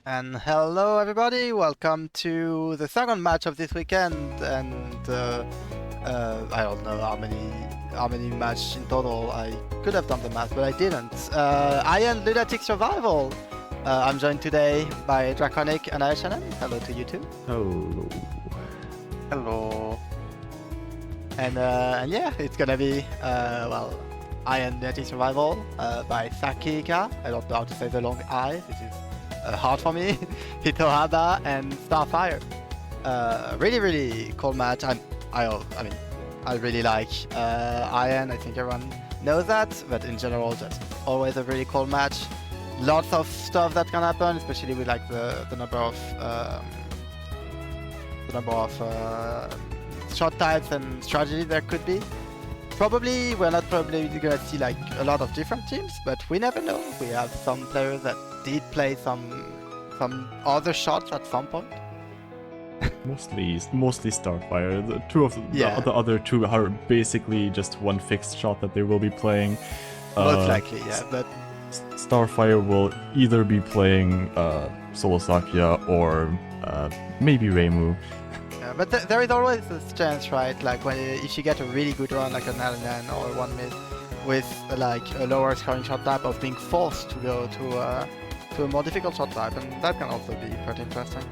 And hello everybody, welcome to the second match of this weekend, and I don't know how many matches in total. I could have done the math, but I didn't. IHNN Lunatic Survival. I'm joined today by Draconic and IHNN. Hello to you too. Hello. Hello. And yeah, it's gonna be IHNN Lunatic Survival by Sakika. I don't know how to say the long I. This is hard for me. Itohaba and Starfire. Really cool match. I really like IHNN. I think everyone knows that, but in general, just always a really cool match. Lots of stuff that can happen, especially with like the number of shot types and strategies there could be. We're not probably gonna see like a lot of different teams, but we never know. We have some players that did play some other shots at some point. Mostly Starfire. The other two are basically just one fixed shot that they will be playing. Most likely, yeah. But Starfire will either be playing Solo Sakika or maybe Reimu. yeah, but there is always this chance, right? Like if you get a really good run, like an IHNN or one miss, with like a lower scoring shot type, of being forced to go to a more difficult shot type, and that can also be pretty interesting.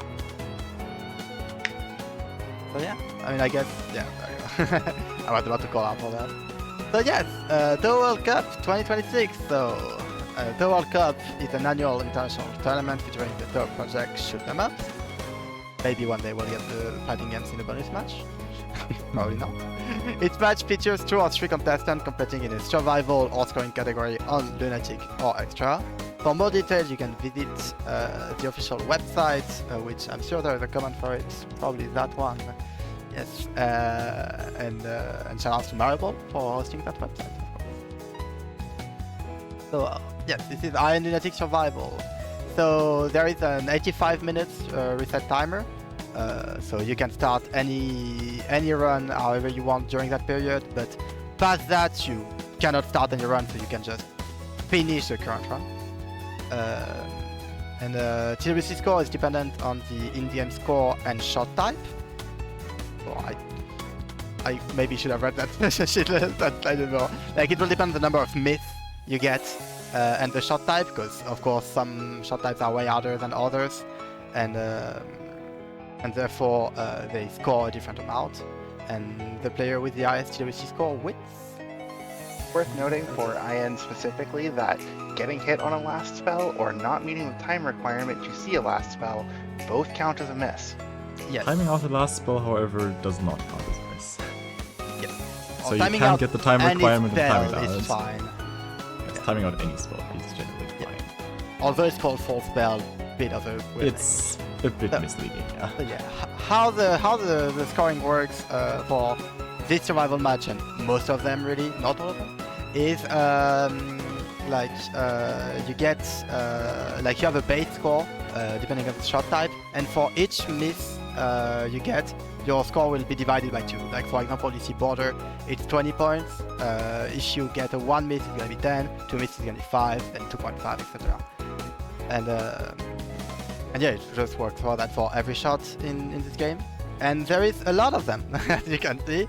So yeah, I mean, I guess, yeah, there you go. I was about to call out for that. So yes, Touhou World Cup 2026. So Touhou World Cup is an annual international tournament featuring the Touhou project Shoot 'em Up. Maybe one day we'll get the fighting games in a bonus match. Probably not. Each match features 2 or 3 contestants competing in a survival or scoring category on Lunatic or Extra. For more details, you can visit the official website, which I'm sure there is a comment for it, probably that one. Yes, and shout out to Maribel for hosting that website, of course. So yes, this is IHNN Lunatic Survival. So there is an 85 minutes reset timer. So you can start any run however you want during that period, but past that you cannot start any run, so you can just finish the current run. And TWC score is dependent on the in-game score and shot type. So I maybe should have read that. I don't know. Like, it will depend on the number of myths you get and the shot type, because of course some shot types are way harder than others, and therefore they score a different amount, and the player with the highest TWC score wins. Worth noting for IHNN specifically that getting hit on a last spell or not meeting the time requirement to see a last spell both count as a miss. Yes. Timing out the last spell, however, does not count as a miss. Yes. So you can get the time requirement and timing out. It's fine. Yes, timing out any spell is generally fine. Although it's called full spell, bit of a weird It's a bit misleading, yeah. So yeah, how the scoring works for this survival match, and most of them really, not all of them, is you get you have a base score depending on the shot type, and for each miss you get, your score will be divided by 2. Like, for example, you see border, it's 20 points. If you get a 1 miss, it's gonna be 10, 2 misses, it's gonna be 5, and 2.5, etc. And yeah, it just works for that for every shot in this game. And there is a lot of them, as you can see.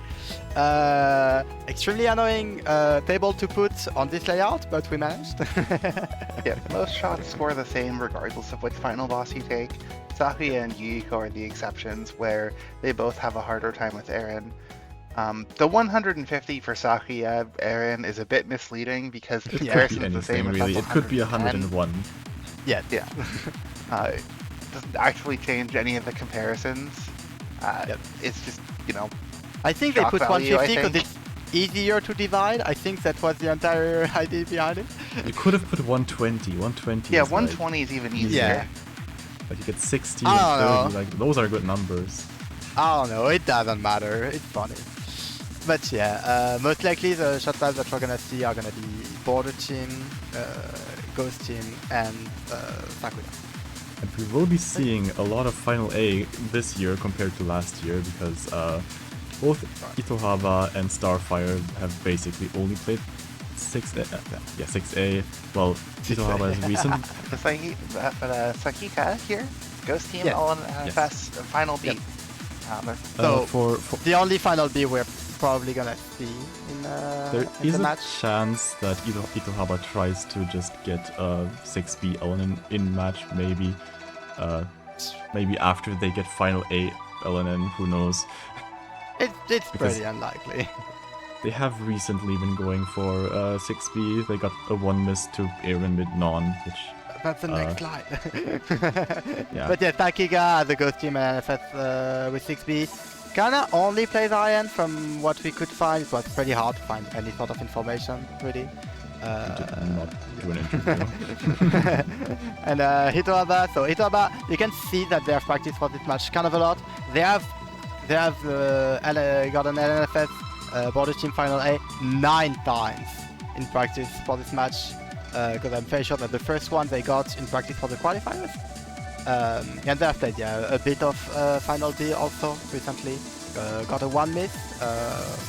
Extremely annoying table to put on this layout, but we managed. Yeah, most shots score the same regardless of which final boss you take. Sakika and Yuyiko are the exceptions, where they both have a harder time with Eren. The 150 for Sakika Eren is a bit misleading because the comparison is the same as really. It could be 101. Yeah. It doesn't actually change any of the comparisons. It's just, I think they shock put value, 150 because it's easier to divide. I think that was the entire idea behind it. You could have put 120. 120. yeah, is 120 is even easier. Yeah. Like you get 60 I and don't 30. Like those are good numbers. I don't know, it doesn't matter. It's funny. But yeah, most likely the shot types that we're gonna see are gonna be Border Team, Ghost Team, and Sakura. And we will be seeing a lot of Final A this year compared to last year, because both Itohaba and Starfire have basically only played 6A. Yeah, 6A. Well, Itohaba is recent. Sakika here, Ghost Team Yes. LNFS final beat. So For the only final B we're probably gonna see in there in is the a match. chance that Itohaba tries to just get a 6B LNN in match, maybe. Maybe after they get final A LNN, who knows? It's Because- pretty unlikely. They have recently been going for 6B. They got a 1 miss to Aaron mid non, which That's the next slide. yeah. But yeah, Sakika, the Ghost Team and NFS with 6B, kinda only plays Iron from what we could find. It was pretty hard to find any sort of information, really. Did not do an interview. And Itohaba, so Itohaba, you can see that they have practiced for this match kind of a lot. They have got an LNFS Border Team Final A 9 times in practice for this match, because I'm very sure that the first one they got in practice for the qualifiers. And they have played a bit of Final B also recently. Got a 1 miss.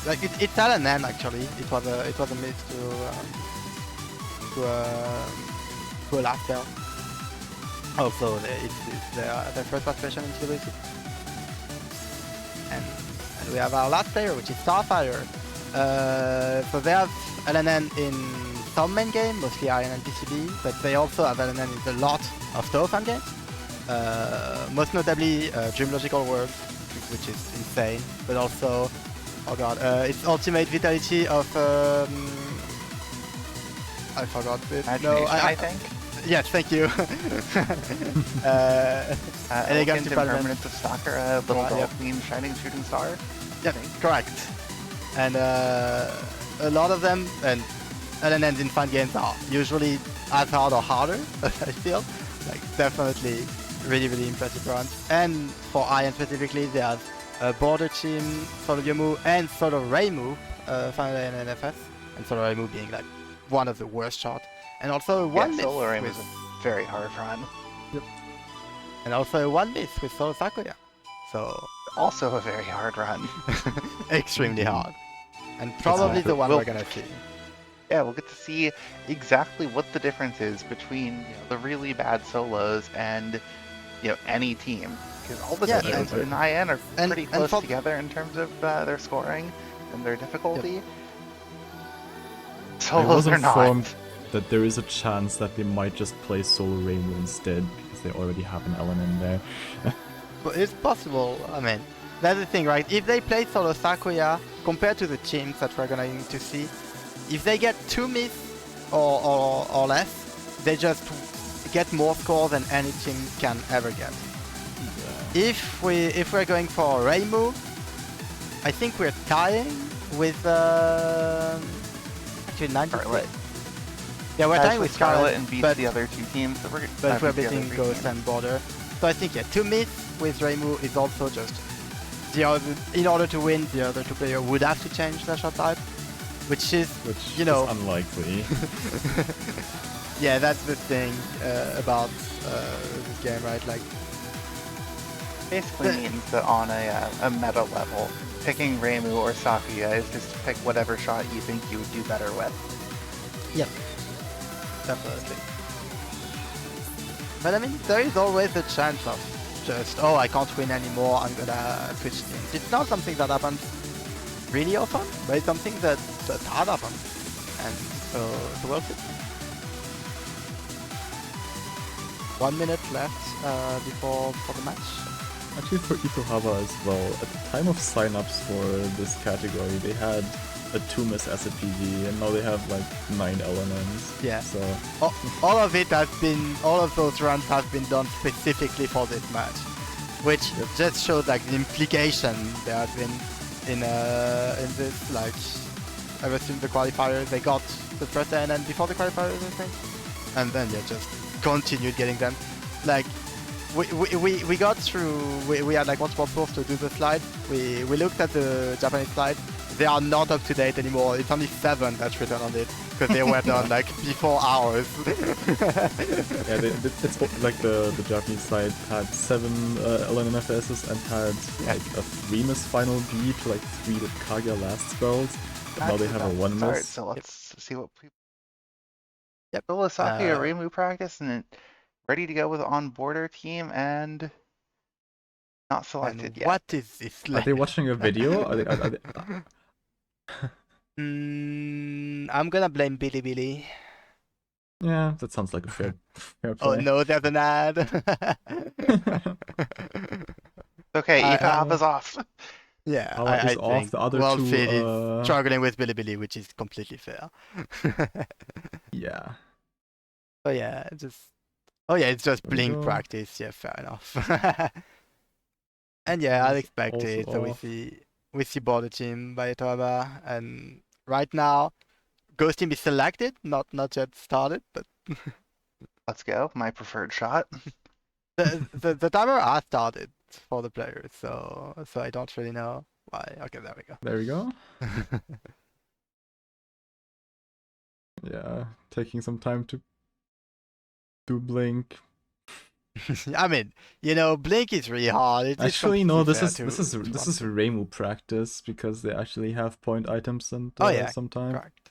Like it's LNN actually. It was a miss to a last bell. Also, it's their first participation in TWC. And we have our last player, which is Starfire. So they have LNN in some main game, mostly Iron and PCB, but they also have LNN in a lot of Touhou fan games. Most notably Dream Logical World, which is insane, but also, oh god, it's Ultimate Vitality of I forgot it. No, I think. Yes, thank you. Elegant Elegant Development. Impermanence of Stalker, Little Right, Doll yep. Queen, Shining Shooting Star. Yeah, correct. And a lot of them, and LNNs in fan games are usually as hard or harder, I feel. Like, definitely really, really impressive runs. And for Iron specifically, they have Border Team, Solo Yomu, and Solo Reimu, finally in NFS. And Solo Reimu being like one of the worst shots. And also one miss. Solo Rain with- was a very hard run. And also one miss with Solo Sakuya. So, Also a very hard run. extremely hard. And probably the one We'll- we're gonna see. Yeah, we'll get to see exactly what the difference is between the really bad solos and any team, because all the Yeah, teams and- in IN are and- pretty and close for- together in terms of their scoring and their difficulty. I was Solos are informed not. that there is a chance that they might just play Solo Rainbow instead, because they already have an LNN there. But it's possible. I mean, that's the thing, right? If they play Solo Sakuya, compared to the teams that we're going to see, if they get 2 miss or less, they just get more score than any team can ever get. If we're going for Reimu, I think we're tying with actually 90. Scarlet. Yeah, we're Ties tying with Scarlet and beats but the other two teams. So we're we're beats the other beating three Ghost teams. and Border. So I think 2 miss with Reimu is also just the other. In order to win, the other 2 players would have to change their shot type, which is Which you know is unlikely. yeah, that's the thing about this game, right? Like Basically means that on a meta level, picking Reimu or Sakuya is just to pick whatever shot you think you would do better with. yeah, definitely. But I mean, there is always the chance of just I can't win anymore. I'm gonna switch teams. It's not something that happens really often, but it's something that had happened, and so we'll see. 1 minute left before the match. Actually, for Itohaba as well, at the time of signups for this category, they had a 2 miss SPV, and now they have like 9 LNNs. Yeah. So All of it has been, all of those runs have been done specifically for this match, which just shows like the implication there has been in this, like ever since the qualifiers. They got the first and then before the qualifiers, I think, and then just continued getting them. Like we got through. We had like multiple sources to do the slide. We looked at the Japanese slide. They are not up to date anymore. It's only 7 that's written on it because they were done like before ours. yeah, it's like the Japanese side had 7 LNNFSs and had like a 3 miss final B to like 3 with Kaguya last spells. Now they have a one start, miss. so let's see what people. Yep. Still a Sakika Reimu practice and ready to go with on border team and not selected And yet. what is this? Are they watching a video? Are they... I'm gonna blame Bilibili. Yeah, that sounds like a fair Oh play. no, there's an ad. Okay, I- Itohaba's off. Yeah, Power I is off, think the other World two, Fit is struggling with Bilibili, which is completely fair. Yeah. Oh yeah, it's just There we blink go. practice. Yeah, fair enough. And yeah, I'll He's expect also it. So off. we see border team by Itohaba, and right now, Ghost team is selected, not yet started, but Let's go. My preferred shot. the timer has started for the players, so I don't really know why. Okay, there we go. There we go. Yeah, taking some time to do blink. I mean, blink is really hard. It's Actually, no. This completely is fair to this want is to. Reimu practice because they actually have point items and Oh yeah, some time. correct.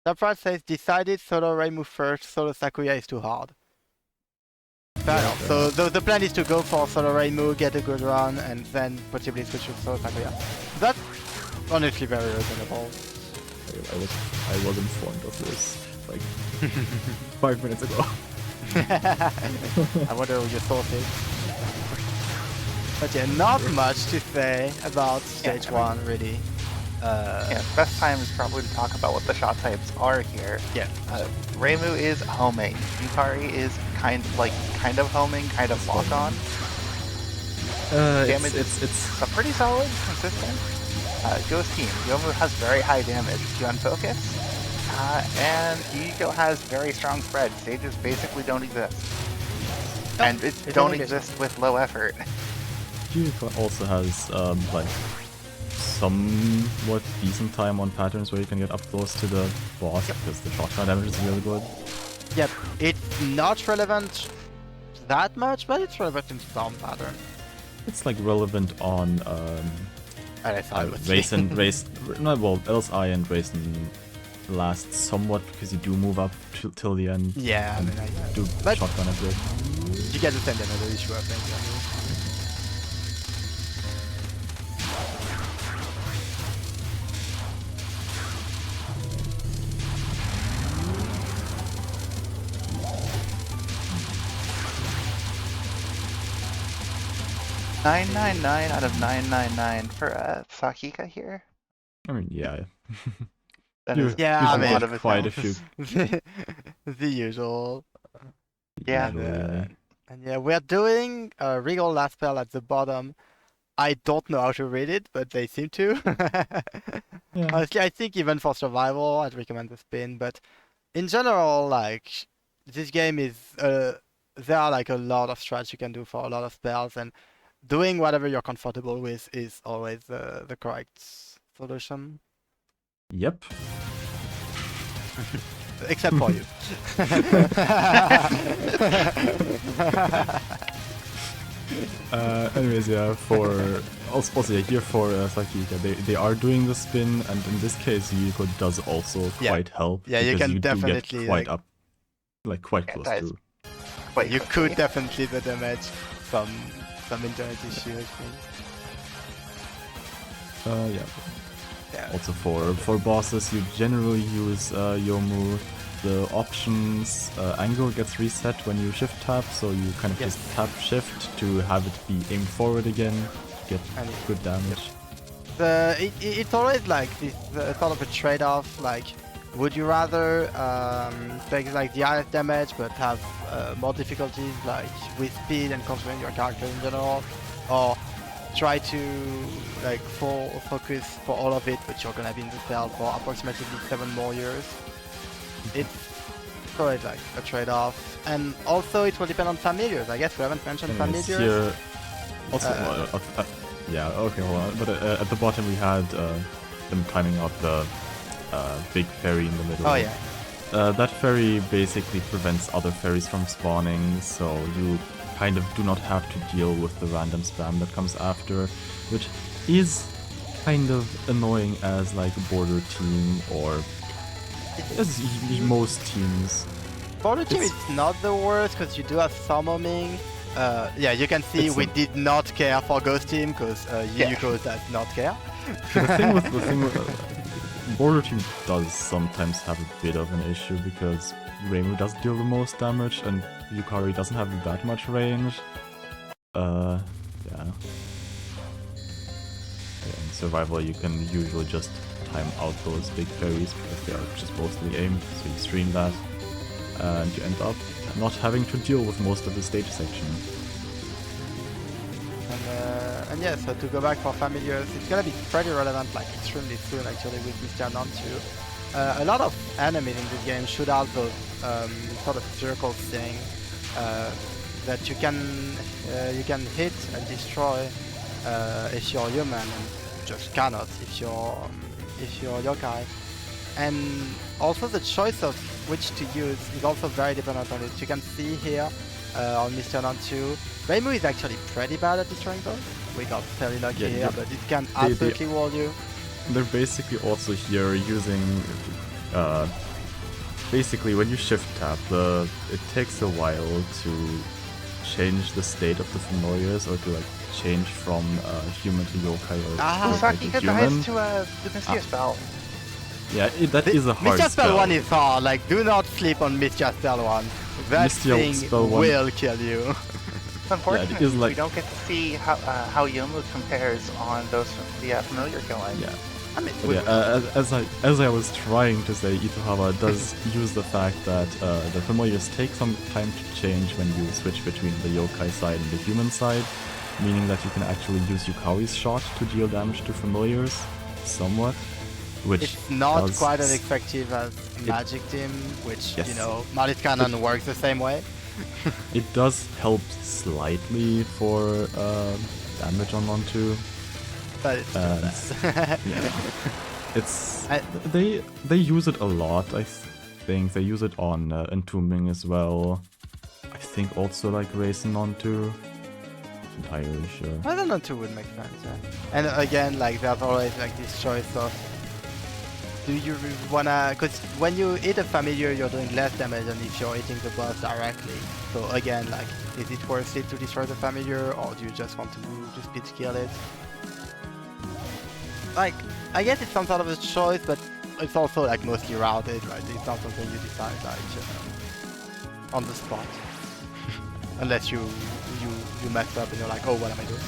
Starfire says decided solo Reimu first. Solo Sakuya is too hard. Fair Yeah, enough. fair So the plan is to go for solo Reimu, get a good run, and then possibly switch to solo Sakuya. That's honestly very reasonable. I was informed of this like 5 minutes ago. I wonder what your thought is. But yeah, not much to say about stage one, really. Yeah, best time is probably to talk about what the shot types are here. Yeah. Reimu is homing. Yukari is kind of homing, kind of lock on. Damage It's a pretty solid, consistent. Ghost team. Yomu has very high damage to unfocus. And Yukiko has very strong spread. Stages basically don't exist. And it don't exist with low effort. Yukiko also has like somewhat decent time on patterns where you can get up close to the boss because the shotgun damage is really good. Yep, it's not relevant that much, but it's relevant in some pattern. It's like relevant on Race and LSI and Racing last somewhat because you do move up till the end. Yeah, I and mean, I do but shotgun a bit. you get the same damage issue, I think. 999 out of 999 for Sakika here. I mean, yeah. That You- is Yeah, a I mean, lot of quite a attempts. few. The usual. Yeah. And yeah, we're doing a Regal last spell at the bottom. I don't know how to read it, but they seem to. Yeah. Honestly, I think even for survival, I'd recommend the spin. But in general, like, this game is there are like a lot of strats you can do for a lot of spells, and doing whatever you're comfortable with is always the correct solution. Yep. Except for you. Anyways, yeah, for also yeah, here for Sakika, they are doing the spin, and in this case, Yuko does also Yeah. quite help. Yeah, you because can do definitely, get quite like- up, like quite Yeah, close that is- to. Quite You quickly. could definitely the damage some internet issue, I think. Yeah. Yeah. Also for bosses, you generally use Yomu. The options angle gets reset when you shift tap, so you kind of Yes. just tap shift to have it be aimed forward again, get And good damage. it's always like this sort of a trade-off. Like, would you rather take like the highest damage but have more difficulties, like with speed and controlling your character in general, or try to like full focus for all of it, but you're gonna be in the cell for approximately 7 more years? It's always like a trade-off, and also it will depend on familiars. I guess we haven't mentioned Anyways, familiars. here, also, yeah, okay, hold on. But at the bottom we had them timing out the big ferry in the middle. Oh yeah. That ferry basically prevents other ferries from spawning, so you kind of do not have to deal with the random spam that comes after, which is kind of annoying as like a border team or as most teams. Border team It's- is not the worst because you do have summoning. Yeah, you can see It's we a- did not care for Ghost Team because Yeah. Yuko does not care. The thing with border team does sometimes have a bit of an issue because Reimu does deal the most damage and Yukari doesn't have that much range. Yeah. In survival you can usually just time out those big parries because they are just mostly aimed, so you stream that and you end up not having to deal with most of the stage section. And yeah, so to go back for familiars, it's gonna be pretty relevant, like extremely soon actually with Mr. Non-2. A lot of enemies in this game should have those sort of circle thing that you can hit and destroy if you're human, and just cannot if you're yokai. And also the choice of which to use is also very dependent on it. You can see here on Mr. Non-2, Reimu is actually pretty bad at destroying those. We got fairly lucky Yeah, here, but it can absolutely wall you. They're basically also here using basically when you shift tap, it takes a while to change the state of the familiars or to like change from human to yokai or Oh, yokai Sakika to dies human. to the Misthius spell. Yeah, that is a hard Mr. spell. Spell 1 is hard, like do not sleep on Mr. Spell 1. That Mr. thing Spell 1 will kill you. Unfortunately, is like- we don't get to see how Yomu compares on those familiar killing. Yeah. I mean, But yeah, as I was trying to say, Itohaba does use the fact that the familiars take some time to change when you switch between the yokai side and the human side, meaning that you can actually use Yukari's shot to deal damage to familiars, somewhat, which it's not does quite as effective as Magic Team, which, Yes. you know, Mallet Cannon works the same way. It does help slightly for damage on Non-2. But it's And- just that. Yeah. It's I- they use it a lot. I think they use it on Entombing as well. I think also like Racing On2. Entirely sure. I don't know, 2 would make sense, yeah. And again, like there's always like this choice of do you wanna, because when you hit a familiar you're doing less damage than if you're hitting the boss directly. So again, like is it worth it to destroy the familiar, or do you just want to speed kill it? Like, I guess it's some sort of a choice, but it's also like mostly routed, right? It's not something you decide like on the spot. Unless you mess up and you're like, oh, what am I doing?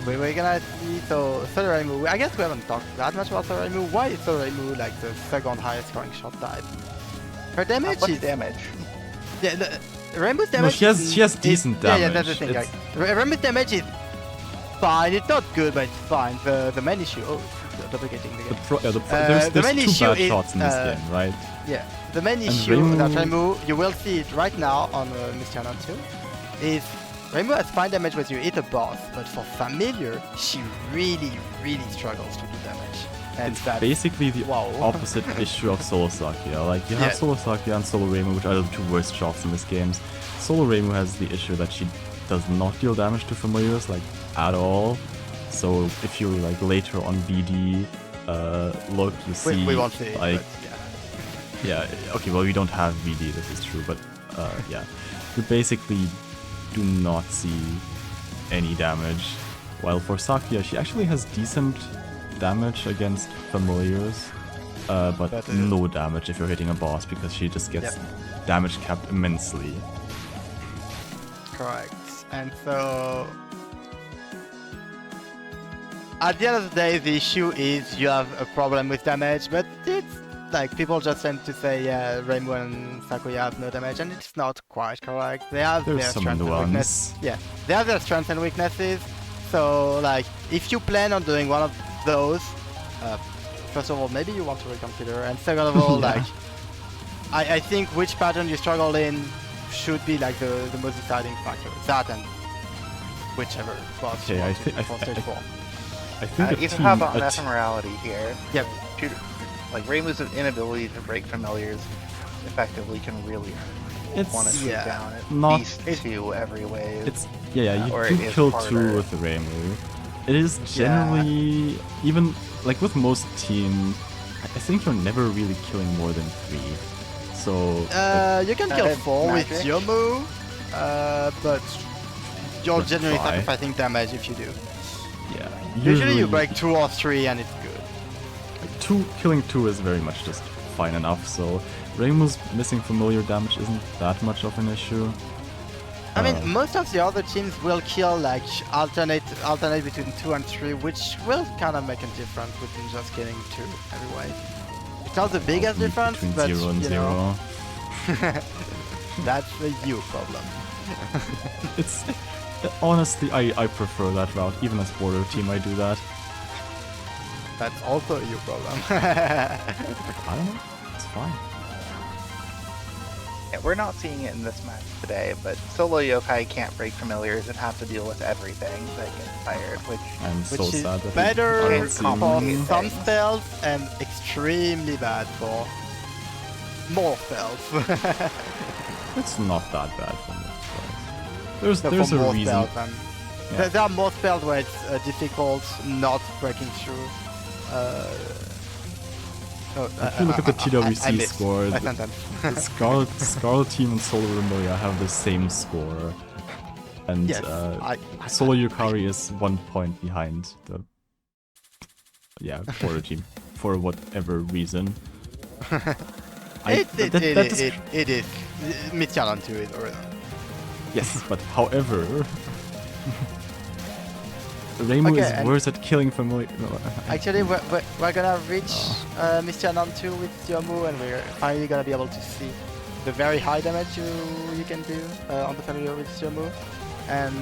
We're gonna see, so Solaraimu, I guess we haven't talked that much about Solaraimu. Why is Solaraimu like the second highest scoring shot type? Her damage What's is... damage? Yeah, Rainbow's No, damage she has decent damage. Yeah, that's the thing. It's- Like, Rainbow's damage is fine, it's not good, but it's fine. The main issue... Oh, duplicating the game. There's the main two issue bad is, shots in this game, right? Yeah, the main And issue that Reimu- Reimu, you will see it right now on Mr. Non 2, is Reimu has fine damage when you hit a boss, but for familiar, she really struggles to do damage. And It's that's basically the wow. opposite issue of Solo Sakia. Like, you have Yeah. Solo Sakia and Solo Reimu, which are the two worst shots in this game. Solo Reimu has the issue that she does not deal damage to familiars, like, at all. So if you, like, later on BD look, you see, we won't see it, like, but yeah. yeah, okay, well, we don't have BD, this is true, but, yeah. You basically do not see any damage. While for Sakia, she actually has decent damage against familiars, but But, no damage if you're hitting a boss because she just gets damage capped immensely. Correct. And so... At the end of the day, the issue is you have a problem with damage, but it's like people just tend to say, yeah, Rainbow and Sakuya have no damage, and it's not quite correct. They have There's their some strengths and nuance. weaknesses. Yeah, they have their strengths and weaknesses. So, like, if you plan on doing one of those, first of all, maybe you want to reconsider, and second of all, Yeah. like, I think which pattern you struggle in should be like the most deciding factor. That and whichever boss you Okay, want I to thi- I for thi- stage 4. I think a Even team, have on a t- ephemerality here. Yep. Like Reimu's inability to break familiars effectively can really hurt. It's want to shoot yeah, down at not- least 2 every wave. It's yeah, or you it do is kill harder. 2 with Reimu. It is generally even like with most teams. I think you're never really killing more than 3. So you can kill 4 with magic? Yomu, but you're Just generally try. sacrificing damage if you do. yeah, Usually you break 2 or 3 and it's good. killing 2 is very much just fine enough. So Reimu's missing familiar damage isn't that much of an issue. I mean, most of the other teams will kill like alternate between 2 and 3, which will kind of make a difference between just killing 2 every wave. It's not the biggest difference, between but 0 and you 0. know, that's a you problem. It's honestly, I prefer that route. Even as border team, I do that. That's also a you problem. I don't know. It's fine. Yeah, we're not seeing it in this match today, but solo yokai can't break familiars and have to deal with everything that gets fired, which I'm so Which is sad that better we Can't aren't for complicate some things. spells and extremely bad for more spells. It's not that bad for most spells. So There's for a more reason. spells, and Yeah. there are more spells where it's difficult not breaking through. If you look at the TWC I missed score, my the sentence. Scarlet team and Solo Remulia have the same score, and Yes, Solo Yukari is 1 point behind the border team for whatever reason. It is. Mityalan to it already. Yes, but however, Reimu Okay, is and- worse at killing familiar. No, Actually, we're gonna reach Mityalan 2 with Yomu, and we're finally gonna be able to see the very high damage you can do on the familiar with Yomu. And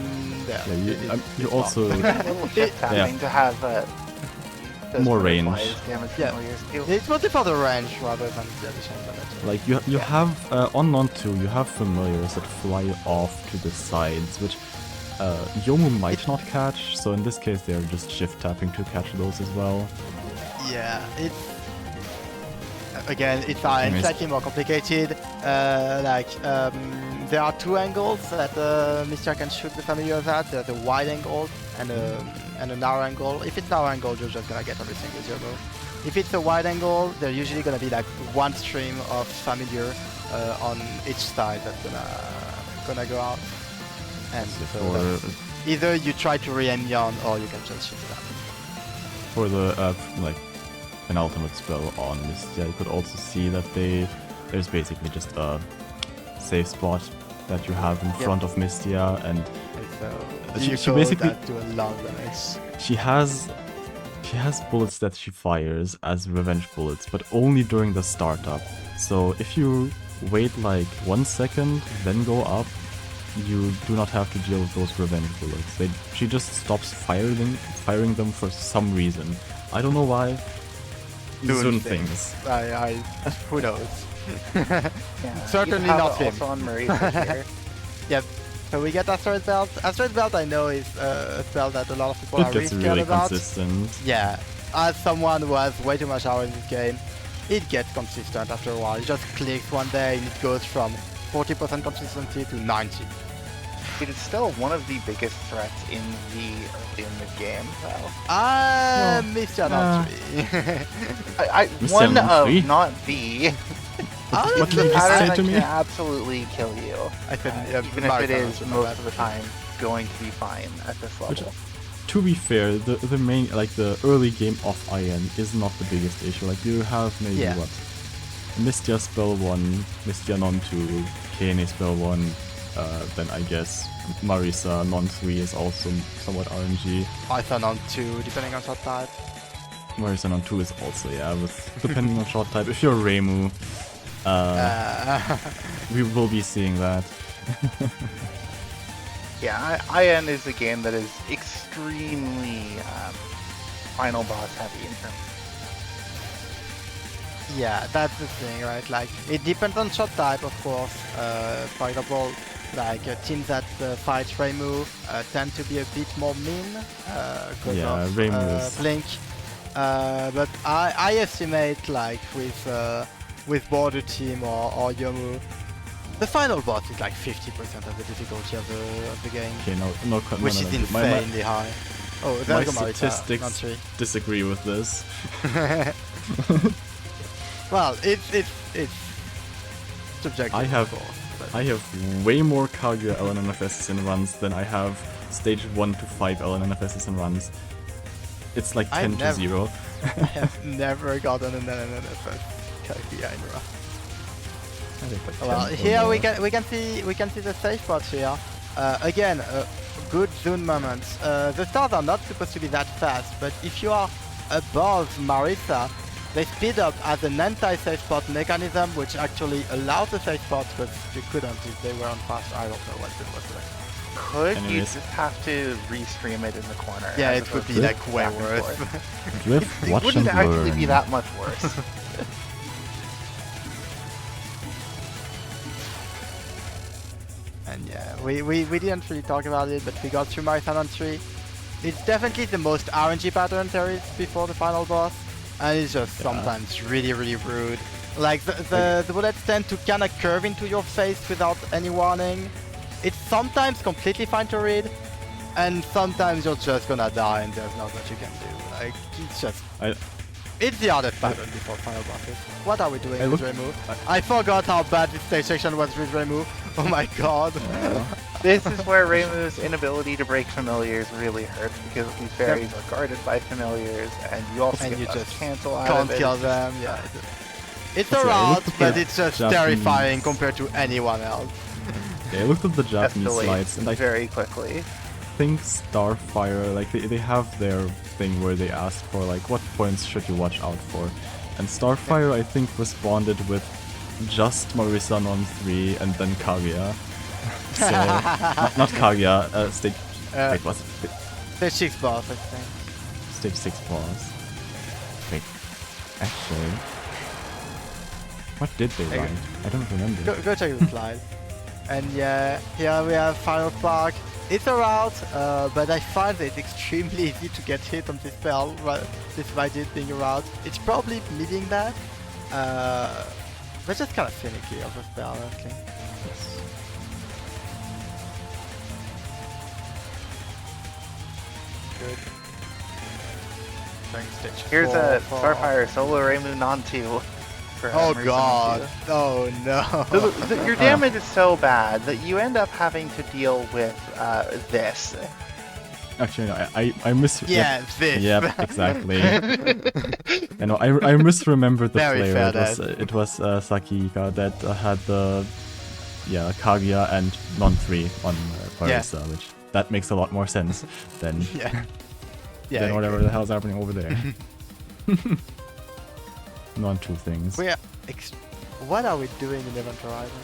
you also a little shift happening to have those More butterflies range. damage Yeah. familiars too. it's mostly for the range rather than the additional damage. like you have on non-2 you have familiars that fly off to the sides, which Yomu might not catch. So in this case, they're just shift tapping to catch those as well. Yeah, it's again it's Anyways. slightly more complicated. There are 2 angles that Mr. can shoot the familiars at. There's a wide angle and a narrow angle. If it's narrow angle, you're just gonna get everything with your move. If it's a wide angle, there's usually gonna be like 1 stream of familiar on each side that's gonna go out. And so that's- either you try to re-aim yon or you can just shoot it out. For the penultimate spell on Mistia, you could also see that there's basically just a safe spot that you have in front of Mistia, and So she basically do a lot of damage. she has bullets that she fires as revenge bullets, but only during the startup. So if you wait like 1 second, then go up, you do not have to deal with those revenge bullets. She just stops firing them for some reason. I don't know why. Zun things. Who knows? Yeah. Certainly Itohaba not him. Also on Marisa here. Yep. So we get Asteroid Belt. Asteroid Belt I know is a spell that a lot of people It are gets scared really about. consistent. Yeah. As someone who has way too much hour in this game, it gets consistent after a while. It just clicks one day and it goes from 40% consistency to 90. It is still one of the biggest threats in the early and mid game, though. Mr. Not Mr. One Not of, three? not the. What did you The just pattern say that to can me? absolutely kill you. I couldn't. Even if it is most of the time going to be fine at this level. To be fair, the main, like the early game of IN is not the biggest issue. Like you have maybe what? Mistia spell 1, Mistia non 2, Kane spell 1, then I guess Marisa non 3 is also somewhat RNG. Python on 2, depending on shot type. Marisa non 2 is also, yeah, with depending on shot type. If you're Reimu, we will be seeing that. Yeah, IN is a game that is extremely final boss heavy in terms. Yeah, that's the thing, right? Like, it depends on shot type, of course. For example, like teams that fight Reimu tend to be a bit more mean because of Reimu is... Blink. But I estimate, like with border team or Yomu, The final boss is like 50% of the difficulty of the game, Okay, which is insanely high. Oh, there my you go, Marita, statistics not three. disagree with this. Well, it's subjective. I have of course, but I have way more Kaguya LNNFSs in runs than I have stage 1 to 5 LNNFSs in runs. It's like 10 to 0. I have never gotten an NNFS Kaguya in run. I think like Well, 10 or here more. we can see the safe spots here. Again, good zoom moments. The stars are not supposed to be that fast, but if you are above Marisa, they speed up as an anti-safe spot mechanism, which actually allows the safe spots, but you couldn't if they weren't fast. I don't know what it was like. Could you Anyways. just have to restream it in the corner? Yeah, as it would opposed be to like way back and worse. forth? Live, It watch wouldn't and actually learn. be that much worse. And yeah, we didn't really talk about it, but we got through Marathon 3. It's definitely the most RNG pattern there is before the final boss, and it's just sometimes really rude. Like the bullets tend to kind of curve into your face without any warning. It's sometimes completely fine to read, and sometimes you're just gonna die and there's not much you can do. Like, it's just... It's the hardest pattern before final bosses. What are we doing with Remu? I forgot how bad this stage section was with Remu. Oh my god. This is where Reimu's inability to break familiars really hurts, because these fairies are guarded by familiars, and you also And get you less just cancel out can't of it. kill them, yeah. It's Okay, a I route, looked at but the it's just Japanese- terrifying compared to anyone else. Yeah, I looked at the Japanese Escalate slides, and I very quickly. think Starfire, like they have their thing where they ask for like what points should you watch out for, and Starfire I think responded with just Marisa on 3 and then Kaguya. So not Kaguya, stage wait, was it Stage 6 boss, I think. stage 6 boss? Wait, actually, what did they write? I don't remember. Go check the slide. And yeah, here we have Final Spark. It's a route, but I find it extremely easy to get hit on this spell, despite it being a route. It's probably needing that, but just kind of finicky of a spell, honestly. Yes. Good. Going stage Here's 4 a for- Starfire solo Reimu non-2. Oh god! Oh no! Your damage is so bad that you end up having to deal with this. Actually, no, I Yeah, this. Yep, exactly. I know, I misremembered the Very player. fair, It was Sakika that had the Kaguya and non-3 on Marisa, which that makes a lot more sense than Yeah. than whatever the hell's happening over there. Non-2 things. What are we doing in Event Horizon?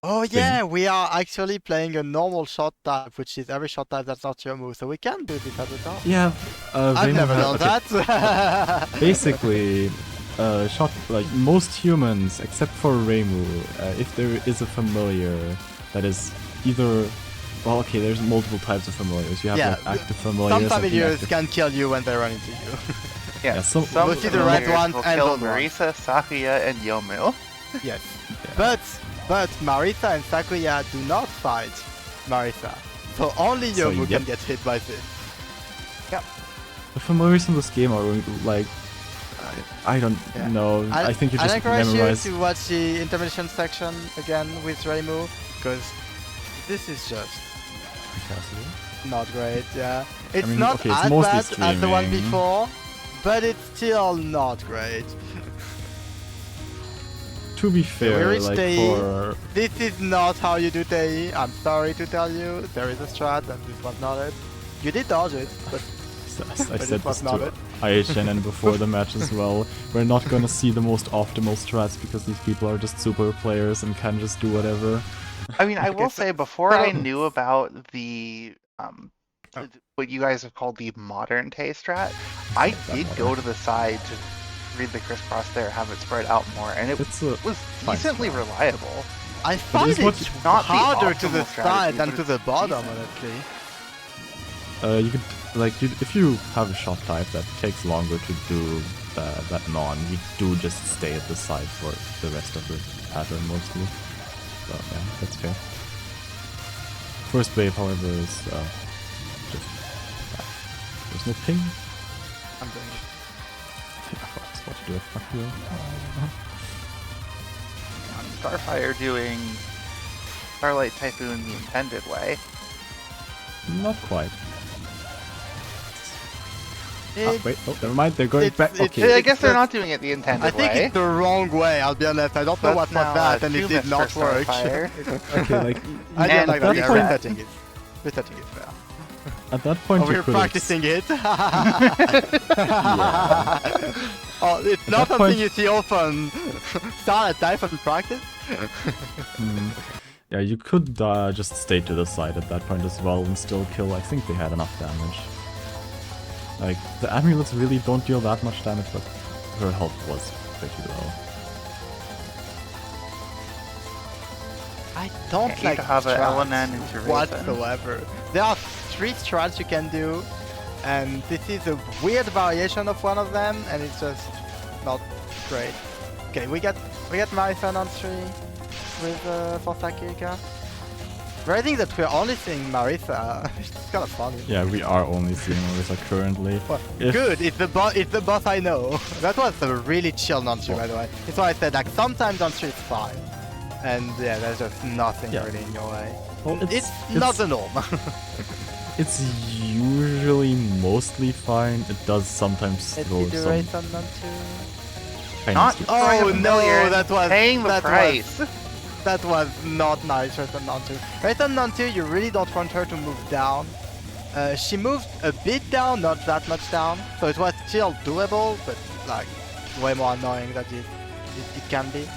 Oh yeah, we are actually playing a normal shot type, which is every shot type that's not your move, so we can do this at the top. Yeah, I've never done okay. that. Basically, shot like most humans, except for Reimu, if there is a familiar that is either, well, okay, there's multiple types of familiars. You have like active familiars. Some familiars inactive. can kill you when they run into you. Yeah, some mostly the red familiars ones will and kill the red Marisa, Sakika, and Yomu. Yes. But Marisa and Sakuya do not fight Marisa. So only So, Yomu yep. can get hit by this. Yep. The familiars in this game are like, I don't know. I think you I just encourage memorize. you to watch the intermission section again with Reimu, because this is just not great. Yeah, it's mean, not okay, it's as mostly bad as the one streaming. before, but it's still not great. To be fair, reached like the- for This is not how you do Tei. I'm sorry to tell you, there is a strat, and this was not it. You did dodge it, but I but said it was this not to it. IHNN before the match as well. We're not gonna see the most optimal strats because these people are just super players and can just do whatever. I mean, I will so- say, before I so- knew about the what you guys have called the modern Tay strat, I did go to the side to read the crisscross there, have it spread out more, and it It's a was fine decently strat. reliable. I find is it what- Not the harder to the optimal strategy, side than but to the it's bottom, decent. honestly. You could if you have a shot type that takes longer to do that non, you do just stay at the side for the rest of the pattern mostly. So yeah, that's fair. First wave, however, is just there's no ping. I'm doing it. Fox, what to do? Fuck you. Starfire doing Starlight Typhoon the intended way. Not quite. It- Wait, oh, never mind. They're going it's- back. it's- Okay. I guess they're the- not doing it the intended I think way. it's the wrong way, I'll be honest. I don't know what That's was now, that, and it two did missed not for work. Starfire. Okay, like I And don't like that. that Yeah, point- resetting it. Resetting it, yeah. at that point Oh, you we're could practicing it. Oh, it's At not that something point- you see often. Start a Typhon practice. Yeah, you could just stay to the side at that point as well and still kill. I think they had enough damage. Like, the amulets really don't deal that much damage, but her health was pretty low. I don't Yeah, like Itohaba, strats LNN, and Driferano. whatsoever. There are 3 strats you can do, and this is a weird variation of one of them, and it's just not great. Okay, we get Marisa on 3 with for Sakika. But I think that we're only seeing Marisa. It's kind of funny. Yeah, we are only seeing Marisa currently. Well, If- good. It's the boss I know. That was a really chill non-3, by the way. It's why I said like sometimes non-3 is fine, and yeah, there's just nothing Yeah. really in your way. Well, It's not the norm. It's usually mostly fine. It does sometimes Did throw you do some race on non-2? kind Not of Oh, throwing a familiar, no, that was- paying the that was- price. That was not nice, right on non-2. Right on non-2, you really don't want her to move down. She moved a bit down, not that much down, so it was still doable, but like way more annoying than it can be.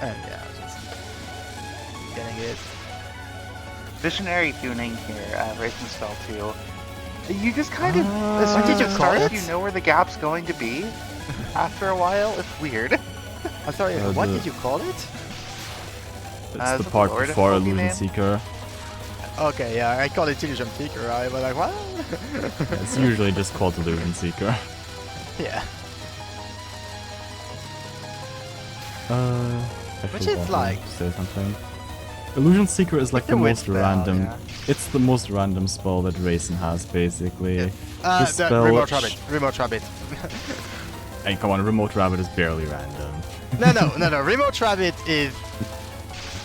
And yeah, just getting it. Visionary tuning here, Racing Spell 2. You just kind of, as What soon did as you it call starts, it? you know where the gap's going to be. After a while, it's weird. I'm sorry, what did you call it? It's is the it part lower before difficulty Illusion name? Seeker. Okay, yeah, I call it Illusion Seeker, right? But like, what? It's usually just called Illusion Seeker. Yeah. I Which forgot is to like- say something. Illusion Seeker is like It's the a weird most spell, random. yeah. It's the most random spell that Raisin has, basically. This The spell- Remote Rabbit. Remote Rabbit. Hey, come on, Remote Rabbit is barely random. No. Remote Rabbit is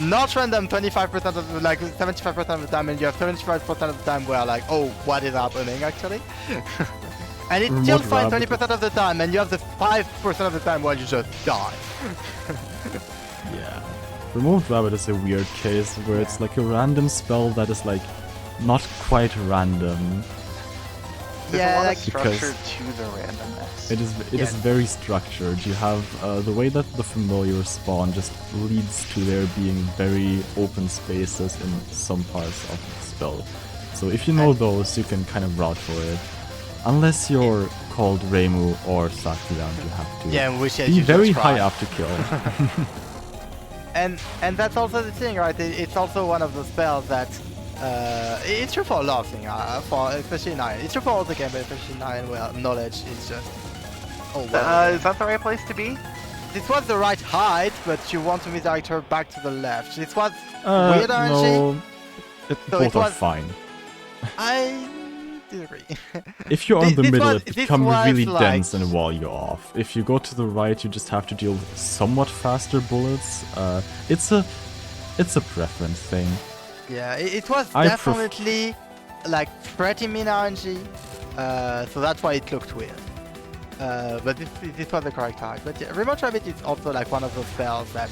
not random 25% of the, like 75% of the time, and you have 75% of the time where like, oh, what is happening actually? And it's still Remote fine Rabbit. 20% of the time, and you have the 5% of the time where you just die. Yeah. Remote Rabbit is a weird case where it's like a random spell that is like not quite random. There's Yeah, a lot like- of structure Because- to the randomness. It is Yeah. very structured. You have the way that the familiar spawn just leads to there being very open spaces in some parts of the spell. So if you know those, you can kind of route for it. Unless you're called Reimu or Sakura, you have to Yeah, in which case be you very just try. high up to kill. And that's also the thing, right? It's also one of the spells that it's true for a lot of things, for especially 9. It's true for all the game, but especially 9, where knowledge is just Is that the right place to be? This was the right height, but you want to redirect her back to the left. This was weird RNG. no, So both it are was- fine. I disagree. If you're on Thi- the this middle, was- it this becomes was really like- dense and wall you off. If you go to the right, you just have to deal with somewhat faster bullets. It's a preference thing. Yeah, it was I definitely like pretty mean RNG, so that's why it looked weird. But this was the correct height. But yeah, Remote Rabbit is also like one of those spells that,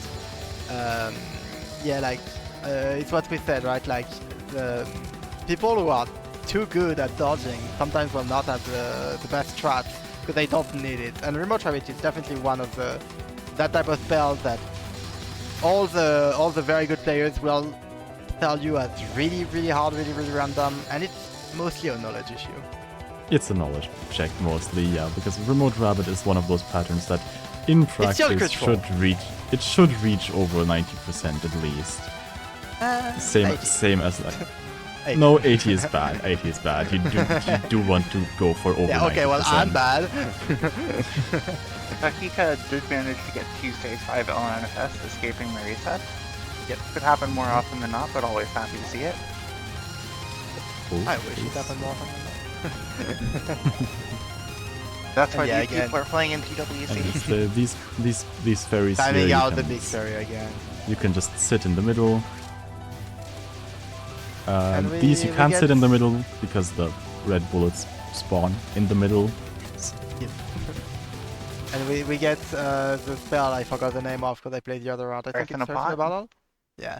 yeah, like it's what we said, right? Like the people who are too good at dodging sometimes will not have the best traps because they don't need it. And Remote Rabbit is definitely one of that type of spells that all the very good players will tell you as really hard, really random, and it's mostly a knowledge issue. It's a knowledge check mostly, yeah, because Remote Rabbit is one of those patterns that in It's your practice control. should reach over 90% at least. Same 80. as like 80. no, 80 is bad. 80 is bad. You do want to go for over 90%. Yeah, okay, well, I'm bad. Sakika did manage to get 2 stage 5 LNFS, escaping Marisa. It could happen more often than not, but always happy to see it. I wish it happened more often than that. That's why yeah, these people are playing in And TWC. these fairies here, Timing you out the can, big fairy again. you can just sit in the middle. And These you we can't get- sit in the middle because the red bullets spawn in the middle. And we get the spell I forgot the name of because I played the other round. I think Earth in it's a Earth in a Pot? Bottle. Yeah.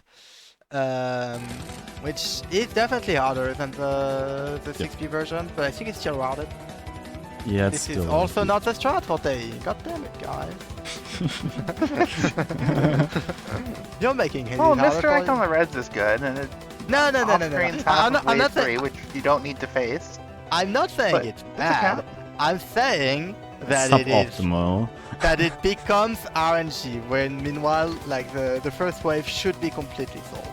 Which is definitely harder than the 6P version, but I think it's still routed. Yeah, it's This is still also not the strat for day. God damn it, guys. You're making it Oh, harder misdirect for on you. the reds is good, and it No. off-screen's half I'm of not wave saying. 3, which you don't need to face. I'm not saying But it's it's bad. okay. I'm saying that it is suboptimal. that it becomes RNG when meanwhile like the first wave should be completely solved.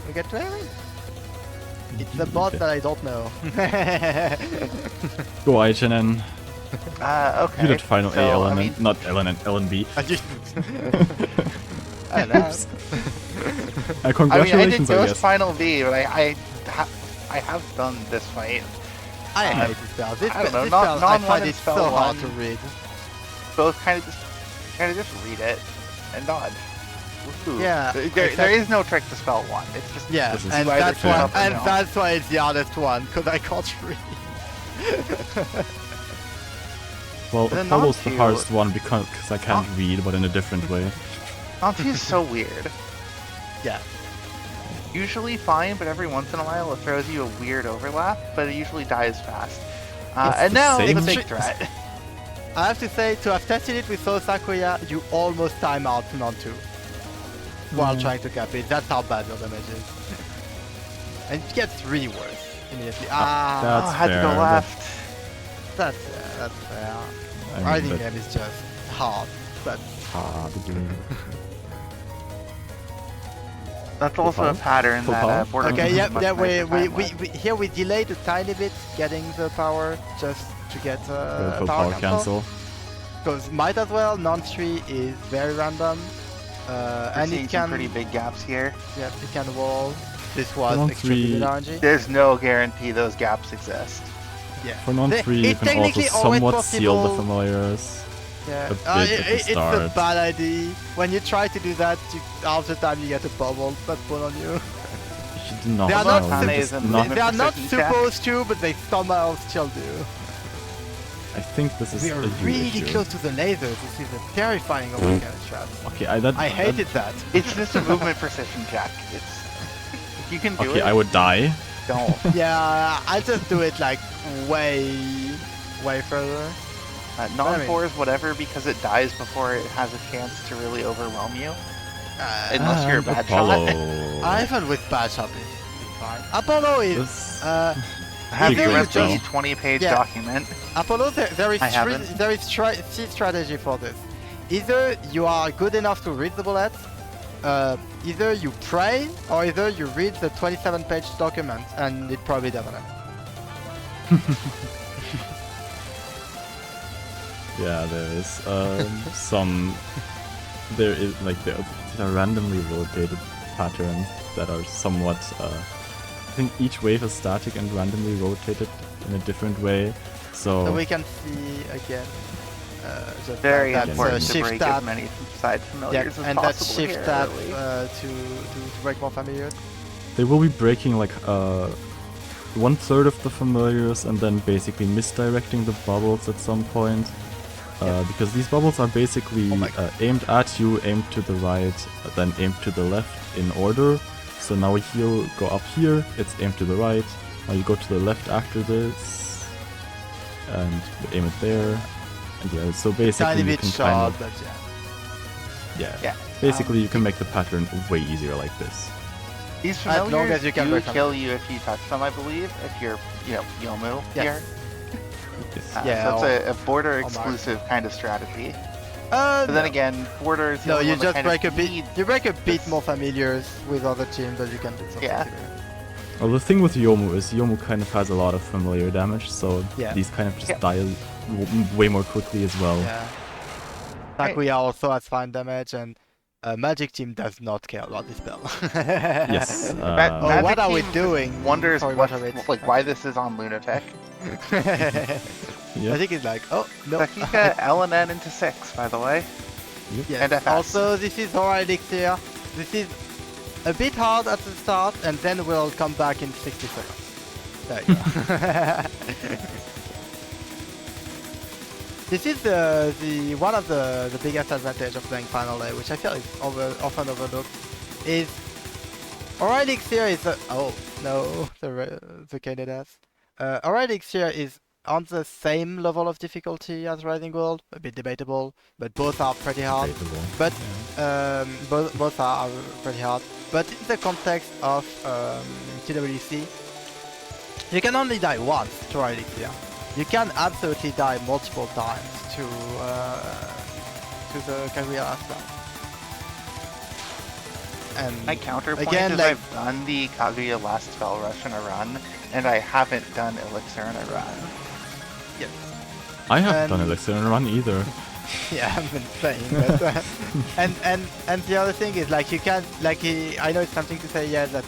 We get Larry? It's the bot that I don't know. Go IHNN. Okay. You did final so, A I element, mean, not LNN, LNB. I just I know. Uh, I mean, I did congratulations, I Ghost guess. Final V, but I have done this fight. I hate this spell. This I don't know, spell, I non-one find and it spell so hard one. to read. Both kind of just read it and dodge. Woohoo. Yeah, There exactly. is no trick to spell one. It's just Yeah, This is and either that's turn why, up or and no. that's why it's the hardest one, because I can't read. Well, The Apollo's the non-two- hardest one because I can't read, but in a different way. Auntie is so weird. Yeah. Usually fine, but every once in a while it throws you a weird overlap, but it usually dies fast. It's And the now same the big trick- threat. I have to say, to have tested it with Sakuya, you almost time out non-2 while trying to cap it. That's how bad your damage is. And it gets really worse immediately. That's Oh, I had to fair, go but- left. That's fair. I mean, Riding that- game is just hard, but the game. That's also a power? pattern Full that power? Border okay, Kings yeah, is much yeah. nicer time with. We here we delayed a tiny bit getting the power just to get Full power cancel. because might as well non-3 is very random, We're and seeing it some can pretty big gaps here. yeah it can wall. This was Non-3 extremely good RNG. There's no guarantee those gaps exist. Yeah. For non-3, you It's can also technically always somewhat seal the possible. familiars. Yeah. a bit at the It's a start. bad idea. When you try to do that, half the time you get a bubble that put on you. You should not. They are know, not, you Tane just is a not- limit they are not precision check. supposed to, but they somehow still do. I think this is We a are you really issue. close to the lasers. This is a terrifying overkill trap. Okay, I hated that. It's just a movement precision check. It's if you can do Okay, it, I would die. don't. Yeah, I just do it like way further. Non-4 is whatever because it dies before it has a chance to really overwhelm you. Unless you're a bad Apollo. shot. Even with bad shot is fine. Apollo is This- Have Either you you read the just- 20-page yeah. document? Apollo, there is I haven't. three strategy for this. Either you are good enough to read the bullets, either you pray, or either you read the 27-page document, and it probably doesn't happen. Yeah, there is some. There is like there are randomly rotated patterns that are somewhat. I think each wave is static and randomly rotated in a different way. So So we can see again. The Very fact that, important to shift break tab, as many side yeah, familiars as and that possible shift here tab early. to break more familiars. they will be breaking like 1/3 of the familiars and then basically misdirecting the bubbles at some point. Because these bubbles are basically Oh my aimed at you, aimed to the right, then aimed to the left in order. So now you go up here, it's aimed to the right. Now you go to the left after this, and you aim it there. And yeah, so basically Tiny you bit can short, kind but of, yeah. yeah. Yeah. Basically you can make the pattern way easier like this. These as long familiars as you can do break them. kill you if you touch them, I believe. If you're, Yomu Yes. here. Yes. Yeah, So or- it's a border or Mark. exclusive kind of strategy. But But then again, border is the no, only you one that just kind of break a bit. needs- You break a bit this. more familiars with other teams that you can do something. Yeah. similar. Well, the thing with Yomu is Yomu kind of has a lot of familiar damage, so Yeah. these kind of just Yeah. die way more quickly as well. Yeah. Takuya also has fine damage, and Magic Team does not care about this spell. Yes. Oh, Magic what are we Team doing? Wonders Sorry, what, moderate. like why this is on Lunatic. Yep. I think it's like, oh, no. Sakika LNN into 6, by the way. Yes. And FS. Also, this is Horror Elixir. This is a bit hard at the start, and then we'll come back in 60 seconds. There you go. This is the one of the biggest advantage of playing Final A, which I feel is often overlooked, is Horror Elixir is oh no, the Candidates. Horror Elixir is on the same level of difficulty as Rising World, a bit debatable, but both are pretty hard. Debatable. But both are pretty hard. But in the context of TWC, you can only die once to Horror Elixir. You can absolutely die multiple times to the Kaguya last spell. And My counterpoint again, is like, I've done the Kaguya last spell rush in a run, and I haven't done Elixir in a run. yes, I haven't done And- Elixir in a run either. yeah, I haven't been playing. But, and the other thing is like you can I know it's something to say that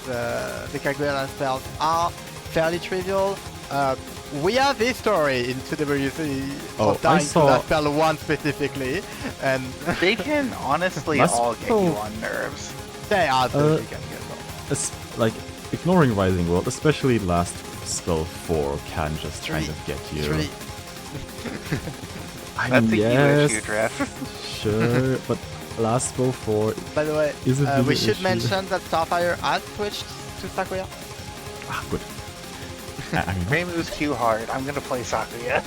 the Kaguya last spells are fairly trivial. We have history in TWC Oh, of dying I saw- to that spell once specifically, and They can honestly Last all get spell- you on nerves. they absolutely can get off. Like, ignoring Rising World, especially last spell 4 can just kind of get you. Three. I That's mean, a yes, huge issue, Drift. sure, but last spell 4 By the way, is a bigger we should issue. mention that Starfire has switched to Sakuya. Ah, good. I mean, Ray moves too hard. I'm gonna play Sakura.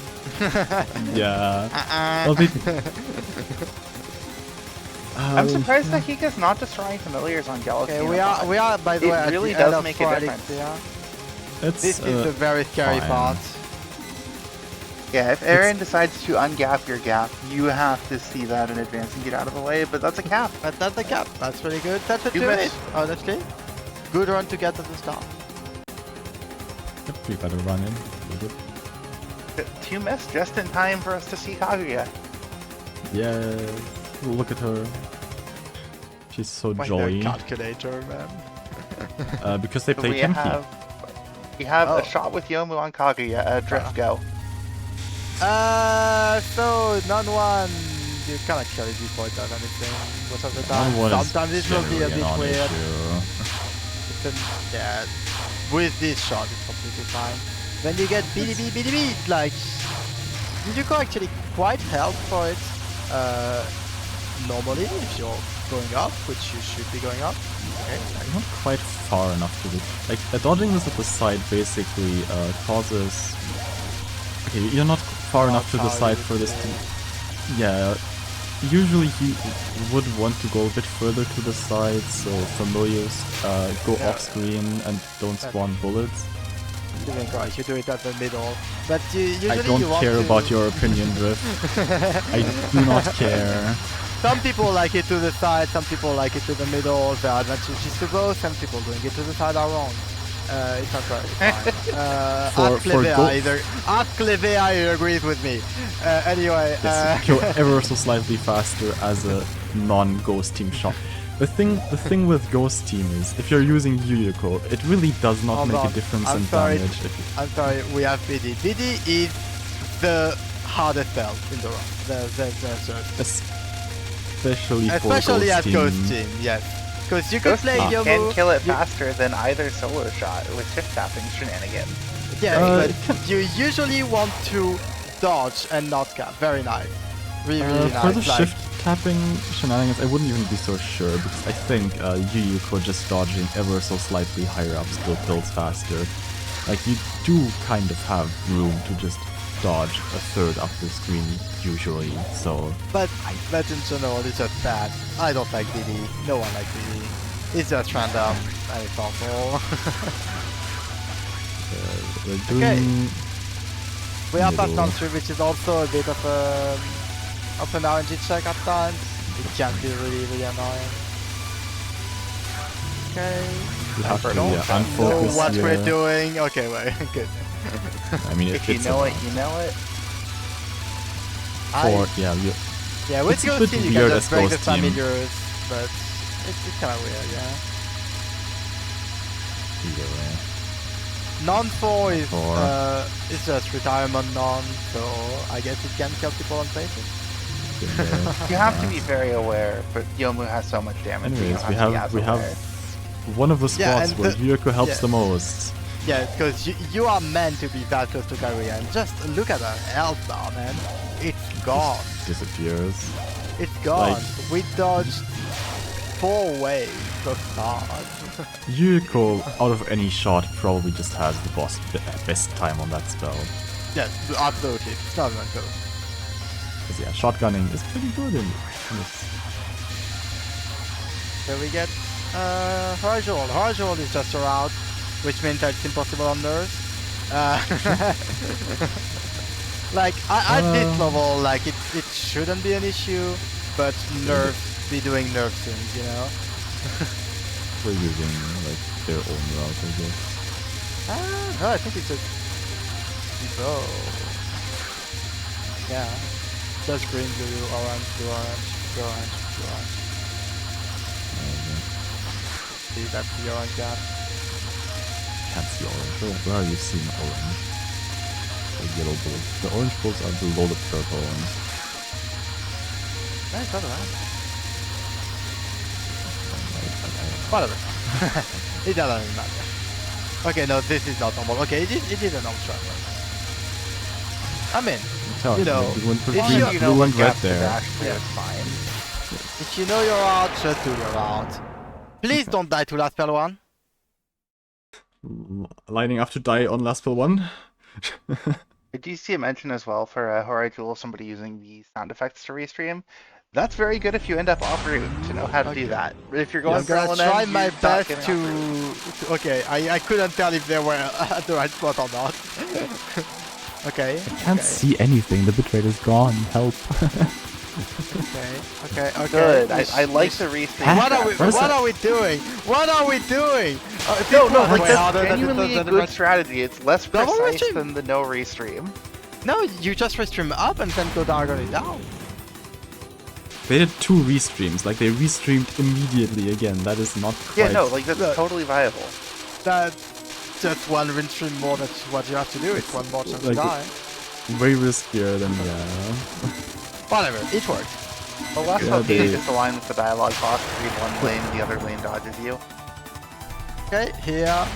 yeah. Uh-uh. Well, they- I'm surprised Sakika's not destroying familiars on Galaxy. Okay, in we a are bot. we are by the It way really at the end does of make a Horror difference. Elixir. It's, This is the very scary fine. part. Yeah, if Aaron decides to ungap your gap, you have to see that in advance and get out of the way, but that's a cap. But that's the cap. That's really good. That's a You 2 missed. honestly. Good run to get at the start. We better run in. We're good. 2 missed just in time for us to see Kaguya. Yeah, look at her. She's so Find jolly. the calculator, man. Because they So play Tenki. we have Oh. a shot with Yomu on Kaguya. Drift go. So non-one, you cannot carry before it does anything most of the time. One is Sometimes it will be a generally bit a weird. non-issue. Yeah, with this shot it's completely fine. Then you get BDB, like Yuko actually quite helps for it. Normally, if you're going up, which you should be going up. Okay, I'm not quite far enough to do. Like, dodging this at the side basically causes. Okay, you're not far enough to the side for this to. Yeah, usually you would want to go a bit further to the side, so familiars go off screen and don't spawn bullets. you're doing right. You do it at the middle, but usually I don't you want care to... about your opinion, Drift. I do not care. Some people like it to the side, some people like it to the middle. There are advantages to both. Some people doing it to the side are wrong. It's not very fine. Ask for Levea go- either. Ask Levea, he agrees with me. Anyway, Yes, go ever so slightly faster as a non-ghost team shot. The thing with ghost team is if you're using Yuyuko, it really does not Hold make on. a difference I'm in sorry. damage. If I'm sorry, we have BD. BD is the hardest spell in the run. especially for Especially ghost at team. Ghost Team, yes. Because you could Ghost play Team Yomu. can kill it you- faster than either solo shot with shift tapping shenanigans. Yeah, Uh, but you usually want to dodge and not cap. Very nice. Really, really nice. For the like- shift tapping shenanigans, I wouldn't even be so sure because I think Yuyuko just dodging ever so slightly higher up still kills faster. Like you do kind of have room to just dodge a third up the screen usually. So But in general, it's just bad. I don't like BD. No one likes BD. It's just random and it's awful. we're doing. We are past Middle. on 3, which is also a bit of an RNG check at times. It can be really, really annoying. Okay. You have to Don't Know unfocus what here. we're doing. Okay, wait. Good. I mean, If you it's know a- it, you know it. For yeah, Yeah, with It's a Ghost bit Team you can weird just as break the Ghost Team. familiars, but it's kind of weird, yeah. Either way. Non-4 Four. is just retirement non, so I guess it can kill people on faces. You have to be very aware, but Yomu has so much damage. that you Anyways, don't we to be have as we aware. have one of the Yeah, spots and where the- Yuriko helps yeah. the most. Yeah, because you are meant to be that close to Kaguya, and just look at her health bar, man. It's gone. Disappears. It's gone. Like- We dodged 4 waves of stars. Yuriko, out of any shot, probably just has the best time on that spell. Yes, absolutely. It's not even close. Because yeah, shotgunning is pretty good in this. So we get Horizon. Horizon is just a route, which means that it's impossible on nerves. Like at this level, like it shouldn't be an issue, but nerves be doing nerve things, you know. We're using like their own route, I guess. No, I think it's just Depot. Yeah, just green, blue, orange, blue, orange, blue, orange, blue, orange. See, that's the orange gap. Can't see orange. Where are you seeing orange? The yellow bolts. The orange bolts are below the purple ones. No, it's not around. Whatever. It doesn't even matter. Okay, no, this is not normal. Okay, it is a normal strike. I mean, Tell you know, we went, if we, you- we You know went what right gaps is there. actually Yeah. is fine. if you know you're out, just do your out. Please don't die to last spell 1. Lining up to die on last spell 1. Did you see a mention as well for Horizon of somebody using the sound effects to restream? That's very good if you end up off route to know how to Okay. do that. But if you're going I'm for gonna LNN, try you're my not best getting to... off route. Okay, I couldn't tell if they were at the right spot or not. Okay. I can't see anything. The bitrate is gone. Help. Okay. Good. I like the restream. What are we? Where's What that? are we doing? What are we doing? No, People like way that's harder than genuinely a the good rest- strategy. It's less Double precise restream. than the no restream. No, you just restream up and then go diagonally down. They did 2 restreams. Like they restreamed immediately again. That is not quite. Yeah, no, like that's Look. totally viable. That's just one restream more. That's what you have to do. It's one more chance to like- die. way riskier than Whatever, it works. The last Yeah, LP is they- just align with the dialogue box between one lane and the other lane dodges you. Okay, here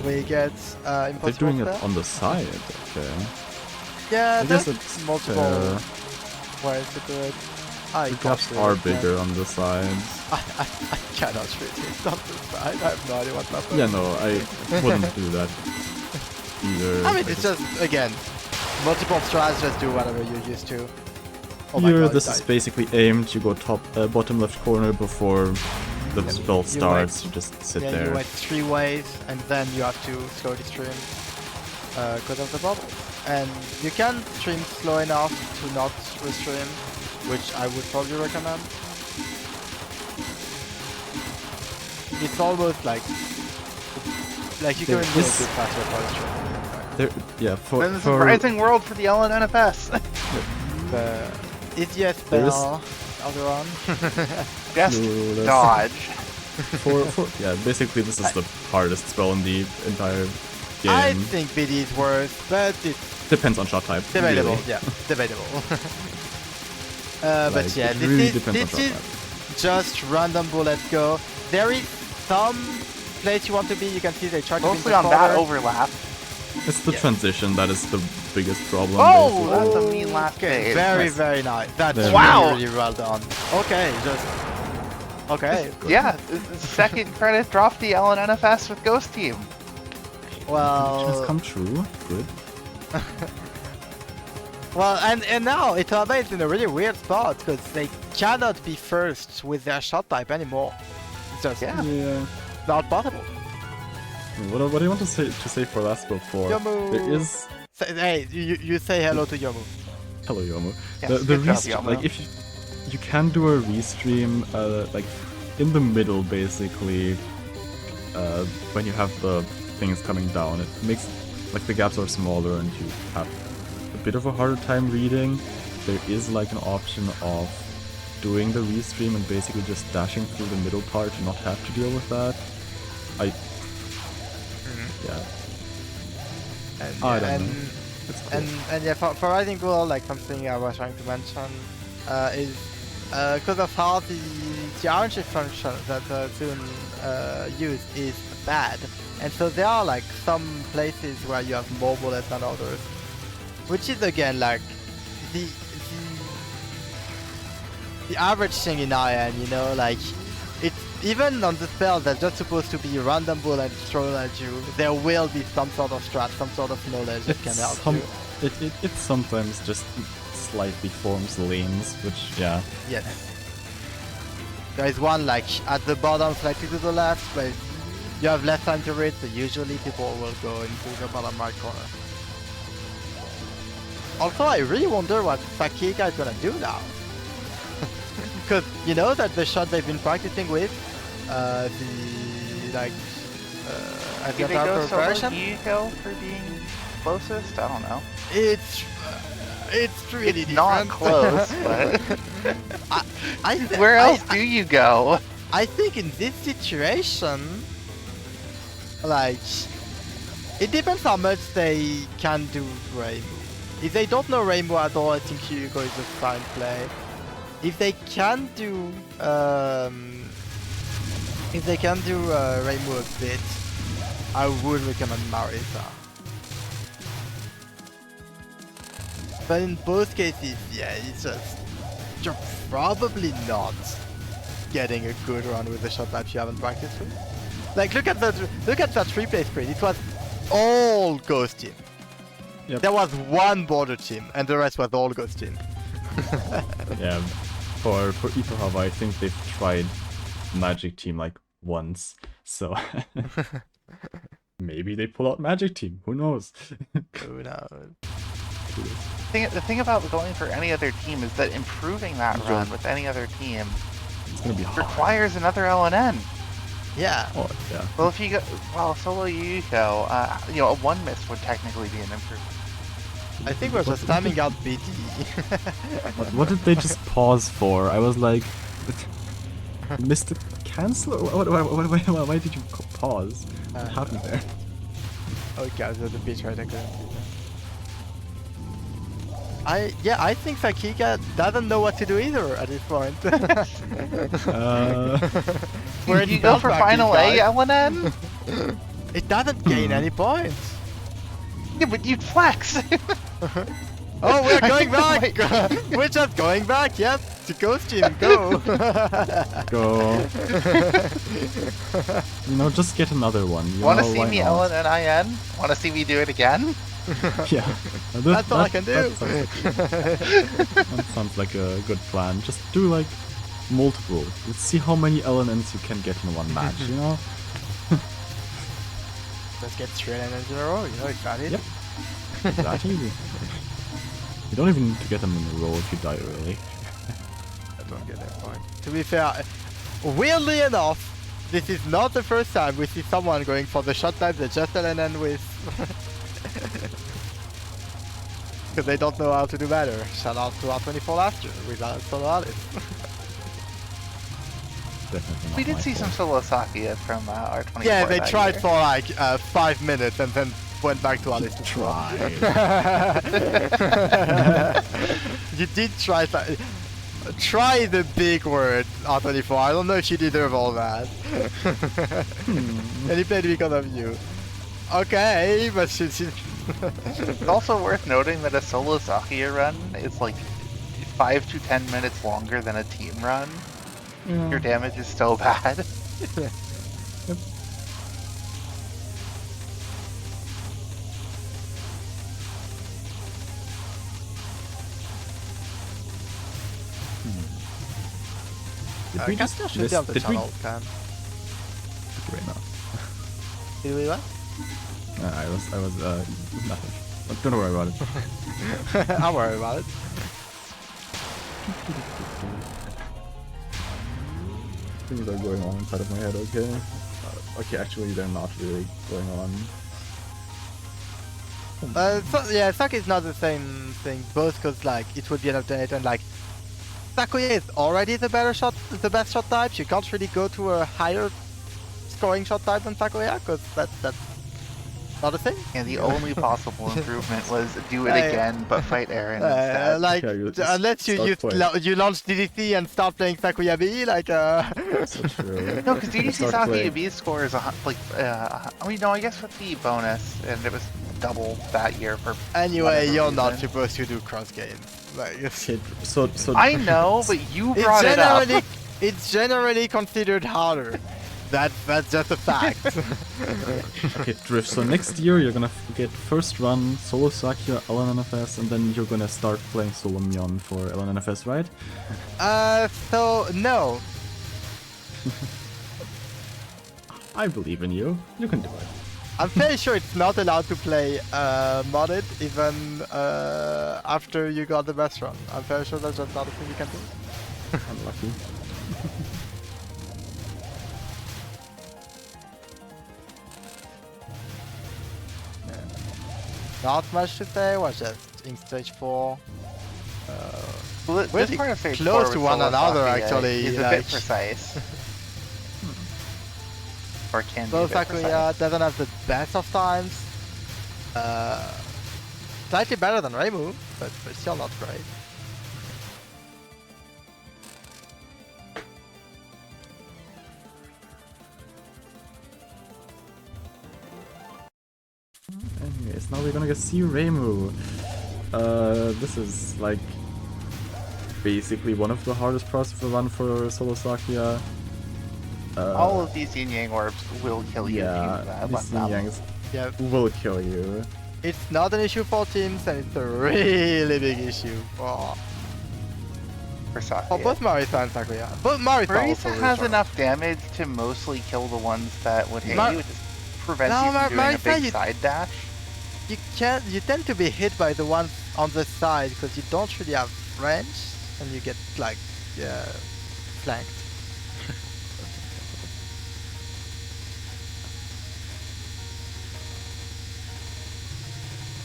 we get They're impossible doing it spell. on the side. Okay. Yeah, I guess there's it's multiple fair. ways to do it. I The can't gaps do are it, man. bigger on the sides. I cannot read it on the side. I have no idea what happened. Yeah, no, I wouldn't do that either. I mean, it's just, again, multiple strats, just do whatever you're used to. Oh my Here, god, this it is died. basically aimed. You go bottom left corner before the spell starts. You just sit Yeah, there. you went 3 ways, and then you have to slowly stream because of the bubble. And you can stream slow enough to not restream, which I would probably recommend. It's almost like you There can go a is- bit faster for restream. There, yeah, for Then it's a rising world for the LNNFS. The easiest There is- spell, other one. Just Clueless. dodge. yeah, basically this is the hardest spell in the entire game. I think BD is worse, but it's Depends on shot type. debatable. really. Yeah, debatable. But Like, yeah, it really this depends on is shot type. just random bullet go. There is some place you want to be. You can see they try to be in Mostly the on that corner. overlap. It's the Yeah. transition that is the biggest problem. Oh, basically. that's a mean last Okay, phase. very Nice. very nice. That's Very Wow. really well done. Okay, just okay. Yeah, second credit drop the LNNFS with Ghost Team. Which has Well, come true. Good. well, and now Itohaba is in a really weird spot because they cannot be first with their shot type anymore. It's just Yeah. Yeah. not possible. What do you want to say for last spell 4? Yomu. There is Hey, you say hello to Yomu. hello Yomu. Yes, the good job, restream, Yomu. like if you can do a restream like in the middle basically when you have the things coming down. It makes like the gaps are smaller and you have a bit of a harder time reading. there is like an option of doing the restream and basically just dashing through the middle part to not have to deal with that. Yeah. I don't know. It's cool. And yeah, for Rising World, like something I was trying to mention is because of how the RNG function that Zoom use is bad, and so there are like some places where you have more bullets than others, which is again like the average thing in IN, you know, like it's even on the spell that's just supposed to be random bullets thrown at you, there will be some sort of strat, some sort of knowledge that can help you. It sometimes just slightly forms lanes, which, yeah. Yes. There is one like at the bottom, slightly to the left, but you have less time to read, so usually people will go into the bottom right corner. Also, I really wonder what Sakika is gonna do now. Because you know that the shot they've been practicing with, Did they go solo Yuko for being closest? I don't know. It's really it's not close, but where else do you go? I think in this situation, like, it depends how much they can do Rainbow. If they don't know Rainbow at all, I think Yuko is a fine play. If they can do Rainbow a bit, I would recommend Marisa. But in both cases, yeah, it's just you're probably not getting a good run with the shot type you haven't practiced with. Like look at that replay screen. It was all Ghost team. Yep. There was one border team, and the rest was all Ghost team. Yeah, for Itohaba, I think they've tried Magic Team like once, so maybe they pull out Magic Team. Who knows? Who knows? The thing about going for any other team is that improving that run with any other team It's gonna be hard. requires another LNN. Yeah. Oh, yeah. Well, if you go, well, solo Yuko, you know, a one miss would technically be an improvement. I think we're just timing out BD. What did they just pause for? I was like, Mr. Cancel? Why did you pause? What happened there? Okay, there's a pitch right, I couldn't see that. I think Sakika doesn't know what to do either at this point. Where do you go for final A, LNN? It doesn't gain any points. Yeah, but you'd flex. Oh, we're going back! We're just going back, yep. To Ghost Team, go! Go. You know, just get another one. Wanna see me LNN? Wanna see me do it again? Yeah. That's all I can do. That sounds like a good plan. Just do like multiple. Let's see how many LNNs you can get in one match, you know? Let's get 3 LNNs in a row, you know, it's that easy. Yep. That easy. You don't even need to get them in a row if you die early. I don't get that point. To be fair, weirdly enough, this is not the first time we see someone going for the shot type that just LNN with. Because they don't know how to do better. Shout out to R24 last year with Solo Alice. Definitely not We did my see fault. some solo Sakika from R24. Yeah, they that tried year. for like 5 minutes and then went back to Alice to Try. You did try the big word, R24. I don't know if you deserve all that. And he played because of you. Okay, but she's It's also worth noting that a solo Sakika run is like 5 to 10 minutes longer than a team run. Yeah. Your damage is so bad. Did we just should be on the did we channel, can. right now? Did we what? I was nothing. But don't worry about it. I'll worry about it. Things are going on inside of my head, okay? Okay, actually they're not really going on. Yeah, Saki is not the same thing, both because like it would be an alternate and like Sakuya is already the best shot type. You can't really go to a higher scoring shot type than Sakuya because that's not a thing. And the only possible improvement was do it Hey. again, but fight Aaron instead. Like Yeah, you just unless you start you launch DDC and start playing Sakuya B, like So true. No, because DDC Start Sakuya playing. B score is I guess with the bonus, and it was double that year for. Anyway, whatever you're not reason. supposed to do cross games. Like Okay, so I know, but you brought it up. it's generally considered harder. That's just a fact. Okay, Drift. So next year you're gonna get first run solo Sakya LNNFS, and then you're gonna start playing solo Myon for LNNFS, right? So no. I believe in you. You can do it. I'm fairly sure it's not allowed to play modded even after you got the best run. I'm fairly sure that's just not a thing you can do. Unlucky. Not much to say, was just in stage 4. Well, We're this part of stage close 4 to with one solo another, Sakuya actually, is a like- bit precise. Or can be So a bit Sakuya precise. doesn't have the best of times. Slightly better than Reimu, but still not great. Anyways, now we're gonna get see Reimu. This is like basically one of the hardest parts of the run for solo Sakya. All of these yin yang orbs will kill you yeah, if you let these them. Yangs Yeah, will kill you. it's not an issue for teams, and it's a really big issue for For both Marisa and Sakuya. But Marisa also Marisa really has strong. enough damage to mostly kill the ones that would hit Mar- you. It just prevents No, you from doing a Marisa, big you- side dash. You tend to be hit by the ones on the side because you don't really have range, and you get like flanked.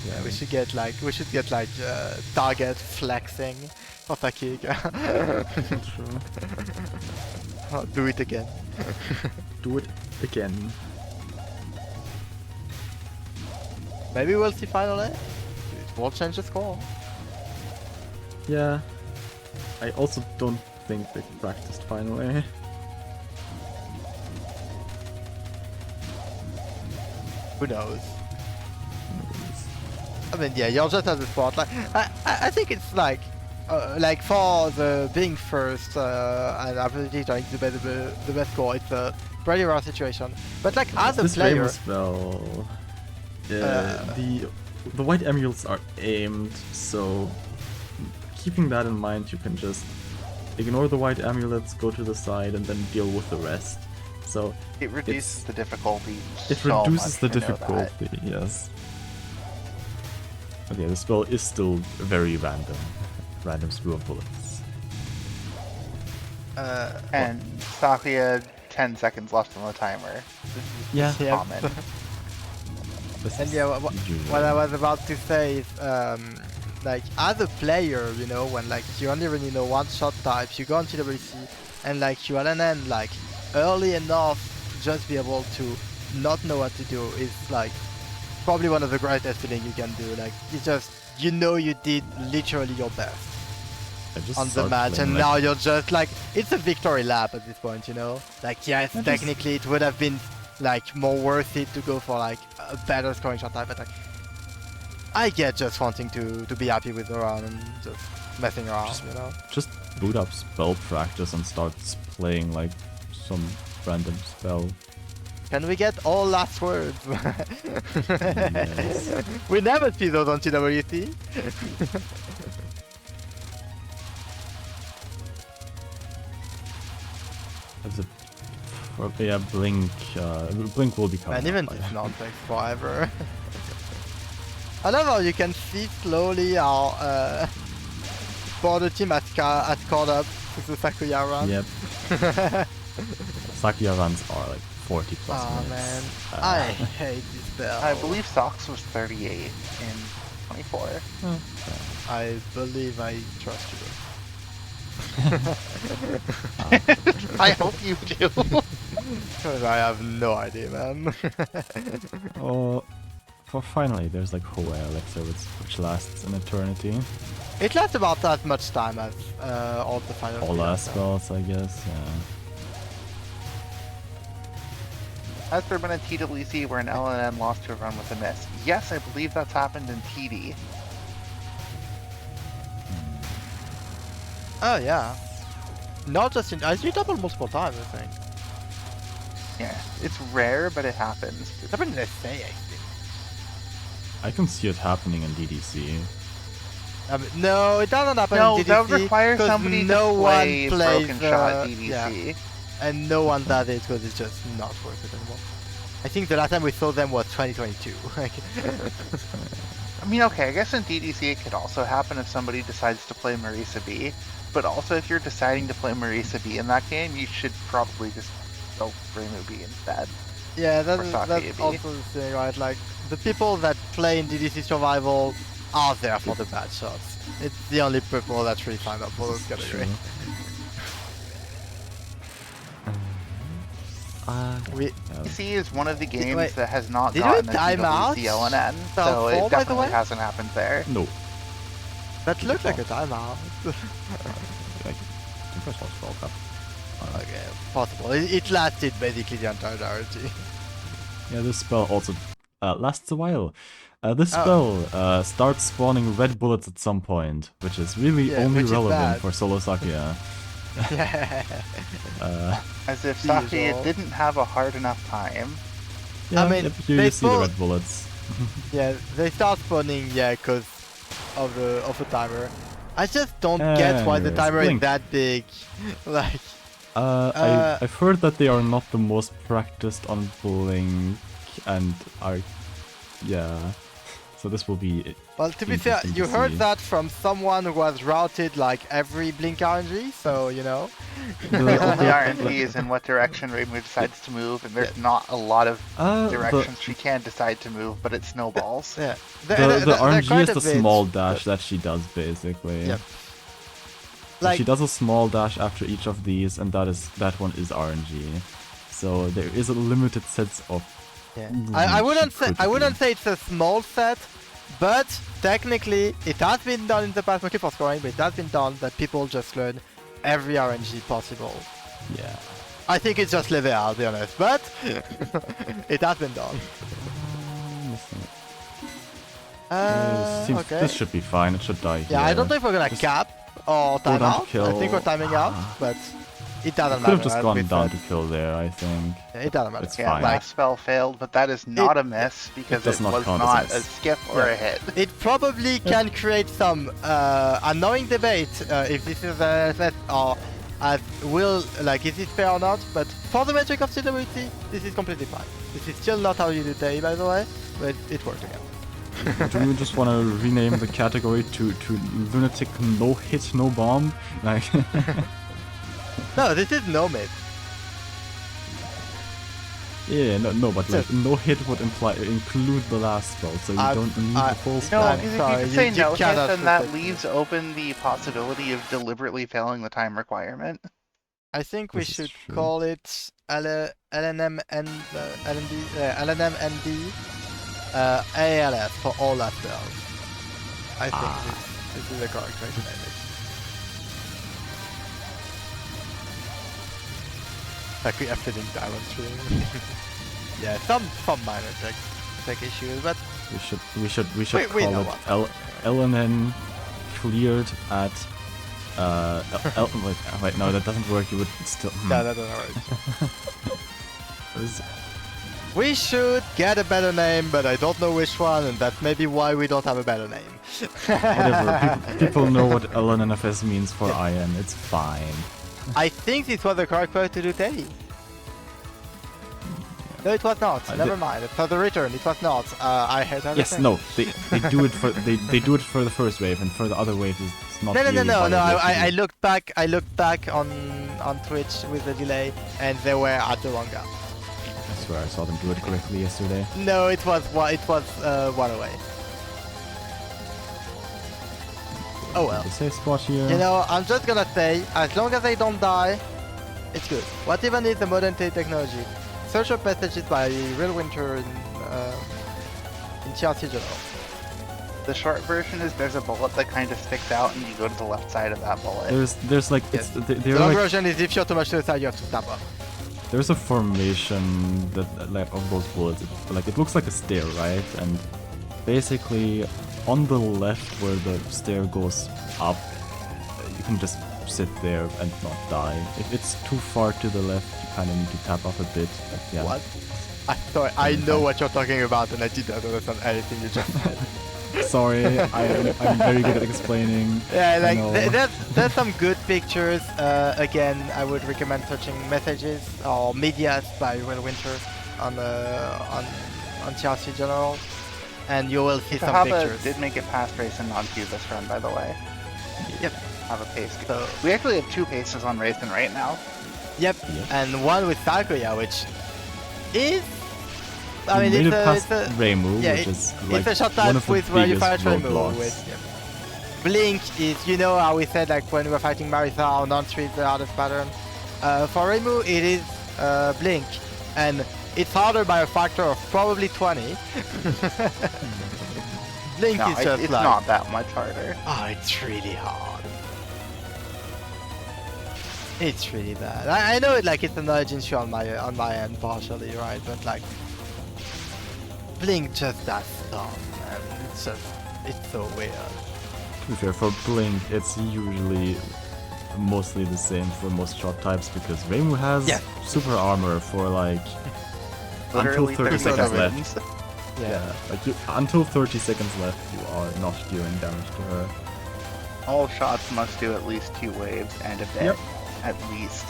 Yeah, we should get like target flexing for Sakika. True. Oh, do it again. Do it again. Maybe we'll see finally. It will change the score. Yeah. I also don't think they practiced finally. Who knows? I mean, yeah, you're just at the spot. Like, I think it's like for the being first and absolutely trying to get the best score. It's a pretty rare situation. But like as a This player, Reimu spell, the white emules are aimed, so keeping that in mind, you can just ignore the white amulets, go to the side, and then deal with the rest. So It reduces the difficulty. it so reduces the much, I know that. difficulty, yes. But yeah, the spell is still very random. Random spew of bullets. And Sakya, 10 seconds left on the timer. Yeah. yeah. Common. This And is yeah, usual. what I was about to say is, like, as a player, you know, when like you only really know one shot type, you go on TWC, and like you LNN like early enough to just be able to not know what to do is like probably one of the greatest feeling you can do. Like you know you did literally your best I just on the start match, playing, and like, now you're just like, it's a victory lap at this point, you know? Like, yes, I just- technically it would have been like more worth it to go for like a better scoring shot type, but like I get just wanting to be happy with the run and just messing around, Just- you know? just boot up spell practice and start playing like some random spell. Can we get all last words? Yes. We never see those on TWC. That's a yeah, Blink. Blink will be coming. And even up by this not takes forever. I love how you can see slowly how border team has caught up to the Sakuya run. Yep. Sakya runs are like 40 plus Oh man, minutes. I hate this spell. I believe Socks was 38 in 24. I believe I trust you. I hope you do. Because I have no idea, man. Oh, for finally, there's like Hoa Elixir, which lasts an eternity. It lasts about that much time as all the final All spells, last so. spells, I guess. Yeah. Has there been a TWC where an LNN lost to a run with a miss? Yes, I believe that's happened in TD. Oh yeah. Not just in. I see it happen multiple times, I think. Yeah, it's rare, but it happens. It happened in SA, I think. I can see it happening in DDC. No, it doesn't happen No, in DDC. that would require 'cause somebody no to one play plays, Broken Shot yeah, DDC. and no one does it because it's just not worth it anymore. I think the last time we saw them was 2022. Like, I mean, okay, I guess in DDC it could also happen if somebody decides to play Marisa B. But also, if you're deciding to play Marisa B in that game, you should probably just go Remu B instead. yeah, Or that's Sakika B. also the thing, right? Like, the people that play in DDC Survival are there for the bad shots. It's the only people that really sign up for those categories. We DDC is one of the games wait, that has not did gotten we a time out TWC LNN, so South it Pole, by the definitely way? hasn't happened there. No. that looked like a timeout. I think I saw Spell Cup. Okay, possible. It lasted basically the entire RT. Yeah, this spell also lasts a while. This Oh. spell starts spawning red bullets at some point, which is really Yeah, only which is relevant bad. for solo Sakika. Yeah. As if Usual. Sakika didn't have a hard enough time. Yeah, mean, yep, here they you see the both- red bullets. Yeah, they start spawning, yeah, because of the timer. I just don't get why the Anyways, timer blink. is that big. Like, I've heard that they are not the most practiced on Blink and are... Yeah. So this will be... well, to be fair, Interesting to you heard see. that from someone who has routed like every Blink RNG, so you know. The RNG is in what direction Remu decides to move, and there's not a lot of directions she can decide to move, but it snowballs. Yeah. The RNG is the small dash that she does, basically. Yep. So Like, she does a small dash after each of these, and that one is RNG. So there is a limited set of... yeah. I wouldn't say critically. it's a small set, but technically it has been done in the past. Okay, for scoring, but it has been done that people just learn every RNG possible. Yeah. I think it's just level, I'll be honest, but it has been done. Okay. This should be fine, it should die here. Yeah, I don't know if we're gonna Just cap or time down to out. I kill. think we're timing out, but it doesn't Could have matter. just as gone we down said. to kill there, I think. Yeah, it doesn't matter. It's Yeah, fine. last spell failed, but that is not a miss because does it not was count as a not miss. a skip or Yeah. a hit. It probably can create some annoying debate if this is a set or as will like is it fair or not. But for the metric of CWT, this is completely fine. This is still not how you do Tay, by the way, but it worked again. Do you just want to rename the category to Lunatic No Hit No Bomb? Like, No, this is no mid. yeah, no, but like no hit would include the last spell, so you don't need the full No, spell. I'm because if sorry, you you- say you no hit, cannot then that protect leaves open the possibility of deliberately failing the time requirement. I think we This is should true. call it LNM and LNM ND ALS for all last spells. I think this is the correct way to name it. Like we are fitting diamonds through. Yeah, some minor tech issues, but We should we call know it what. LNN cleared at wait, no, that doesn't work. You would still. no, that doesn't work. Is- We should get a better name, but I don't know which one, and that's maybe why we don't have a better name. Whatever. People know what LNNFS means for IN. It's fine. I think this was the correct way to do Teddy. No, it was not. Never mind. For the return, it was not. I heard everything. Yes, no, they do it for they do it for the first wave, and for the other wave it's not. No. really viable to I do. looked back. I looked back on Twitch with the delay, and they were at the wrong gap. swear I saw them do it correctly yesterday. No, it was one away. Oh well. The safe spot here. You know, I'm just gonna say, as long as they don't die, it's good. What even is the modern day technology? Search up messages by Real Winter in TRC General. The short version is there's a bullet that kind of sticks out, and you go to the left side of that bullet. There's like Yes. it's The they're long like version is if you're too much to the side, you have to step up. there's a formation that like of those bullets. Like it looks like a stair, right? And basically on the left where the stair goes up, you can just sit there and not die. If it's too far to the left, you kind of need to tap up a bit. But yeah. What? I know what you're talking about, and I did not understand anything you just said. Sorry, I'm very good at explaining. Yeah, I like know. there's some good pictures. Again, I would recommend searching messages or medias by Will Winter on TRC General, and you will see some Itohaba pictures. did make it past Race and non-Q this run, by the way. Yep. Have a pace. So We actually have 2 paces on Racing right now. yep, Yep. and one with Sakika, which is. I mean, made it's it a, past it's a Reimu, yeah, which is like it's a shot one type of the with where you biggest fire Reimu roadblocks. with. Yeah. Blink is, you know how we said like when we were fighting Marisa or non-3 is the hardest pattern. For Reimu it is Blink, and it's harder by a factor of probably 20. Blink No, is just it's like, not that much harder. oh, it's really hard. It's really bad. I know it like it's an origin issue on my end partially, right? But like Blink just does stuff, man. It's so weird. To be fair, for Blink, it's usually mostly the same for most shot types because Reimu has Yeah. super armor for like Literally until 30 seconds left. wins. Yeah, like until 30 seconds left, you are not dealing damage to her. All shots must do at least 2 waves and a bit. Yep. At least.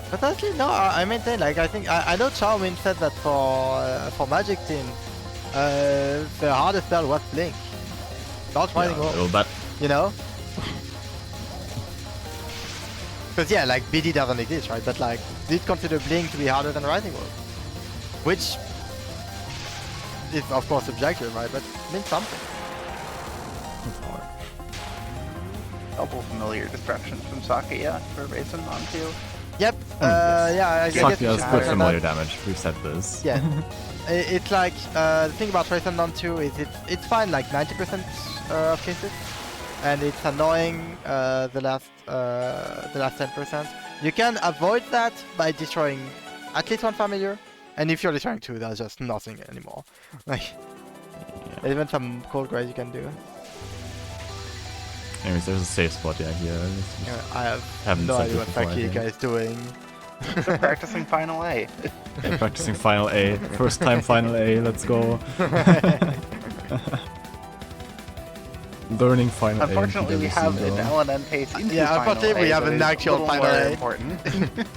But actually, no, I maintain, like, I think, I know Charmin said that for Magic Team, the hardest spell was Blink. Not Riding Wolf, well, that you know? Because, yeah, like, BD doesn't exist, right? But, like, did consider Blink to be harder than Riding Wolf. Which is, of course, subjective, right? But means something. it's hard. Double familiar destructions from Sakika for Race and non-Q. Yep, yes. yeah, I guess Sakya has it's good better familiar than- damage, we've said this. Yeah. It's like, the thing about Race and Non-2 is it's fine like 90% of cases, and it's annoying the last 10%. You can avoid that by destroying at least one familiar, and if you're destroying 2, there's just nothing anymore. Like, Yeah. even some cold grays you can do. Anyways, there's a safe spot here. I have Haven't no said idea this what before, I Sakika think. is doing. They're practicing Final A. Yeah, practicing Final A. First time Final A, let's go. Learning Final Unfortunately, A. we have an LNN pace into Yeah, Final unfortunately, A, we have so an it is a actual little Final more A. important.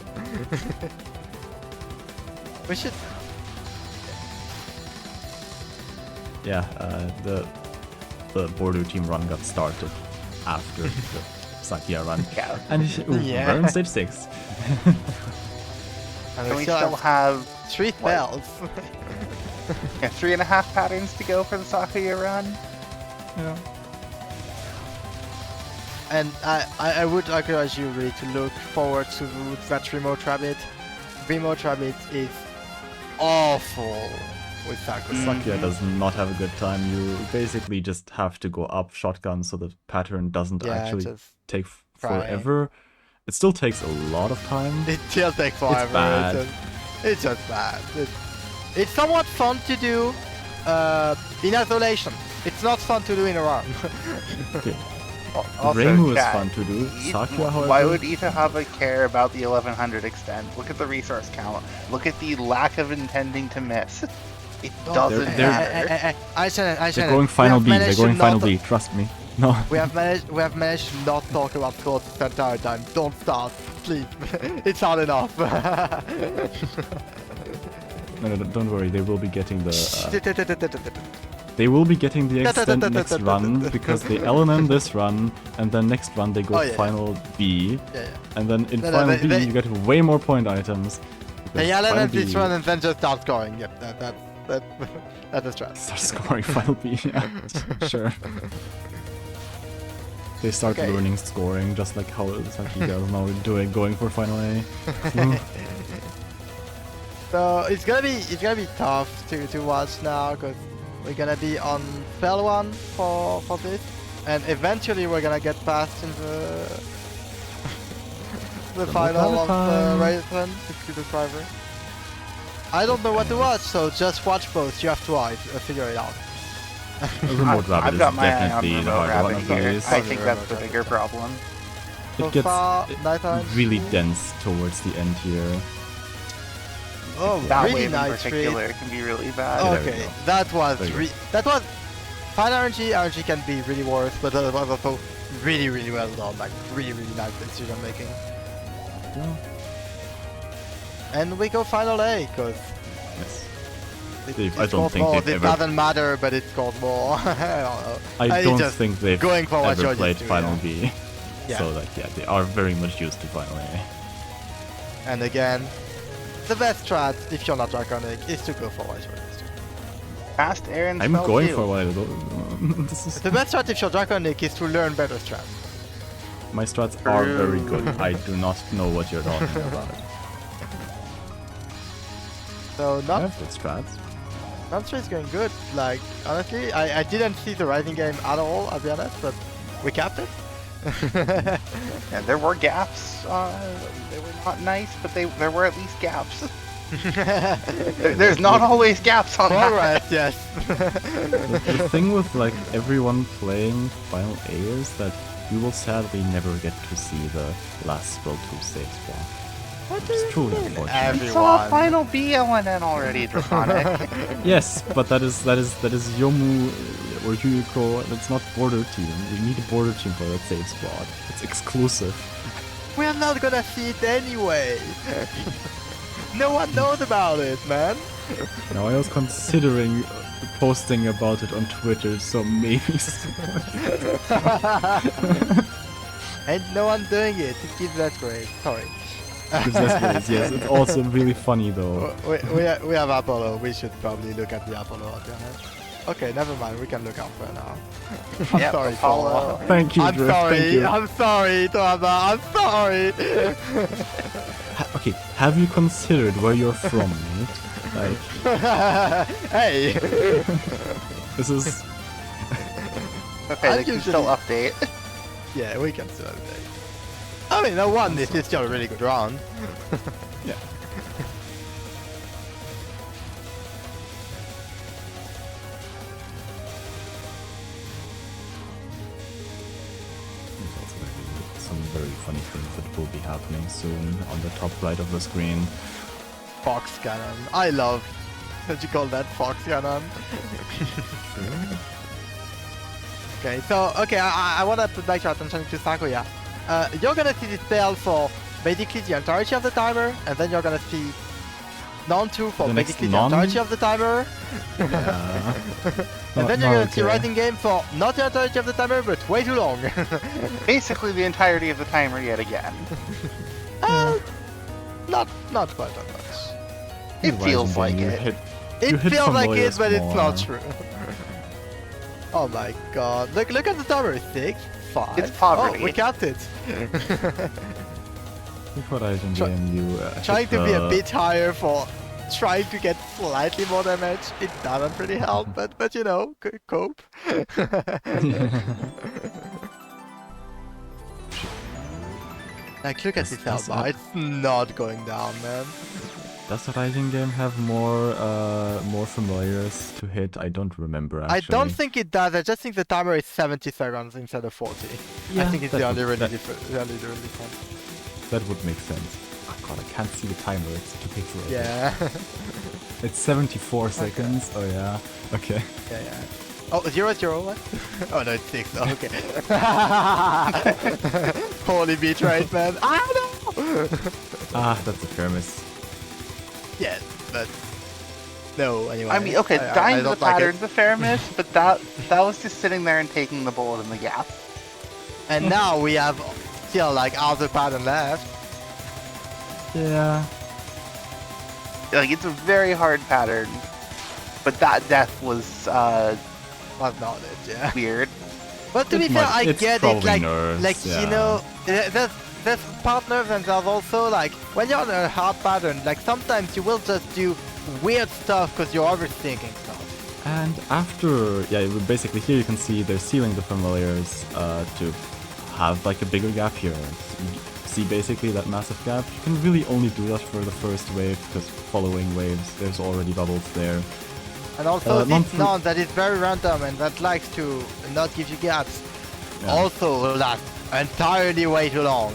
We should. Yeah, the Bordeaux team run got started after the Sakia run. Yeah. And Yeah. we're on stage 6. And And we still still have have 3 spells. 3.5 patterns to go for the Sakika run. Yeah. And I would encourage you really to look forward to that remote rabbit. Remote rabbit is awful with Sakura. Sakia does not have a good time. You basically just have to go up shotgun so the pattern doesn't actually just take try. forever. It still takes a lot of time. it still takes forever. bad. It's just bad. It's somewhat fun to do in isolation. It's not fun to do in a run. Okay. Also, Reimu is chat, fun to do. Sakia, however, Why would Itohaba care about the 1100 extend? Look at the resource count. Look at the lack of intending to miss. It doesn't they're- matter. they're going final B. They're going final B. Trust me. No. We have managed to not talk about scores the entire time. Don't start, please. It's hard enough. No, don't worry. They will be getting the. They will be getting the extend next run because they LNN this run, and then next run they go Oh, yeah. final B, Yeah, and then in No, final they- B they- you get way more point items. 'cause yeah, Final let B this run and then just start scoring. Yep, that's a strat. Start scoring Final B. Yeah, sure. They start Okay. learning scoring, just like how Sakika is now going for Final A. So it's gonna be tough to watch now because we're gonna be on spell 1 for this, and eventually we're gonna get past in the final of Rayton to the driver. I don't know what to watch, so just watch both. You have to figure it out. Remote Rabbit I've is got my eye on definitely the Remote harder one Rabbit of here. these. I think that's the bigger problem. So It gets far, night time. really dense towards the end here. Oh, That really wave in nice particular can be really bad. Oh. there we Okay, go. that was There you go. that was fine RNG. RNG can be really worse, but that was also really well done. Like really nice decision making. Yeah. And we go final A because Yes. it I don't think they've it ever. doesn't matter, but it scored more. I don't know. I don't just think they've going for what ever you're played used to, Final yeah. B. Yeah. So like yeah, they are very much used to Final A. And again, the best strat if you're not Draconic is to go for what you're used to. Fast Aaron I'm spell going too. for a while though. This is The best strat if you're Draconic is to learn better strats. my strats are very True. good. I do not know what you're talking about. So I not have good strats. Monster is going good. Like honestly, I didn't see the rising game at all. I'll be honest, but we capped it. Yeah, there were gaps. They were not nice, but there were at least gaps. There's not always gaps on that. Progress, yes. The thing with like everyone playing Final A is that we will sadly never get to see the last Spell 2 save spawn. What It's truly unfortunate. We saw Everyone. Final B LNN already, Draconic. Yes, but that is Yomu or Yuriko. That's not border team. We need a border team for that save spot. It's exclusive. We're not gonna see it anyway. No one knows about it, man. Now I was considering posting about it on Twitter, so maybe. Ain't no one doing it. It gives that great. Sorry. Yes, it's also really funny though. We have Apollo. We should probably look at the Apollo. I'll be honest. Okay, never mind. We can look out for it now. I'm Yep, sorry, Apollo. Paul. Thank you, I'm Drift. sorry. Thank you. I'm sorry, Itohaba. I'm sorry. Okay, have you considered where you're from, mate? Like, Hey. this is. Okay, I they can usually- still update. Yeah, we can still update. I mean, no one. This is still a really good round. Yeah. There's also gonna be some very funny things that will be happening soon on the top right of the screen. Fox cannon. I love. What you call that? Fox cannon. Okay, so I want to direct your attention to Sakika. You're gonna see this spell for basically the entirety of the timer, and then you're gonna see non-2 for The next basically non? the entirety of the timer, Yeah. and then you're gonna see okay. Rising Game for not the entirety of the timer, but way too long. Basically the entirety of the timer yet again. Not quite that much. It Rising feels Game, like you it. hit- It you hit feels like it, familiars but it's more. not true. Oh my god. Look at the timer. 6, 5. It's poverty. Oh, we capped it. Look what Rising Try- Game you Trying hit to be a the- bit higher for trying to get slightly more damage. It doesn't really help, but you know, cope. Like, look at Does- this does health bar. It's not going down, man. Does the Rising Game have more familiars to hit? I don't remember actually. I don't think it does. I just think the timer is 70 seconds instead of 40. I Yeah, think it's that the only would- really that- different. The only really different. That would make sense. Oh god, I can't see the timer. It's too pixelated. Yeah. It's 74 seconds. Oh yeah. Okay. Yeah. Oh, 0, what? Oh no, it's 6. Oh, okay. Holy beat rate, man. I don't know. Ah, that's a fair miss. Yes, but no. Anyway. I mean, okay, I dying to the don't like it. pattern's a fair miss, but that was just sitting there and taking the bullet in the gap. And now we have still like half the pattern left. Yeah. Like, it's a very hard pattern, but that death was Was not it, yeah. weird. But to It be fair, might- I it's get it, probably like, nerves, you yeah. know, there's partners and there's also, like, when you're on a hard pattern, like, sometimes you will just do weird stuff because you're overthinking stuff. And after, yeah, basically here you can see they're sealing the familiars to have like a bigger gap here. You see basically that massive gap. You can really only do that for the first wave because following waves, there's already bubbles there. And also non- this non that is very random and that likes to not give you gaps. Yeah. Also lasts entirely way too long.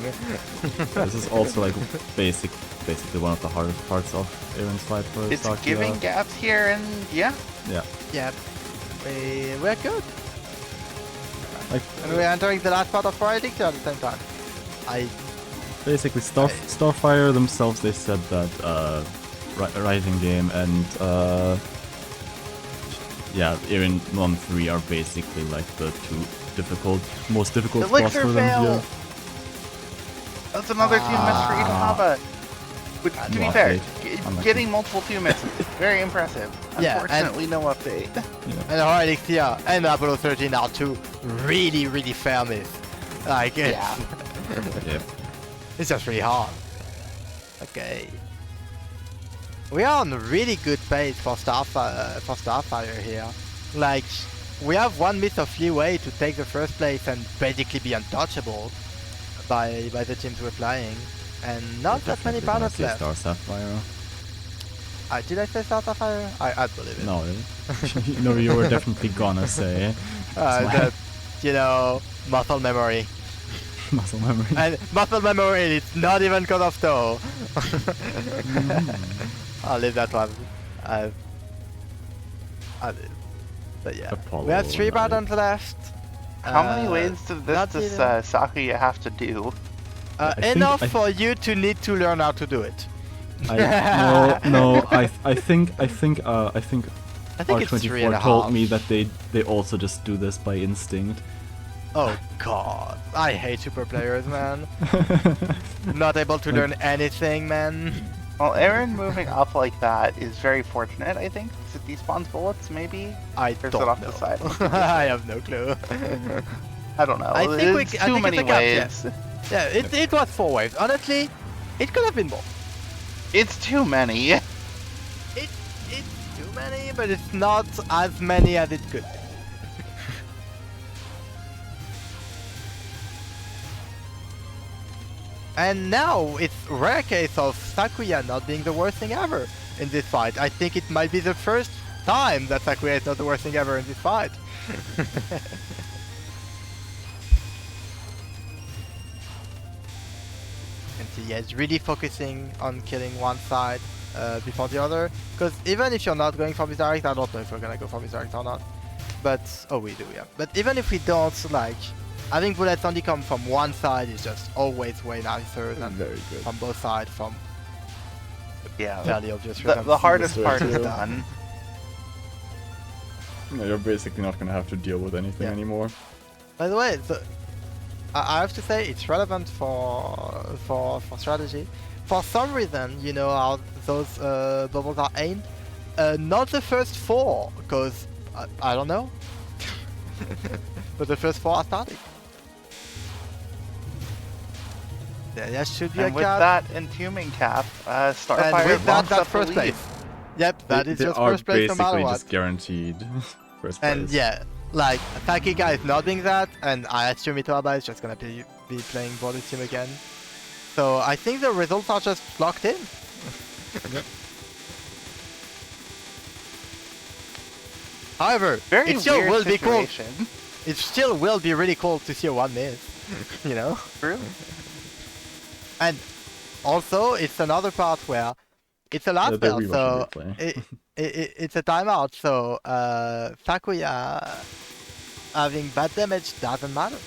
This is also like basically one of the hardest parts of Aaron's fight for It's Sakika. giving gaps here, and yeah. Yeah. Yep. We're good. Like And we're entering the last part of Friday at the same time. basically Starfire themselves, they said that Rising Game and yeah, Aaron 1-3 are basically like the two most difficult spots Elixir for them fail! here. That's another 2 miss for Itohaba. Which, to be No fair, update. Unlucky. getting multiple 2 misses, very impressive. Yeah, Unfortunately, no update. And our Elixir and Apollo 13 are two really, really fair miss. Like, it's, Yeah. Yeah. it's just really hard. Okay. We are on a really good pace for Starfire here. Like, we have 1 miss of leeway to take the first place and basically be untouchable by the teams we're playing. And not that many battles left. Star Sapphire. Did I say Starfire? I believe it. No, no, you were definitely gonna say That, you know, muscle memory. muscle memory. And muscle memory, it's not even cut off toe. I'll leave that one. I'll leave. But yeah, Apollo, we have 3 right. buttons left. How many waves does not this even- Sakika have to do? I think Enough I- for you to need to learn how to do it. No, I think I think it's 3 and a R24 told half. me that they also just do this by instinct. Oh god, I hate super players, man. Not able to learn anything, man. Well, Aaron moving up like that is very fortunate, I think. Is it despawns bullets, maybe? I Or is it don't off know. the side? I have no clue. I don't know. I think we It's c- I too think it's many a gap, yeah. waves. Yeah, it was 4 waves. Honestly, it could have been more. It's too many. It's too many, but it's not as many as it could be. And now it's rare case of Sakuya not being the worst thing ever in this fight. I think it might be the first time that Sakuya is not the worst thing ever in this fight. And see, yeah, it's really focusing on killing one side before the other. Because even if you're not going for misdirect, I don't know if we're gonna go for misdirect or not. But, oh, we do, yeah. But even if we don't, like, having bullets only come from one side is just always way nicer than Very good. from both sides, from Yeah. fairly obvious The reasons. hardest This part way is too. done. No, you're basically not gonna have to deal with anything Yeah. anymore. By the way, I have to say it's relevant for strategy. For some reason, you know how those bubbles are aimed. Not the first 4, because I don't know. But the first 4 are static. There should be And a with cap. that entombing cap, And Starfire with that, locks that's up the first lead. place. Yep, that is they just are first place no matter basically what. just guaranteed first place. And yeah, like Sakika is not doing that, and I assume Itohaba is just gonna be playing body team again. So I think the results are just locked in. However, Very it still weird will be cool. situation. It still will be really cool to see a 1 miss, you know. True. And also, it's another part where it's a last The bell, rewatch so replay. it's a timeout. So Sakuya having bad damage doesn't matter.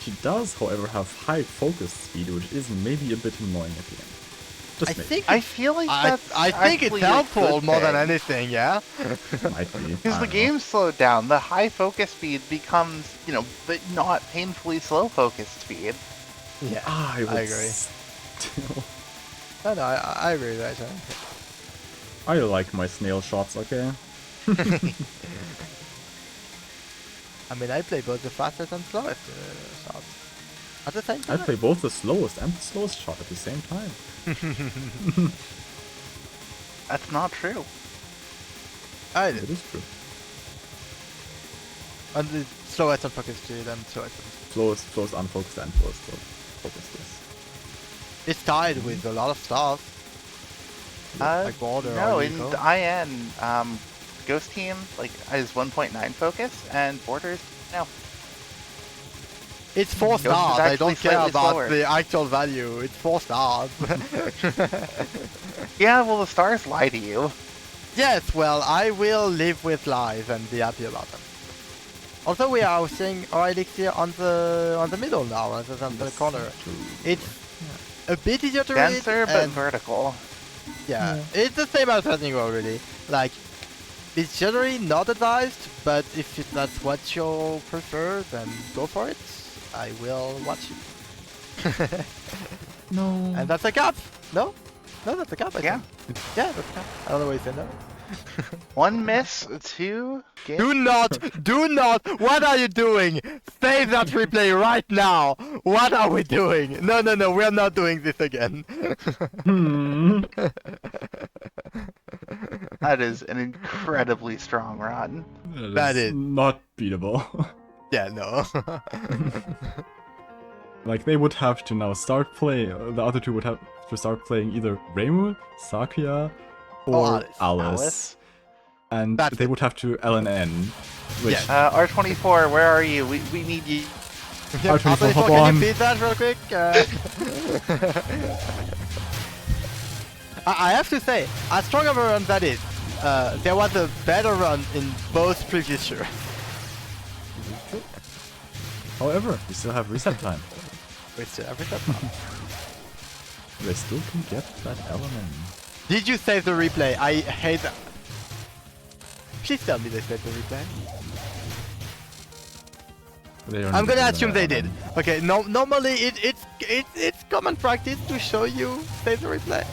She does, however, have high focus speed, which is maybe a bit annoying at the end. Just I maybe. think I feel like that's I think it's actually a helpful good more than thing. anything, yeah. Might be. Because I the don't game slowed down, the high focus speed becomes, you know, but not painfully slow focus speed. Yeah, know. I would agree. still. No, I agree with that. Huh? I like my snail shots, okay? I mean, I play both the fastest and slowest shots at the same I time. play both the slowest and the slowest shot at the same time. That's not true. I It did. is true. And the slowest on focus 2, then slowest on... Slowest unfocused and slowest focused, yes. It's tied with a lot of stuff. Like Border No, or in Nico. the IN, Ghost Team like is 1.9 focus, and Borders no. It's 4 Ghost is stars. I actually don't care slightly about slower. the actual value. It's 4 stars. Yeah, well the stars lie to you. Yes, well, I will live with lies and be happy about them. Also, we are seeing our elixir on the middle now rather than the corner. It's a bit easier to read. Denser but and vertical. yeah, it's the same as Resident Evil, really. Like, it's generally not advised, but if that's what you prefer, then go for it. I will watch it. No. And that's a cap. No? No, that's a cap, I Yeah. think. Yeah, that's a cap. I don't know why you said no. 1 miss, 2 game. Do not! What are you doing? Save that replay right now! What are we doing? No, we're not doing this again. That is an incredibly strong run. That is- not beatable. Yeah, no. Like, they would have to now start playing, the other two would have to start playing either Reimu, Sakika, or Alice. Alice. And That's they it. would have to LNN, which Yeah. R24, where are you? We need you. Yeah, R24, R24, hop can on. you beat that real quick? I have to say, as strong of a run that is, there was a better run in both previous years. however, we still have reset time. Which every time. They still can get that element. Did you save the replay? I hate that. Please tell me they saved the replay. I'm gonna assume they did. Okay, no, normally it's common practice to show you save the replay.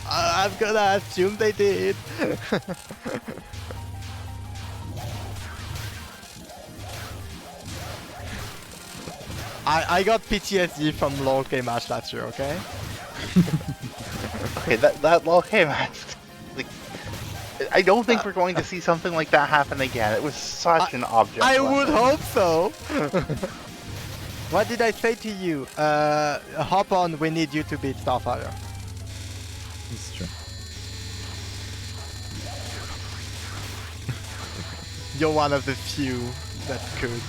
I'm gonna assume they did. I got PTSD from LoL game match last year, okay? Okay, that okay match. Like, I don't think we're going to see something like that happen again. It was such an object. I lesson. would hope so. What did I say to you? Hop on, we need you to beat Starfire. It's true. You're one of the few that could.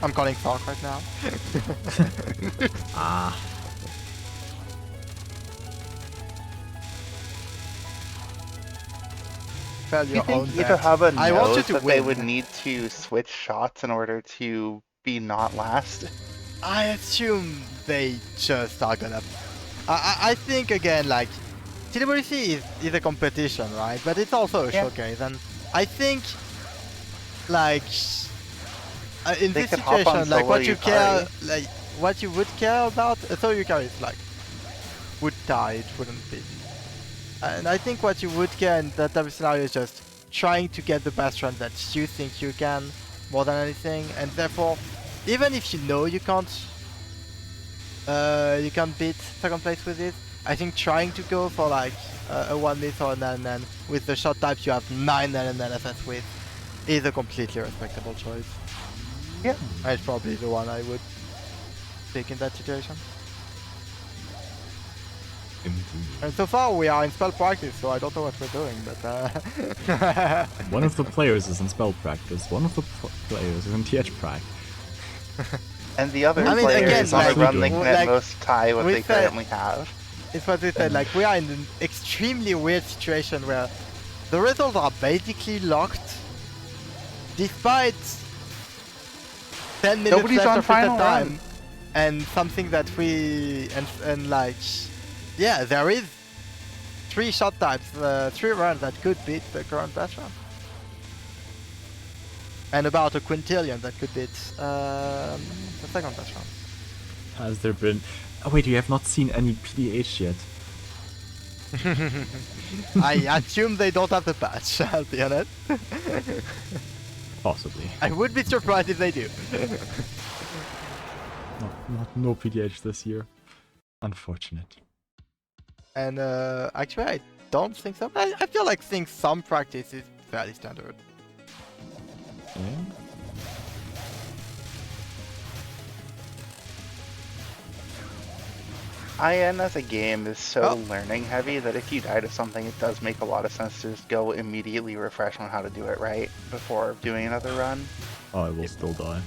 I'm calling Sark right now. Ah. Fail Do you your own think bet. Itohaba I want you knows to that they win. would need to switch shots in order to be not last? I assume they just are gonna. I think again, like, TWC is a competition, right? But it's also a Yeah. showcase, and I think, like, in They this could hop on situation, like, solo what you care, Yukari. like, what you would care about, so Yukari is like, would die, it wouldn't be. And I think what you would care in that type of scenario is just trying to get the best run that you think you can, more than anything, and therefore, even if you know you can't beat second place with it, I think trying to go for like a 1 miss or an NN with the shot types you have 9 NN SS with is a completely respectable choice. Yeah. It's probably the one I would pick in that situation. Indeed. And so far we are in spell practice, so I don't know what we're doing, but One of the players is in spell practice, one of the players is in TH prac. And the other I mean, player again, is on like, a run they can at like, most tie what we they said- currently have. it's what we said, like we are in an extremely weird situation where the results are basically locked despite 10 minutes Nobody's left on of reset final time run. and something that we and like, yeah, there is 3 shot types, 3 runs that could beat the current best run. And about a quintillion that could beat the second best run. Has there been... Oh wait, you have not seen any PDH yet. I assume they don't have the patch, I'll be honest. Possibly. I would be surprised if they do. No PDH this year. Unfortunate. And actually, I don't think so. I feel like seeing some practice is fairly standard. Yeah. IN as a game is so learning heavy that if you die to something, it does make a lot of sense to just go immediately refresh on how to do it right before doing another run. Oh, I will still die.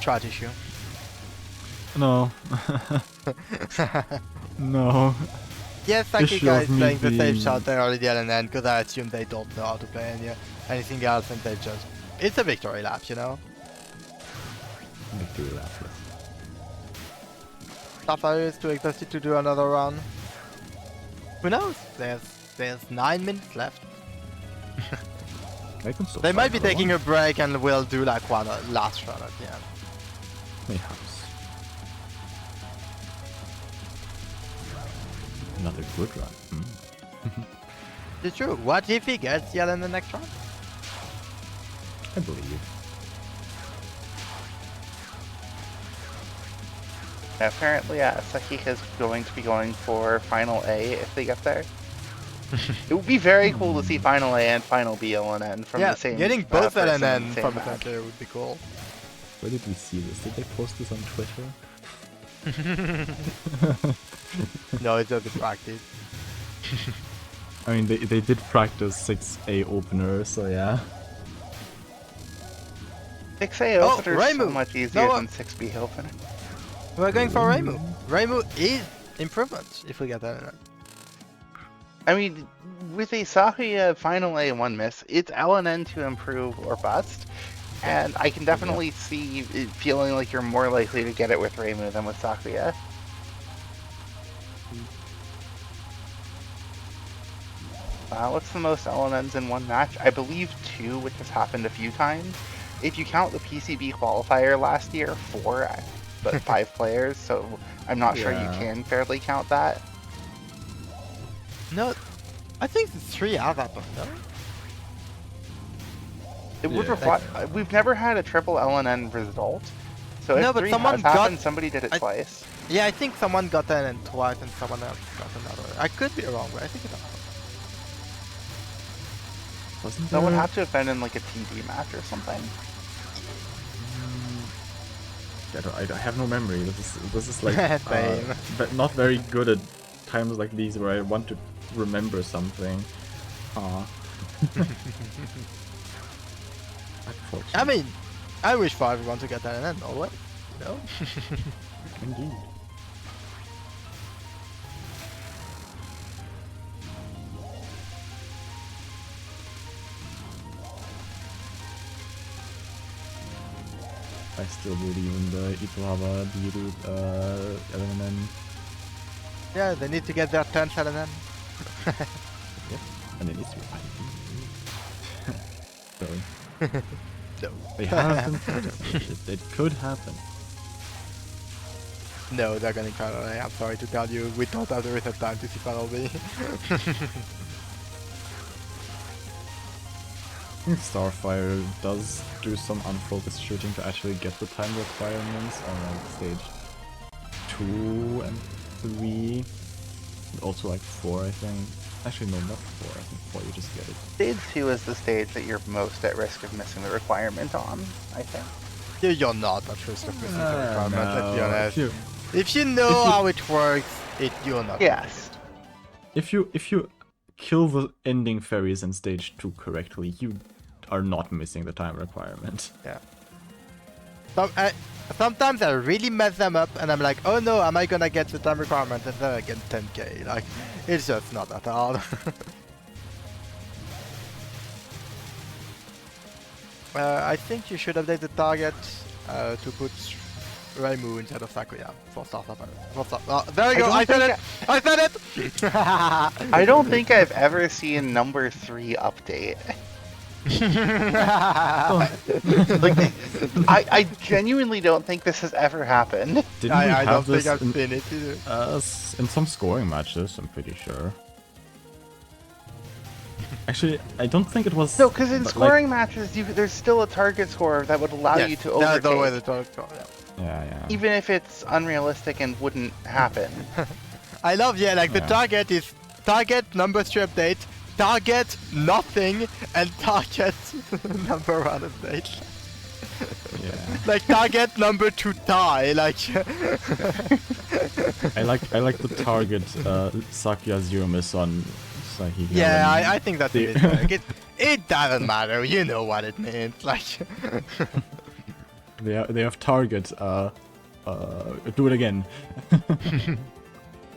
Charge issue. No. No. Yes, Issue Sakika of is me playing the same being- shot there already LNN because I assume they don't know how to play anything else and they just... It's a victory lap, you know? Victory lap, yes. Starfire is too exhausted to do another run. Who knows? There's 9 minutes left. I can still They try might be another taking one. a break and will do like one last run at the end. Mayhaps. Another good run. It's true. What if he gets yet in the next round? I believe. Apparently, Sakika's going to be going for Final A if they get there. It would be very cool to see Final A and Final B LNN from Yeah, the same getting both person in LNN the same from the match. center would be cool. Where did we see this? Did they post this on Twitter? No, it's just a practice. I mean, they did practice 6A opener, so yeah. 6A Oh, opener is so Reimu! much easier No, than 6B opener. We're going for Reimu. Reimu is improvement if we get LNN. I mean, with a Sakika Final A 1 miss, it's LNN to improve or bust. And I can definitely see it feeling like you're more likely to get it with Reimu than with Sakika. What's the most LNNs in one match? I believe 2, which has happened a few times. If you count the PCB qualifier last year, 4, but 5 players, so I'm not sure you Yeah. can fairly count that. No, I think the 3 have happened, no? It would Yeah. reflect. We've never had a triple LNN result, so if No, but 3 someone has got- happened, somebody did it I- twice. Yeah, I think someone got LNN twice and someone else got another. I could be wrong, but I think it happened. Wasn't That would there- have to have been in like a TD match or something. I have no memory. This is like Same. but not very good at times like these where I want to remember something. Unfortunately. I mean, I wish for everyone to get LNN always, you know? Indeed. I still believe in the Itohaba, B-Root, LNN. Yeah, they need to get their 10th LNN. And it needs to be fine. Sorry. No. They haven't. It could happen. No, they're gonna call it. I'm sorry to tell you, we don't have the reset time to see Final B. Starfire does do some unfocused shooting to actually get the time requirements on like stage 2 and 3. And also like 4, I think. Actually, no, not 4. I think 4 you just get it. Stage 2 is the stage that you're most at risk of missing the requirement on, I think. You're not at risk of missing the requirement, let's be honest. If If you know how it works, you're not. Yes. you kill the ending fairies in stage 2 correctly, you are not missing the time requirement. Yeah. Sometimes I really mess them up and I'm like, oh no, am I gonna get the time requirement? And then I get 10k. Like, it's just not that hard. I think you should update the target to put Reimu instead of Sakura for Starfire. There you go, I said it! I said it! I don't think I've ever seen number 3 update. Like I genuinely don't think this has ever happened. Didn't we I have don't think this I've in, seen it either. in some scoring matches? I'm pretty sure. Actually, I don't think it was. No, because in but, scoring matches, there's still a target score that would allow you to that's the way overtake, the target score, yeah. Yeah. even if it's unrealistic and wouldn't happen. I love, yeah, like the Yeah. target is target number 3 update, target nothing, and target number 1 update. Yeah. Like target number 2 tie, like. I like the target Sakya zero miss on Sakika. Yeah, when I think that's the- it. Like, it doesn't matter, you know what it means. Like. they have target. Do it again.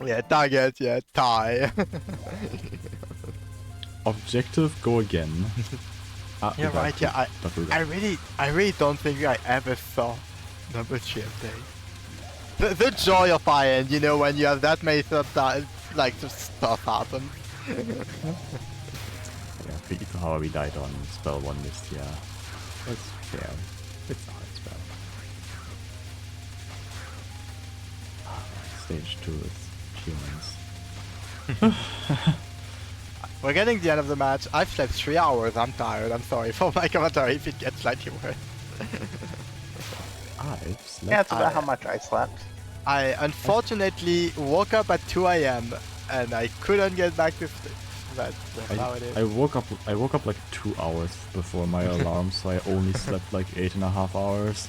Yeah, target, yeah, tie. Objective, go again. You're we right, got yeah, it. But we got I it. really don't think I ever saw number 3 update. The joy of IN, you know, when you have that many stuff that, like, just stuff happens. Yeah, for Itohaba we died on spell 1 this year. That's fair. It's a hard spell. Stage 2 is humans. We're getting the end of the match. I've slept 3 hours, I'm tired, I'm sorry for my commentary if it gets slightly worse. I've slept. Yeah, it's about how much I slept. I unfortunately woke up at 2 AM and I couldn't get back to sleep. That's how it is. I woke up like 2 hours before my alarm, so I only slept like 8.5 hours.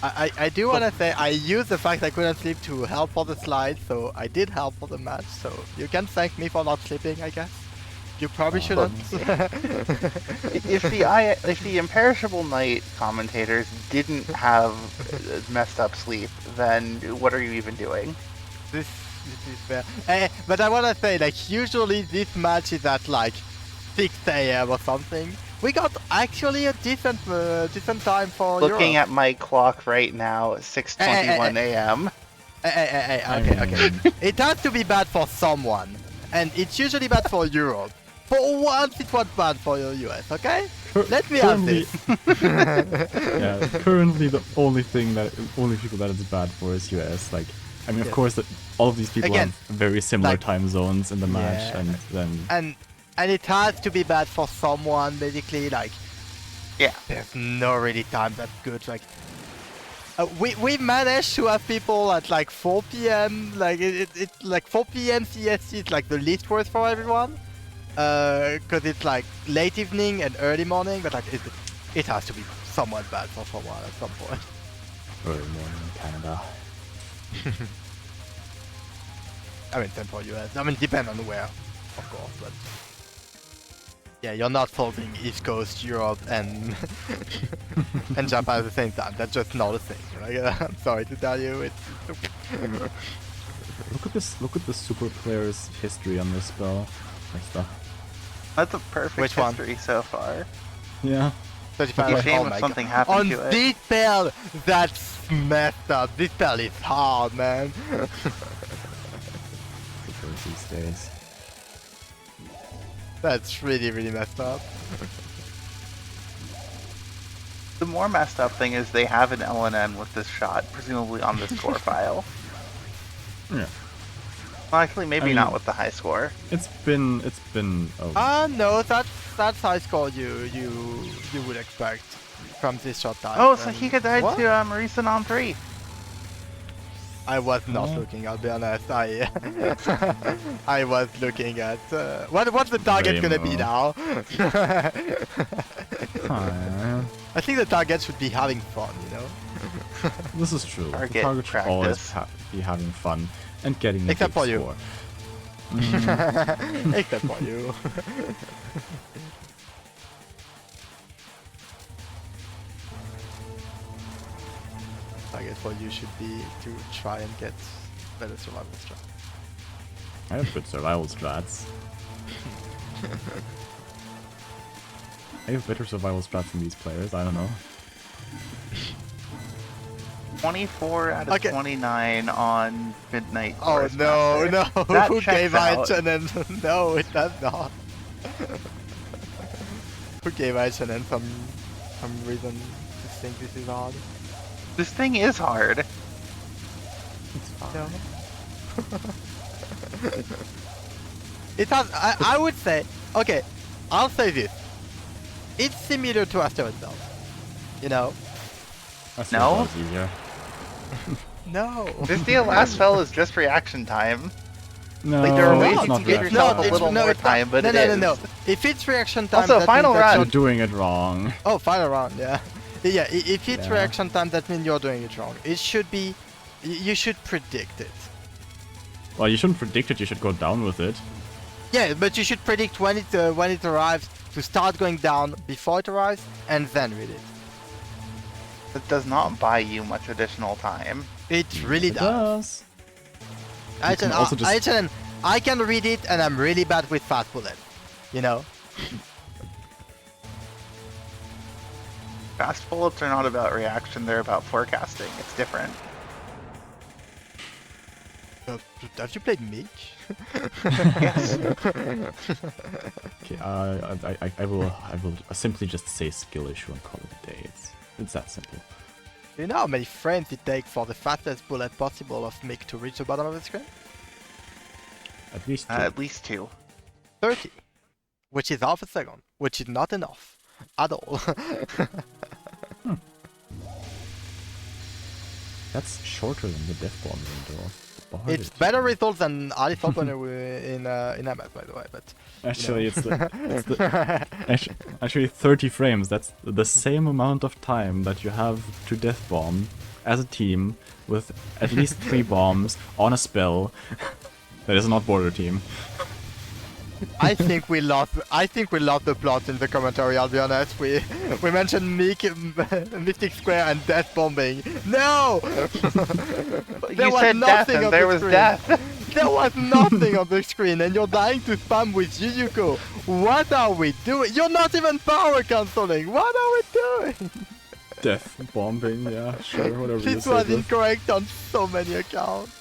I do want to say I used the fact I couldn't sleep to help for the slide, so I did help for the match. So you can thank me for not sleeping, I guess. You probably shouldn't. If the Imperishable Night commentators didn't have messed up sleep, then what are you even doing? This is fair. But I want to say, like, usually this match is at like 6 AM or something. We got actually a decent time for Looking Europe. at my clock right now, 6:21 a.m. Okay. It has to be bad for someone, and it's usually bad for Europe. For once, it was bad for the US. Okay? Let me have this. Yeah, currently the only people that it's bad for is US. Like, I mean, of Yes. course, that all of these people Again, have very similar like- time zones in the match, Yeah. and then And it has to be bad for someone, basically. Like, Yeah. there's no really time that's good. Like, we managed to have people at like 4 p.m. Like it like 4 p.m. CST is like the least worst for everyone. Because it's like late evening and early morning, but like it has to be somewhat bad for someone at some point. early morning in Canada. I mean, 10 for US. I mean, depend on where, of course, but yeah, you're not folding East Coast, Europe, and and Japan at the same time. That's just not a thing. Like, I'm sorry to tell you, it's Look at this super player's history on this spell. Like stuff. That's a perfect Which one? history so far. Yeah. 35. It's a shame Oh if my something God. happened On to it. this spell, that's messed up. This spell is hard, man. Supers these days. That's really, really messed up. The more messed up thing is they have an LNN with this shot, presumably on the score file. Yeah. Well, actually, maybe I mean- not with the high score. It's been No, that's high score you would expect from this shot time. Oh, And- Sakika died What? to Marisa on 3. I was not Oh. looking, I'll be honest. I was looking at what's the target gonna be now? I think the target should be having fun, you know. This is true. Target The target should always practice. be having fun and getting a Except big for you. score. Except for you. Target for you should be to try and get better survival strat. I have good survival strats. I have better survival strats than these players. I don't know. 24 out of Okay. 29 on Midnight. Oh Forest no, Master. no! That Who checks gave out. IHNN? No, it does not. Who gave IHNN some reason to think this is hard. This thing is hard. It's fine. No. It has. I would say. Okay, I'll say this. It's similar to Asteroid Belt. You know. That's No? was easier. No. This deal last spell is just reaction time. No, Like, there are ways it's you not can give reaction yourself time. a little more it's not- time, but no, it no, is. no, no. If it's reaction time, Also, that final means that round. You're doing it wrong. Oh, final round, yeah. Yeah, if it's Yeah. reaction time, that means you're doing it wrong. It should be... You should predict it. Well, you shouldn't predict it, you should go down with it. Yeah, but you should predict when it arrives, to start going down before it arrives, and then read it. It does not buy you much additional time. It really It does. does. can also just- IHNN, I can read it, and I'm really bad with fast bullet. You know? Fast bullets are not about reaction, they're about forecasting. It's different. Have you played Mage? Yes. Okay, I will simply just say skill issue and call it a day. It's that simple. You know how many frames it takes for the fastest bullet possible of Mick to reach the bottom of the screen? At least two. At least 2. 30. Which is half a second. Which is not enough. At all. That's shorter than the death bomb window. It's better results than Alice Opener in MS, by the way, but... Actually, it's actually 30 frames. That's the same amount of time that you have to death bomb as a team with at least 3 bombs on a spell that is not border team. I think we lost the plot in the commentary, I'll be honest. We mentioned Mystic Square and death bombing. No! You said death and there was death. There was nothing on the screen and you're dying to spam with Jujutsu. What are we doing? You're not even power cancelling. What are we doing? Death bombing, yeah, sure, whatever you This say. was incorrect on so many accounts.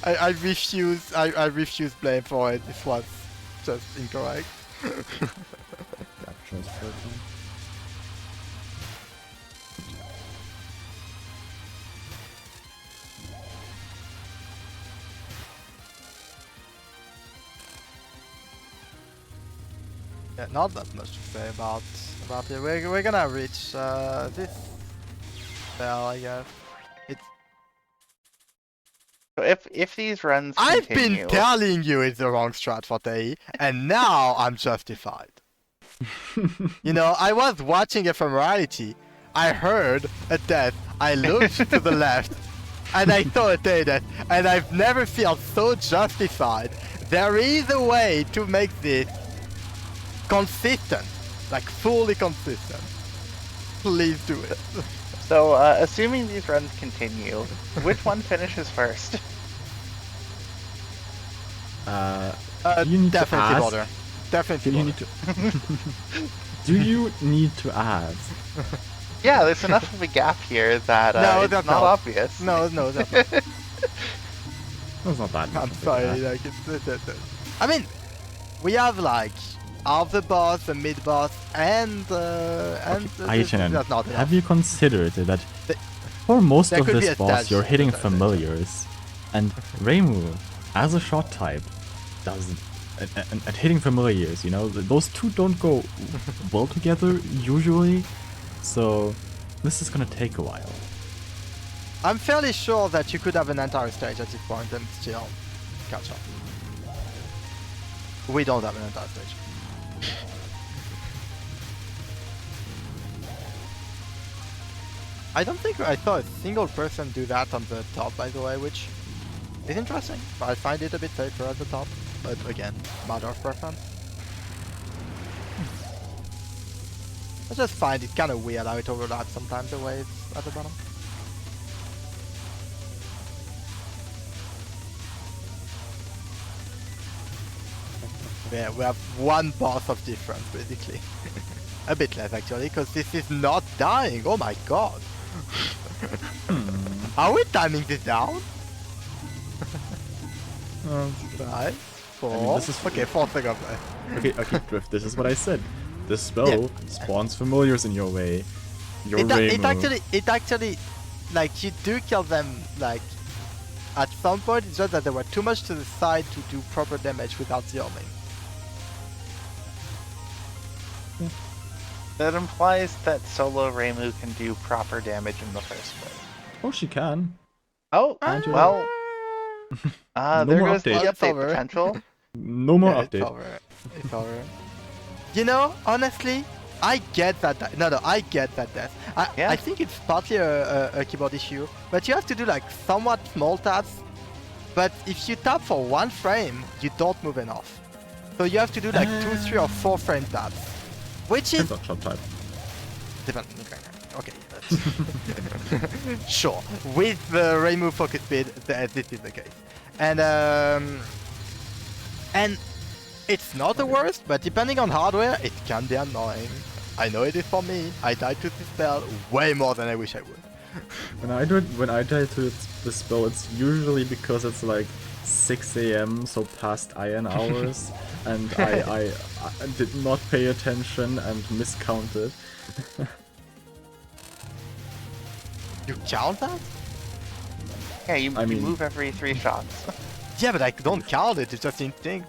I refuse blame for it. This was just incorrect. Yeah, not that much to say about it. We're gonna reach this spell, I guess. So if these runs I've continue, been telling you it's the wrong strat for Tei, and now I'm justified. You know, I was watching Ephemerality, I heard a death, I looked to the left, and I saw a Tei death, and I've never felt so justified. There is a way to make this consistent, like fully consistent. Please do it. so assuming these runs continue, which one finishes first? You need to Definitely ask. border. Definitely Do you border. need to? Do you need to ask? Yeah, there's enough of a gap here that No, it's that's not not. obvious. No, that's not. That's not that much. I'm of a sorry, gap. like I mean, we have like half the boss, the mid boss, and IHNN, that's not have enough. you considered that The- for most there of could be this a boss stat you're sheet hitting about that. familiars, and Reimu, as a shot type, doesn't. And hitting familiars, you know, those two don't go well together usually, so this is gonna take a while. I'm fairly sure that you could have an entire stage at this point and still catch up. We don't have an entire stage. I don't think I saw a single person do that on the top, by the way, which is interesting. I find it a bit safer at the top, but again, matter of preference. I just find it kind of weird how it overlaps sometimes the way it's at the bottom. Yeah, we have one boss of difference, basically. A bit less, actually, because this is not dying. Oh my god. Are we timing this down? 5, 4. this is- Okay, 4 seconds left. Okay, Drift, this is what I said. this spell spawns familiars in your way. Your it actually, like, you do kill them, like, at some point. It's just that they were too much to the side to do proper damage without healing. That implies that solo Reimu can do proper damage in the first place. Oh, she can. Oh, Andrew. well. No There more goes the update. update potential. No more Yeah, update. It's over. You know, honestly, I get that. I get that death. I think it's partly a keyboard issue, but you have to do like somewhat small taps. But if you tap for 1 frame, you don't move enough. So you have to do like 2, 3, or 4 frame taps, which is Depends on shot type. Okay. Sure. With the Reimu focus speed, this is the case, and it's not the worst, but depending on hardware, it can be annoying. I know it is for me. I died to this spell way more than I wish I would. When I die to the spell, it's usually because it's like 6 AM, so past IN hours, and I did not pay attention and miscounted. You count that? Yeah, you mean- move every 3 shots. Yeah, but I don't count it. It's just instinct.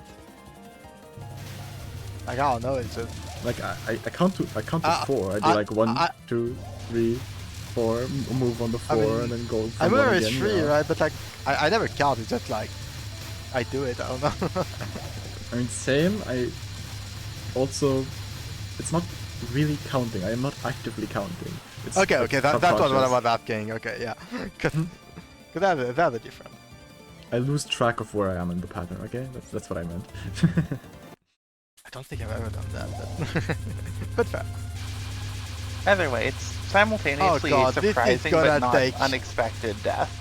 Like, I don't know. It's just Like I count to 4. I do like 1, 2, 3, 4. Move on the 4 mean, and then go. I from one remember it's again, 3, yeah. right? But like, I never count. It's just like I do it. I don't know. I mean, same. I also, it's not really counting. I am not actively counting. It's Okay, like that was what I subconscious. was asking. Okay, yeah. Cause that's a different. I lose track of where I am in the pattern. Okay, that's what I meant. I don't think I've ever done that, but fair. Either way, it's simultaneously God, this is surprising gonna but not take- unexpected death.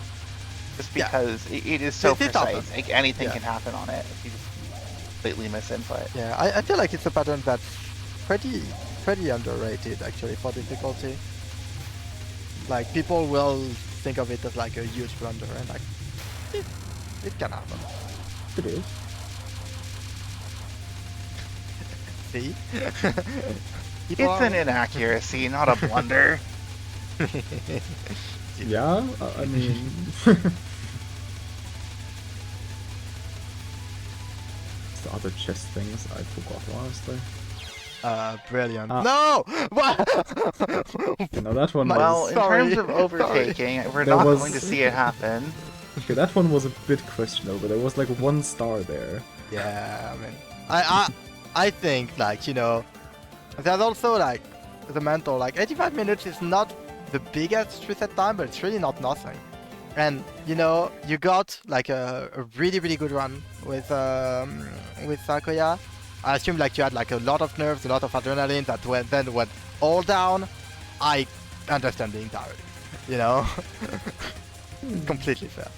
Just Yeah. because it is so It precise. happens. Like, anything Yeah. can happen on it if you just completely misinput. Yeah, I feel like it's a pattern that's pretty underrated actually for difficulty. Like, people will think of it as like a huge blunder, and like it can happen. It is. See? It's an inaccuracy, not a blunder. Yeah, I mean. The other chest things I forgot honestly. Brilliant. Ah. No! What? You know that one. Well, Was, in Sorry. terms of overtaking, we're There not was- going to see it happen. okay, that one was a bit questionable. There was like 1 star there. Yeah, I mean, I think, like, you know, there's also like the mental, like 85 minutes is not the biggest reset time, but it's really not nothing. And you know, you got like a really good run with Sakuya. I assume like you had like a lot of nerves, a lot of adrenaline that then went all down. I understand being tired, you know. Completely fair.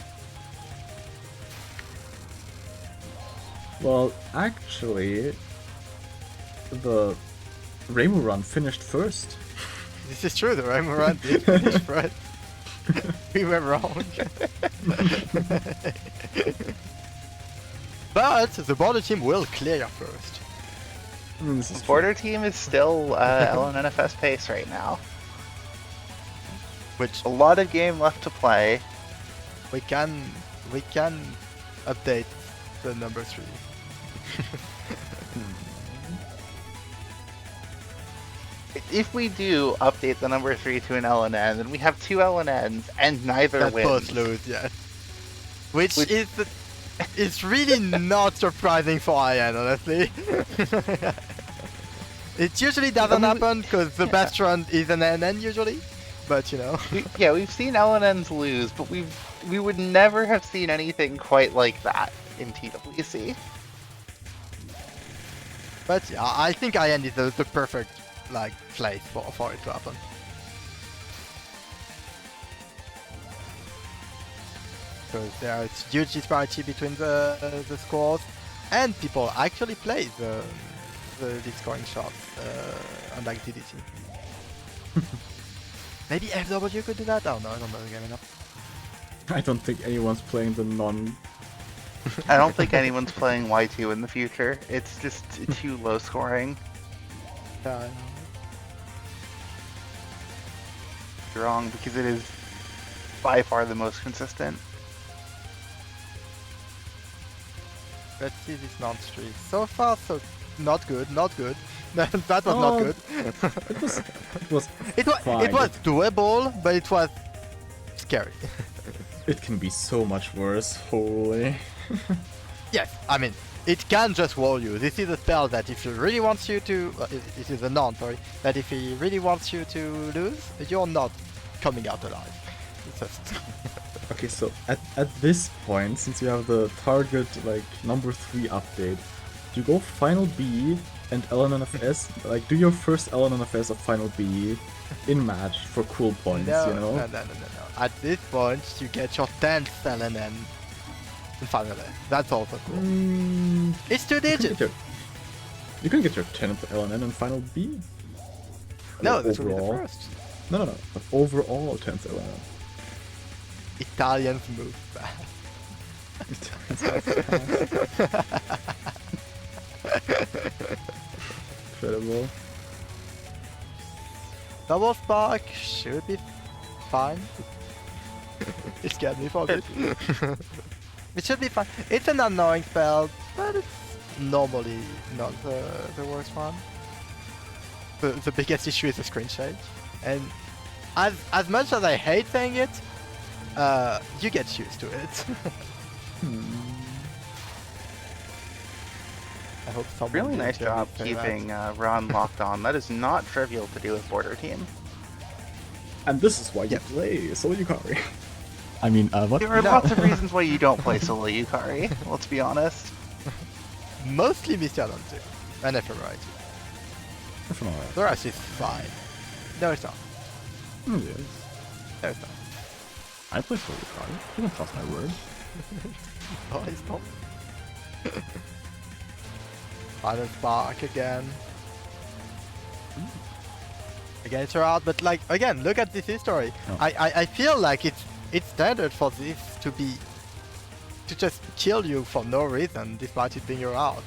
Well, actually, the Reimu run finished first. This is true, the Reimu run did finish first. We were wrong. But the border team will clear first. This is Border team is still LNNFS pace right now. Which A lot of game left to play. we can update the number 3. If we do update the number 3 to an LNN, then we have 2 LNNs and neither That wins. both lose, yes. Which Which- is it's really not surprising for IN, honestly. It usually doesn't happen because the best run is an NN usually, but you know. We've seen LNNs lose, but we would never have seen anything quite like that in TWC. But yeah, I think IN is the perfect like place for it to happen. Because there is huge disparity between the scores, and people actually play the lead scoring shots, unlike DDT. Maybe FW could do that? Oh no, I don't know the game enough. I don't think anyone's playing the non. I don't think anyone's playing Y2 in the future. It's just too low scoring. Yeah, I know. You're wrong, because it is by far the most consistent. Let's see this non-streak. So far, so not good, not good. that was not good. It was It was fine. doable, but it was scary. It can be so much worse. Holy. Yes, I mean, it can just wall you. This is a spell that if he really wants you to... it is a non, sorry. That if he really wants you to lose, you're not coming out alive. It's just... Okay, so at this point, since you have the target like number 3 update, you go final B and LNNFS, like do your first LNNFS of final B in match for cool points, no, you know? No. At this point, you get your 10th LNN in final A. That's also cool. It's 2 digits! You can get your 10th LNN in final B. No, Like, this will be the overall. first. No. But overall 10th LNN. Italians move fast. Incredible. Double spark should be fine. It scared me for a bit. It should be fine. It's an annoying spell, but it's normally not the worst one. The biggest issue is the screen shake. And as much as I hate saying it, you get used to it. I hope someone Really will nice hear me job say keeping that. Ron locked on. That is not trivial to do with Border Team. And this is why you Yep. play Solo Yukari. I mean, what? There are No. lots of reasons why you don't play solo Yukari, let's be honest. Mostly Mr. too. And Ephemerite. Thorax is fine. No, it's not. Yes. No, it's not. I play Solo Yukari. You can trust my word. Oh, it's not. Final spark again. Again, it's out, but like again, look at this history. Oh. I feel like it's standard for this to just kill you for no reason, despite it being your out.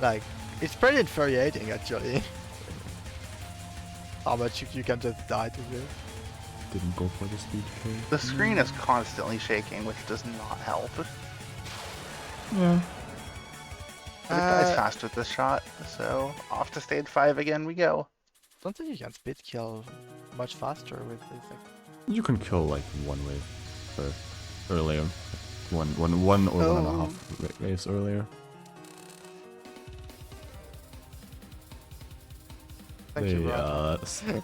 Like it's pretty infuriating actually. How much you can just die to this. Didn't go for the speed kill. The screen is constantly shaking, which does not help. Yeah. But the guy's fast with this shot, so off to stage 5 again we go. Don't think you can speed kill much faster with this. You can kill like one wave earlier. One or 1.5 waves earlier. Thank They you, Rob. second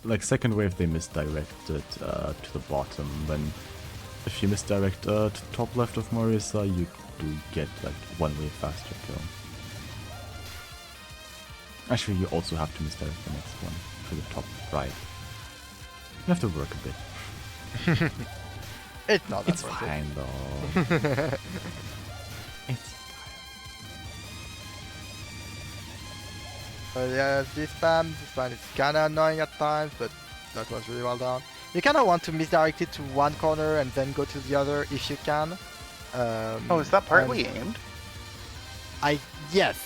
wave second wave they misdirected to the bottom. Then if you misdirect to top left of Marisa, you do get like one wave faster kill. Actually, you also have to misdirect the next one to the top right. You have to work a bit. It's not that It's worth it. fine though. It's But yeah, this spam is kinda annoying at times, but that was really well done. You kinda want to misdirect it to one corner and then go to the other if you can. Oh, is that partly aimed? Yes.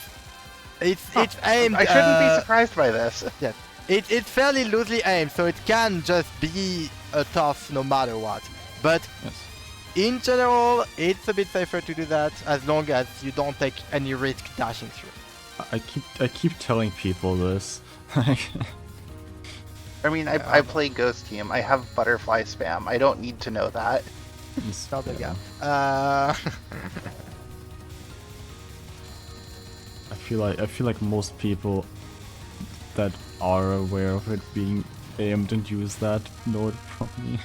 It's aimed. I shouldn't be surprised by this. Yes. It's fairly loosely aimed, so it can just be a tough no matter what. But yes. in general, it's a bit safer to do that as long as you don't take any risk dashing through. I keep telling people this. I mean, I play Ghost Team. I have butterfly spam. I don't need to know that. Not the Yeah. gap. I feel like most people that are aware of it being aimed and use that know it from me.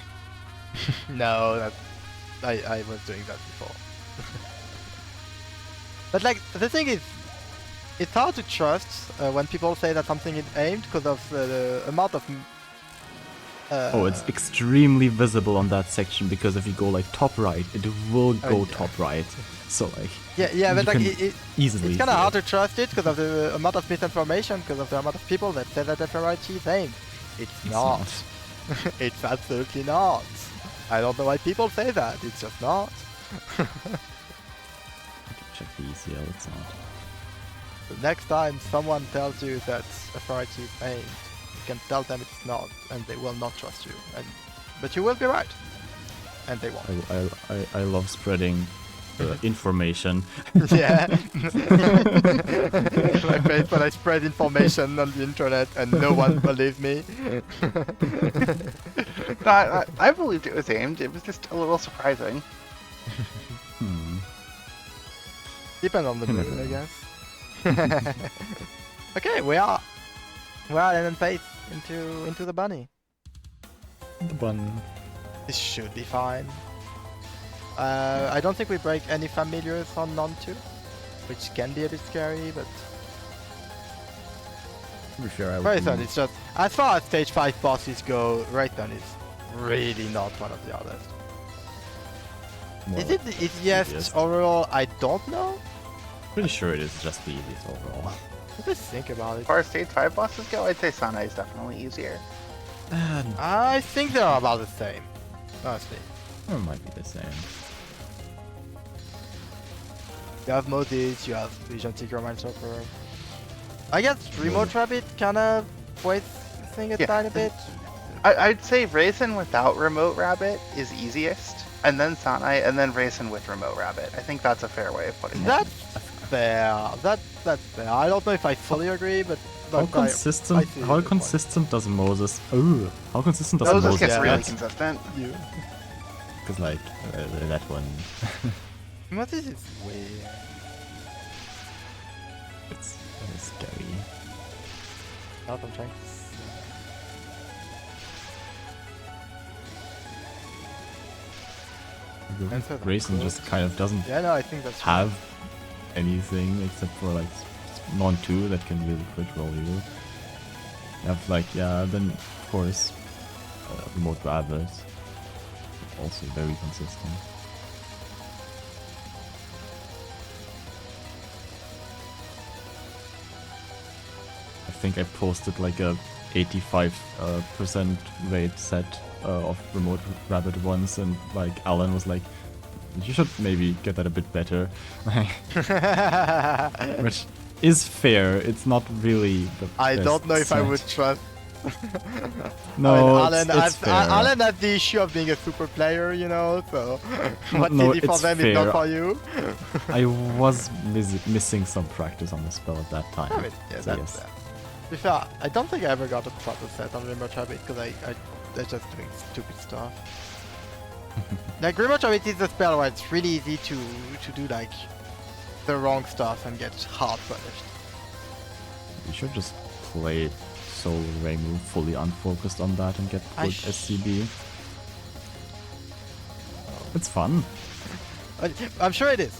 No, I was doing that before. But like the thing is, it's hard to trust when people say that something is aimed because of the amount of. It's extremely visible on that section because if you go like top right, it will go yeah. top right. So like Yeah, but you like can easily it's kind of see hard it. to trust it because of the amount of misinformation, because of the amount of people that say that FRIT is aimed. It's not. It's absolutely not. I don't know why people say that. It's just not. Check the ECL, it's not. The next time someone tells you that authority is aimed, you can tell them it's not, and they will not trust you. But you will be right, and they won't. I love spreading information. Yeah. My face when I spread information on the internet and no one believed me. No, I believed it was aimed. It was just a little surprising. Depends on the mood, I guess. Okay, we are in phase into the bunny. The bun. This should be fine. I don't think we break any familiars on non-2, which can be a bit scary, but To be fair, I would Raytheon be- is just, as far as stage 5 bosses go, Raytheon is really not one of the others. more Is it the easiest easiest. overall? I don't know. Pretty sure it is just the easiest overall. Let's think about it. As far as stage 5 bosses go, I'd say Sanai is definitely easier. I think they're about the same, honestly. Or it might be the same. You have Modis, you have Vision Seeker, Mindstopper. I guess Remote Rabbit kinda weights the thing a Yeah. tiny bit. I'd say Raisin without Remote Rabbit is easiest, and then Sanai, and then Raisin with Remote Rabbit. I think that's a fair way of putting it. That's fair. That's fair. I don't know if I fully agree, but How I consistent? see How the point. consistent does Moses? Ooh, how consistent does Moses Moses gets yeah. really get? consistent. You. Because like that one, What is this weird? it's scary. Out I'm trying to see. Answer the Raisin code. just kind of doesn't Yeah, no, I think that's have anything except for like non-2 that can really crit roll you. You have like, yeah, then of course Remote Rabbit, also very consistent. I think I posted like a 85% rate set of Remote Rabbit once, and like Alan was like, you should maybe get that a bit better. Which is fair, it's not really the I best don't know if I set. would trust. No, Alan it's fair. Alan has the issue of being a super player, you know, so what's No, easy for it's them is not fair. for you. I was missing some practice on the spell at that time. I mean, yeah, so that's yes. fair. To be fair, I don't think I ever got a proper set on Remote Rabbit because they're just doing stupid stuff. Like Remote Rabbit is a spell where it's really easy to do like the wrong stuff and get hard punished. You should just play Soul Raimu fully unfocused on that and get I good SCB. It's fun. I'm sure it is.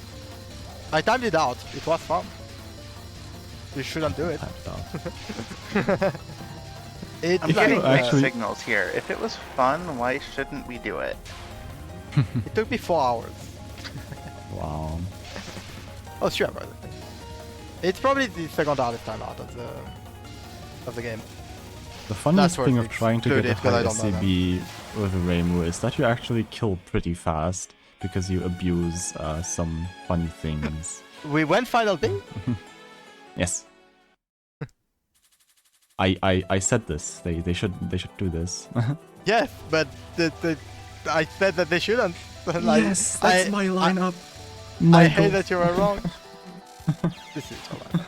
I timed it out. It was fun. You shouldn't do it. Typed out. It's I'm If getting you like, actually- signals here. If it was fun, why shouldn't we do it? it took me 4 hours. Wow. Oh, sure, by the way. It's probably the second hardest time out of the game. The funniest That's thing worth of trying to get a included, 'cause high I don't know SCB with a Raimu is that you actually kill pretty fast because you abuse some funny things. We went final B? Yes. I said this. They should do this. Yes, but I said that they shouldn't. Like, yes, that's my lineup. I hate that you were wrong. This is alright.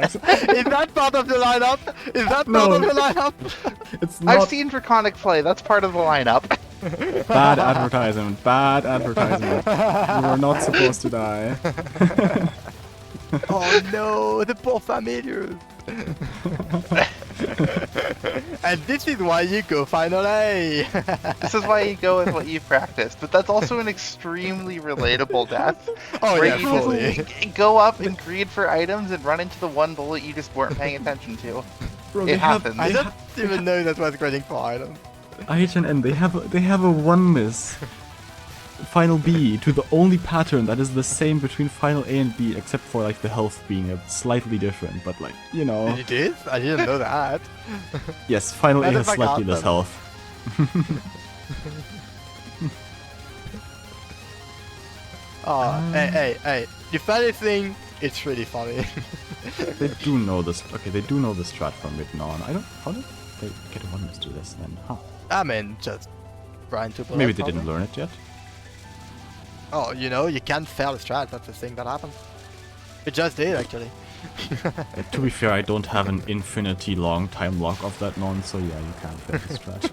Is that part of the lineup? Is that part No. of the lineup? It's I've not seen Draconic play. That's part of the lineup. bad advertisement. Bad advertisement. You were not supposed to die. Oh no, the poor familiars. And this is why you go final A. This is why you go with what you practiced. But that's also an extremely relatable death. Oh where yeah, you fully. just go up and greed for items and run into the one bullet you just weren't paying attention to. Bro, It happens. I don't even know that was grading for item. IHNN, they have a one miss. Final B to the only pattern that is the same between final A and B, except for like the health being slightly different, but like, you know. It is? I didn't know that. Yes, final A That has is like slightly less awesome. health. Oh, hey. If anything, It's really funny. They do know this. Okay, they do know the strat from written on. I don't. How did they get a 1 miss to this then? Huh? I mean, just Brian to Maybe they didn't learn it yet. Oh, you know, you can't fail a strat. That's the thing that happens. It just did actually. To be fair, I don't have an infinity long time lock of that non, so yeah, you can't fail the strat.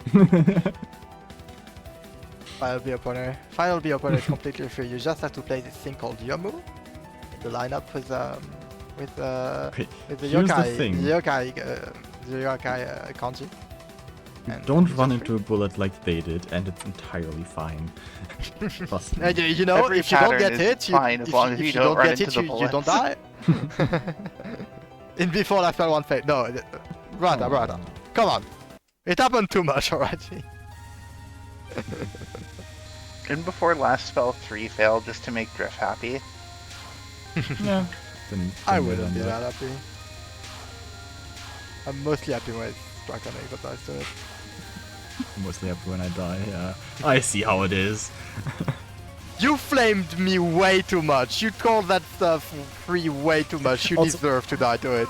Final B opponent is completely free. You just have to play this thing called Yomu. The lineup with the here's the thing. yokai kanji. You And don't it's run just into a bullet like they did, and it's entirely fine. Trust me. you know, Every if you don't pattern get is hit, fine as long as you don't run into the you don't bullets. die. In before last spell one fail. No, brother. Come on. It happened too much already. And before last spell 3 failed just to make Drift happy. Yeah. I wouldn't be that happy. I'm mostly happy with Draconic, but I still. Mostly happy when I die, yeah. I see how it is. You flamed me way too much. You called that stuff free way too much. You Also- deserve to die to it.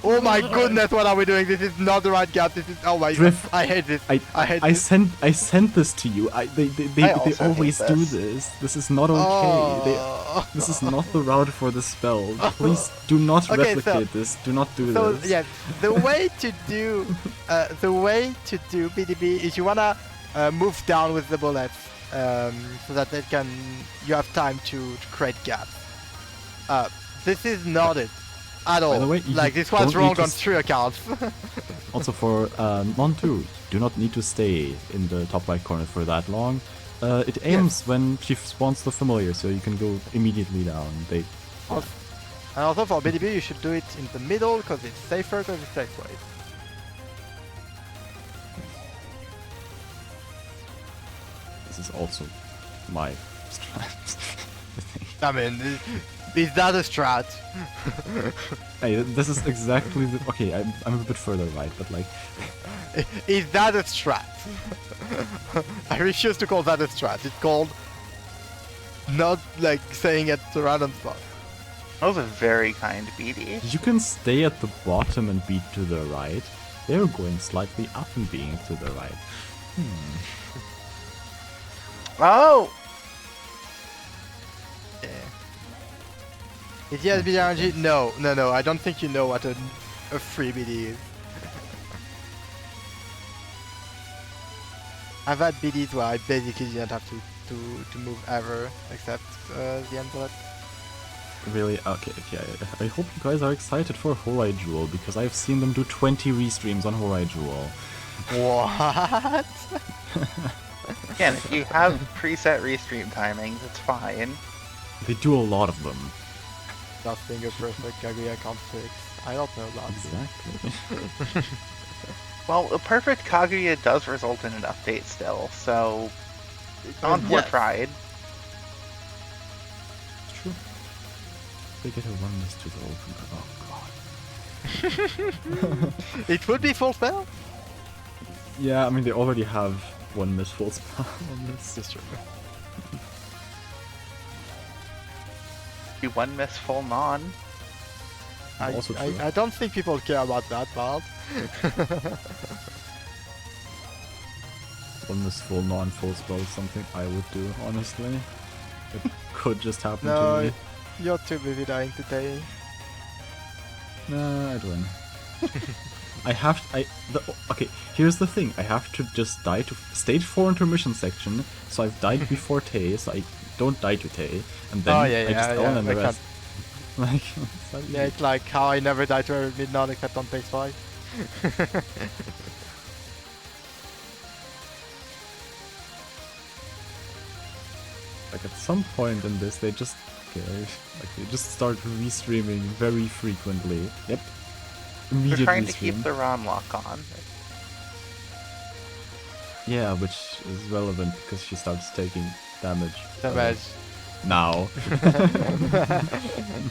Oh my goodness, what are we doing? This is not the right gap. This is oh my. Drift, I hate this. I hate I this. sent this to you. They also hate always do this. this. This is not okay. Oh. This is not the route for the spell. Please do not Okay, replicate this. Do not do So this. yeah, the way to do BDB is you wanna move down with the bullets so that you have time to create gaps. This is not it at all. By the way, you like this was don't need wrong to on 3 accounts. Also for non-2, do not need to stay in the top right corner for that long. It aims when she spawns the familiar, so you can go immediately down. And also for BDB you should do it in the middle because it's safer because it's safe way. This is also my strat. I mean, is that a strat? Hey, this is exactly the... Okay, I'm a bit further right, but like... Is that a strat? I refuse to call that a strat. It's called not like saying at the random spot. That was a very kind BD. You can stay at the bottom and beat to the right. They're going slightly up and being to the right. Oh! Yeah. Is he BD RNG? No. I don't think you know what a free BD is. I've had BDs where I basically didn't have to move ever except the end bullet. Really? Okay. I hope you guys are excited for Horai Jewel, because I've seen them do 20 restreams on Horai Jewel. What? Again, if you have preset restream timings, it's fine. They do a lot of them. Nothing a perfect Kaguya can't fix. I don't know that. Exactly. Well, a perfect Kaguya does result in an update still, so on for yes. pride. It's true. They get a 1 miss to the open. Oh god. It would be full spell? Yeah, I mean they already have 1 miss full spell on this. It's true. You one miss full non. Also true. I don't think people care about that part. 1 miss full non-full spell is something I would do, honestly. It could just happen to No, me. you're too busy dying today. Nah, I'd win. Okay, here's the thing. I have to just die to stage 4 intermission section, so I've died before Tay, so I don't die to Tay, and then I just own and the rest. Like, Yeah, it's like how I never die to Midnight except on phase 5. like at some point in this, they just start restreaming very frequently. Yep. Immediate They're trying to restream. keep the ROM lock on. Yeah, which is relevant because she starts taking damage. Damage. Now.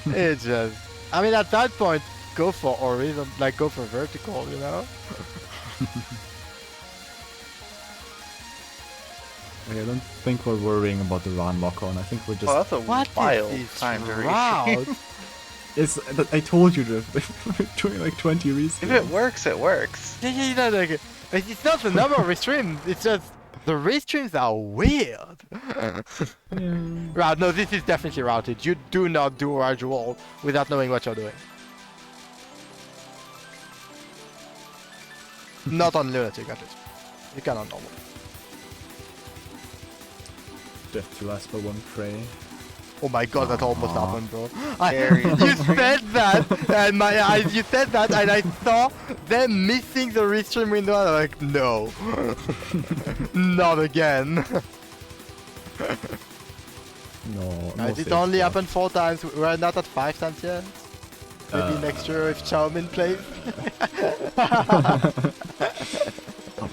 It's just... I mean, at that point, go for horizontal, like go for vertical, you know? I don't think we're worrying about the ROM lock on. I think we're just... Well, that's a What wild is this time to route? reshoot. I told you that we're doing like 20 If restreams. it works, it works. Yeah, like, it's not the number of restreams, it's just the restreams are weird. Yeah. Right, no, this is definitely routed. You do not do Rage Wall without knowing what you're doing. Not on Lunatic, at least. You can on normal. Death to last but one prey. Oh my god, that almost happened, bro. Very You said that, and my eyes, you said that, and I saw them missing the restream window, and I'm like, no. Not again. No. It only happened 4 times, we're not at 5 times yet. Maybe next year if Xiaomin plays.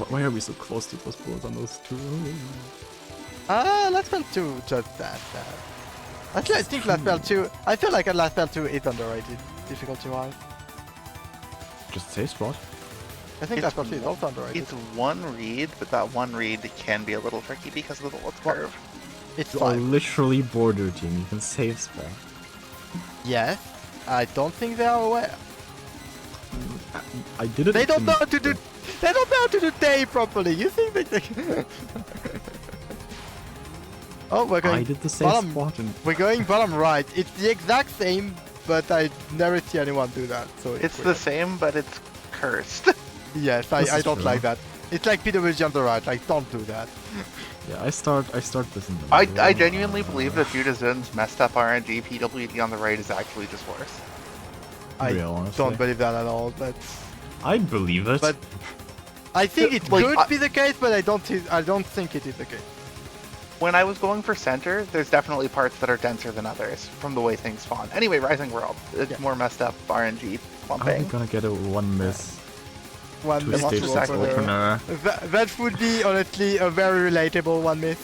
Why are we so close to those bullets on those two? Last spell 2, just that. Actually, I think last spell 2, I feel like last spell 2 is underrated, difficulty-wise. Just safe spot. I think last spell 2 is also underrated. It's one read, but that one read can be a little tricky because of the bullet's curve. It's You are 5. literally border team. You can save spot. Yes, I don't think they are aware. I did it. They don't in know how to do. They don't know how to do day properly. You think they? Oh, we're I going. did the same bottom. spot and We're going bottom right. It's the exact same, but I never see anyone do that. So It's the weird. same, but it's cursed. Yes, This I is don't true. like that. It's like PWG on the right. Like, don't do that. yeah, I start this in the I middle. genuinely believe that Judah Zun's messed up RNG PWD on the right is actually just worse. I Real, honestly. don't believe that at all. But I believe it. But- I think it Like, could be the case, but I don't think it is the case. When I was going for center, there's definitely parts that are denser than others from the way things spawn. Anyway, Rising World, it's Yeah. more messed up RNG Are we clumping. gonna get a one miss? One Two miss stage to opener. opener. That would be honestly a very relatable one miss.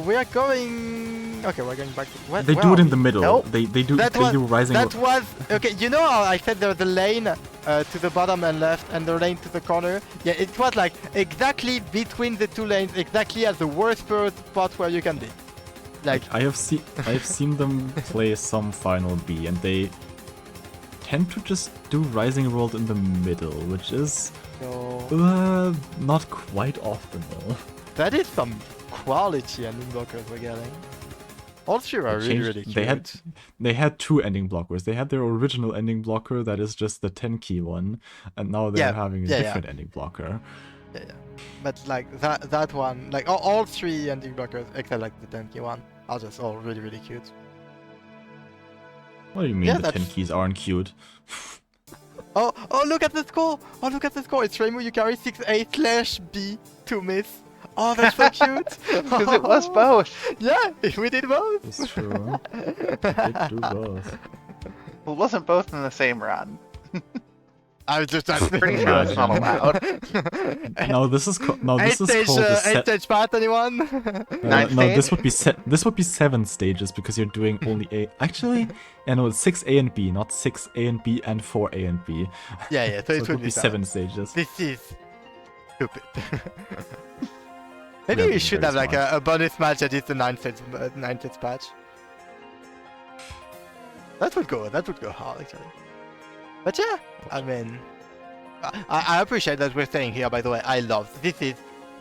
We are going. Okay, we're going back to. They do it in the middle. Nope. They do That they was do rising. that was okay. You know how I said there's a lane to the bottom and left, and the lane to the corner. Yeah, it was like exactly between the two lanes, exactly at the worst spot where you can be. Like I have seen them play some final B, and they tend to just do Rising World in the middle, which is so, not quite optimal. that is some quality ending blockers we're getting. All three are They really changed- really cute. they had two ending blockers. They had their original ending blocker that is just the 10 key one, and now they're Yeah, having a yeah, different ending blocker. Yeah. But like that one, like all three ending blockers except like the 10 key one are just all really really cute. What do you mean Yeah, the 10 that's- keys aren't cute? Oh look at the score! Oh look at the score! It's Reimu Yukari 6A/B to miss. Oh that's so cute! Because it was both. Yeah, we did both. It's true. They do both. Well, it wasn't both in the same run. I was just Pretty sure it's not allowed. No, this is called the eight stage path, anyone? Ninth no, this stage? would be 7 stages because you're doing only A. Actually, no, it's 6A and B, not 6A and B and 4A and B. Yeah, so So it would be 7 stages. This is stupid. Maybe That'd we be should very have like smart. a bonus match that is the 9 stage patch. That would go hard actually. But yeah, I mean, I appreciate that we're staying here. By the way, I love this is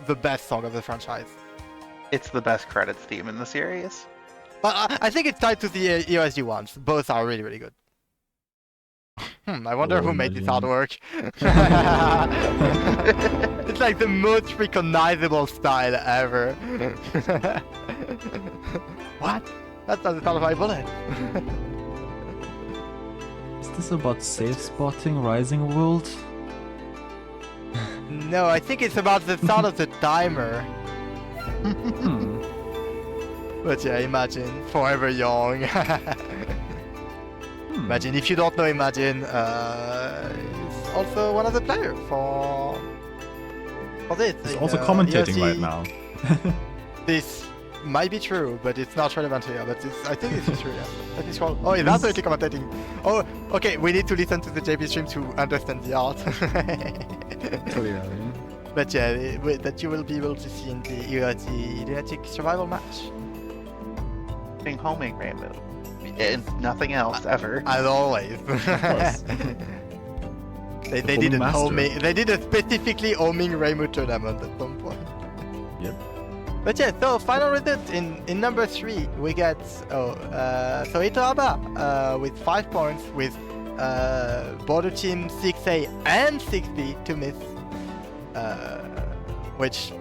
the best song of the franchise. It's the best credits theme in the series. But I think it's tied to the EOSG ones. Both are really really good. I wonder who made this artwork. It's like the most recognizable style ever. What? That's not the sound of my bullet. Is this about safe spotting Rising World? No, I think it's about the sound of the timer. Hmm. But yeah, imagine forever young. Imagine if you don't know, Imagine is also one of the players for this. He's in, also commentating EOSG. right now. This might be true, but it's not relevant here. But I think this is true. Yeah. Let me scroll. Oh, he's absolutely commentating. Oh, okay. We need to listen to the JP stream to understand the art. Clearly. But yeah, that you will be able to see in the Lunatic survival match. Being homing Rainbow. and nothing else ever. As always. course. They Homing did a master. homing. They did a specifically homing Reimu tournament at some point. Yep. But yeah, so final result in number 3 we get so Itohaba with 5 points with border team 6A and 6B to miss, which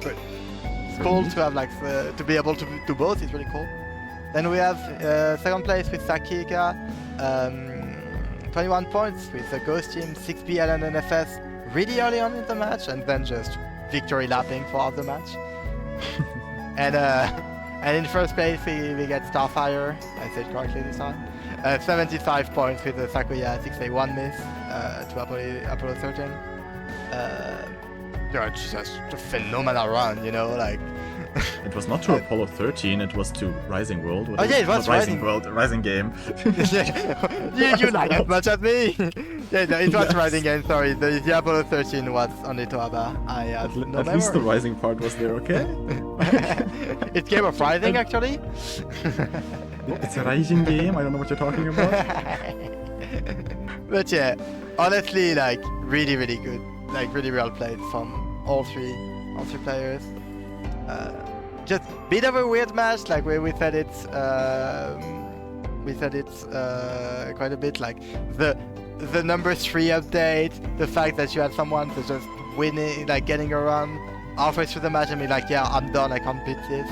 it's cool to have to be able to do both is really cool. Then we have second place with Sakika, 21 points with the Ghost Team, 6B and NFS really early on in the match, and then just victory lapping for half the match. and in first place we get Starfire, I said correctly this time, 75 points with the Sakuya 6A1 miss to Apollo 13. It's just a phenomenal run, It was not to Apollo 13, it was to Rising World. Oh yeah, it was Rising World, Rising Game. you like as much as me. Yeah, no, it was Rising Game. Sorry, the Apollo 13 was on Itohaba. I have no At least the Rising part was there, okay? It's Game of Rising actually. It's a Rising Game. I don't know what you're talking about. But yeah, honestly, really, really good, really well played from all three players. Just bit of a weird match, we said it's quite a bit, the number 3 update, the fact that you had someone to just winning, getting a run halfway through the match and be yeah, I'm done, I can't beat this.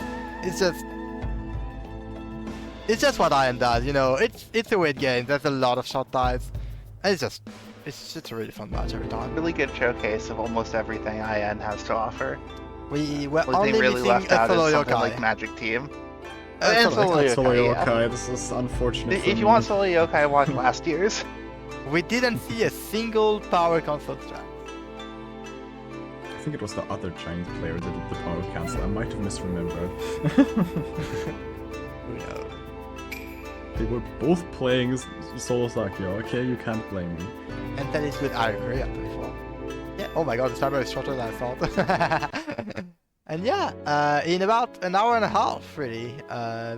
It's just what Iron does, it's a weird game, there's a lot of shot dives, and it's just a really fun match every time. Really good showcase of almost everything IN has to offer. We were What only they really missing left a out is solo something yokai. like Magic Team. And Solo Solo Yokai, yeah. Yokai, this is unfortunate. If you want Solo Yokai, watch last year's. We didn't see a single power console strat. I think it was the other Chinese player that did the power cancel. I might have misremembered. Who knows? They were both playing Solo Sakya. Okay, you can't blame me. And that is with I agree, I'm pretty sure. Yeah, oh my god, the timer is shorter than I thought. And yeah, in about an hour and a half, really,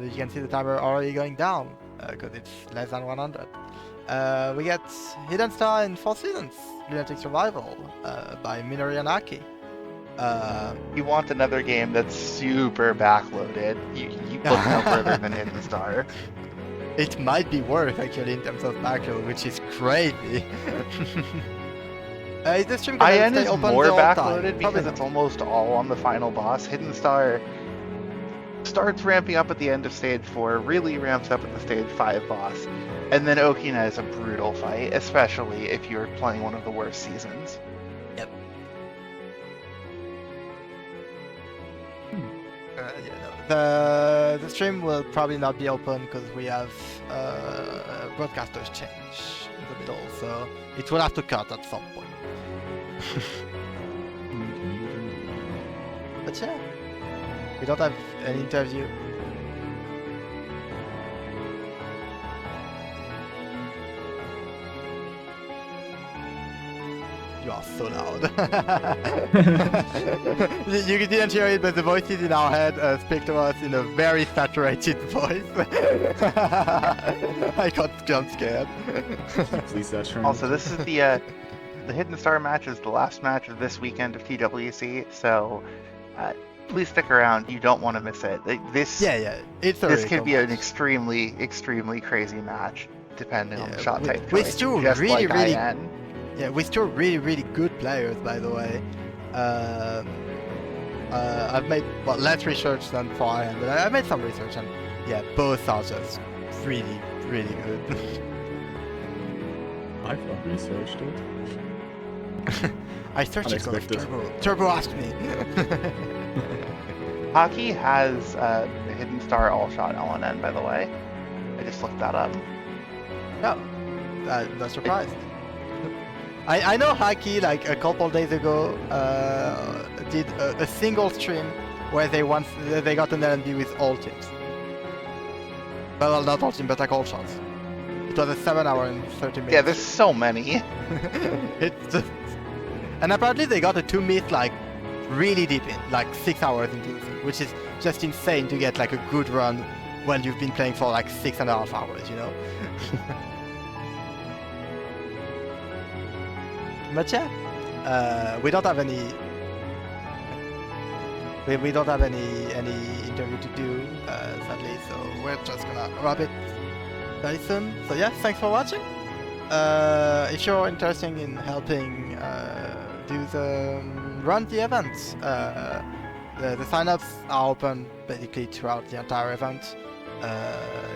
you can see the timer already going down, because it's less than 100. We get Hidden Star in 4 Seasons, Lunatic Survival, by Minori and Aki. You want another game that's super backloaded, you look no further than Hidden Star. It might be worth, actually, in terms of backload, which is crazy. Is the stream gonna IN stay is open more the whole time? backloaded because Probably it's almost all on the final boss. Hidden Star starts ramping up at the end of stage 4, really ramps up at the stage 5 boss, and then Okina is a brutal fight, especially if you're playing one of the worst seasons. Yep. The stream will probably not be open because we have broadcasters change in the middle, so it will have to cut at some point. But yeah, we don't have an interview. You are so loud. You didn't hear it, but the voices in our head speak to us in a very saturated voice. I got jump scared. Please, that turn. Also, this is the Hidden Star match is the last match of this weekend of TWC, so please stick around. You don't want to miss it. This it's a this really could cool be an match. extremely crazy match, depending on the shot type. With choice, two just really, like really IN. Yeah, with two really good players, by the way. I've made less research than for IN, but I made some research, and yeah, both are just really good. I've not researched it. I searched it because Unexpected. Turbo asked me. Hockey has the Hidden Star all shot LNN, by the way. I just looked that up. No, not surprised. I know Haki like a couple days ago did a single stream where they got an LNB with all teams. Well, not all teams, but like all shots. It was a 7 hour and 30 minutes. Yeah, there's so many. It's just... And apparently they got a 2 meet like really deep in, like 6 hours into the thing, which is just insane to get like a good run when you've been playing for like 6.5 hours, you know. But yeah, we don't have any. We don't have any interview to do, sadly. So we're just gonna wrap it very soon. So yeah, thanks for watching. If you're interested in helping run the event, the sign-ups are open basically throughout the entire event.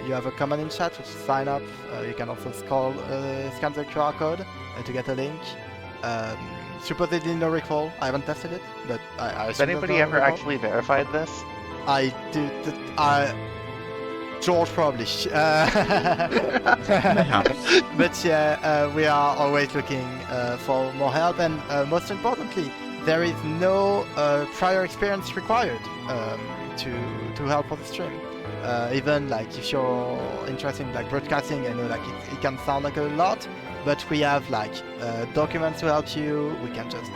You have a comment in chat, which is sign up. You can also scan the QR code to get a link. Supposedly no recall. I haven't tested it, but I Has assume anybody there's no ever recall. actually verified this? I do. George probably. But yeah, we are always looking for more help, and most importantly, there is no prior experience required to help with the stream. Even like if you're interested in like broadcasting, I know like it can sound like a lot, but we have like documents to help you. We can just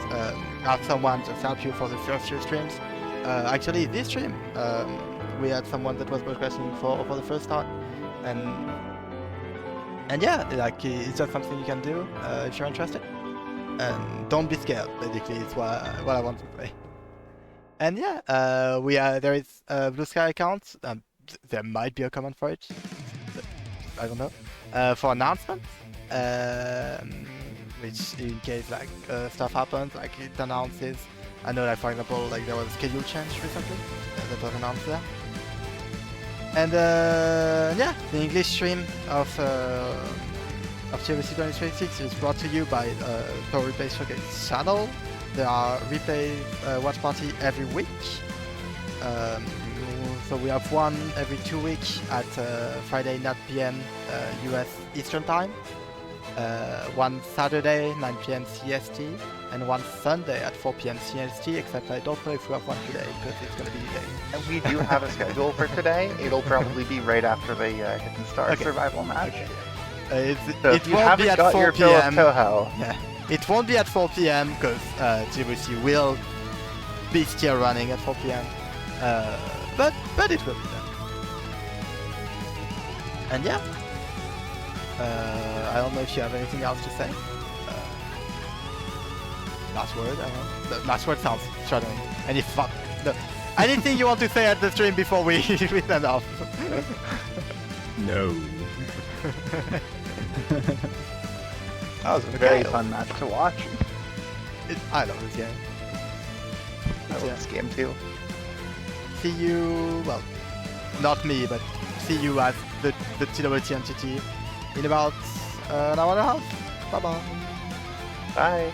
have someone just help you for the first few streams. Actually, this stream, we had someone that was broadcasting for the first time, and yeah, like it's just something you can do if you're interested. And don't be scared. Basically, it's what I want to say. And yeah, there is a Blue Sky account. There might be a comment for it. But I don't know. For announcements, which in case like stuff happens, like it announces. I know, like for example, like there was a schedule change recently that was announced there. And yeah, the English stream of TLC 2026 is brought to you by Touhou Replay Showcase channel. There are replay watch party every week. So we have one every 2 weeks at Friday 9 PM US Eastern Time. One Saturday 9 PM CST, and one Sunday at 4 PM CST, except I don't know if we have one today because it's going to be delayed. And we do have a schedule for today. It'll probably be right after the Hidden Star survival match. So If you haven't got your fill of Touhou, Yeah, it won't be at 4 PM because GBC will be still running at 4 PM. But it will be there. And yeah, I don't know if you have anything else to say. Last word, I don't know. The last word sounds threatening. Anything you want to say at the stream before we send off? No. that was a very fun match to watch. I love this game. I love this game too. See you, well, not me, but see you at the TWT entity in about an hour and a half. Bye-bye. Bye.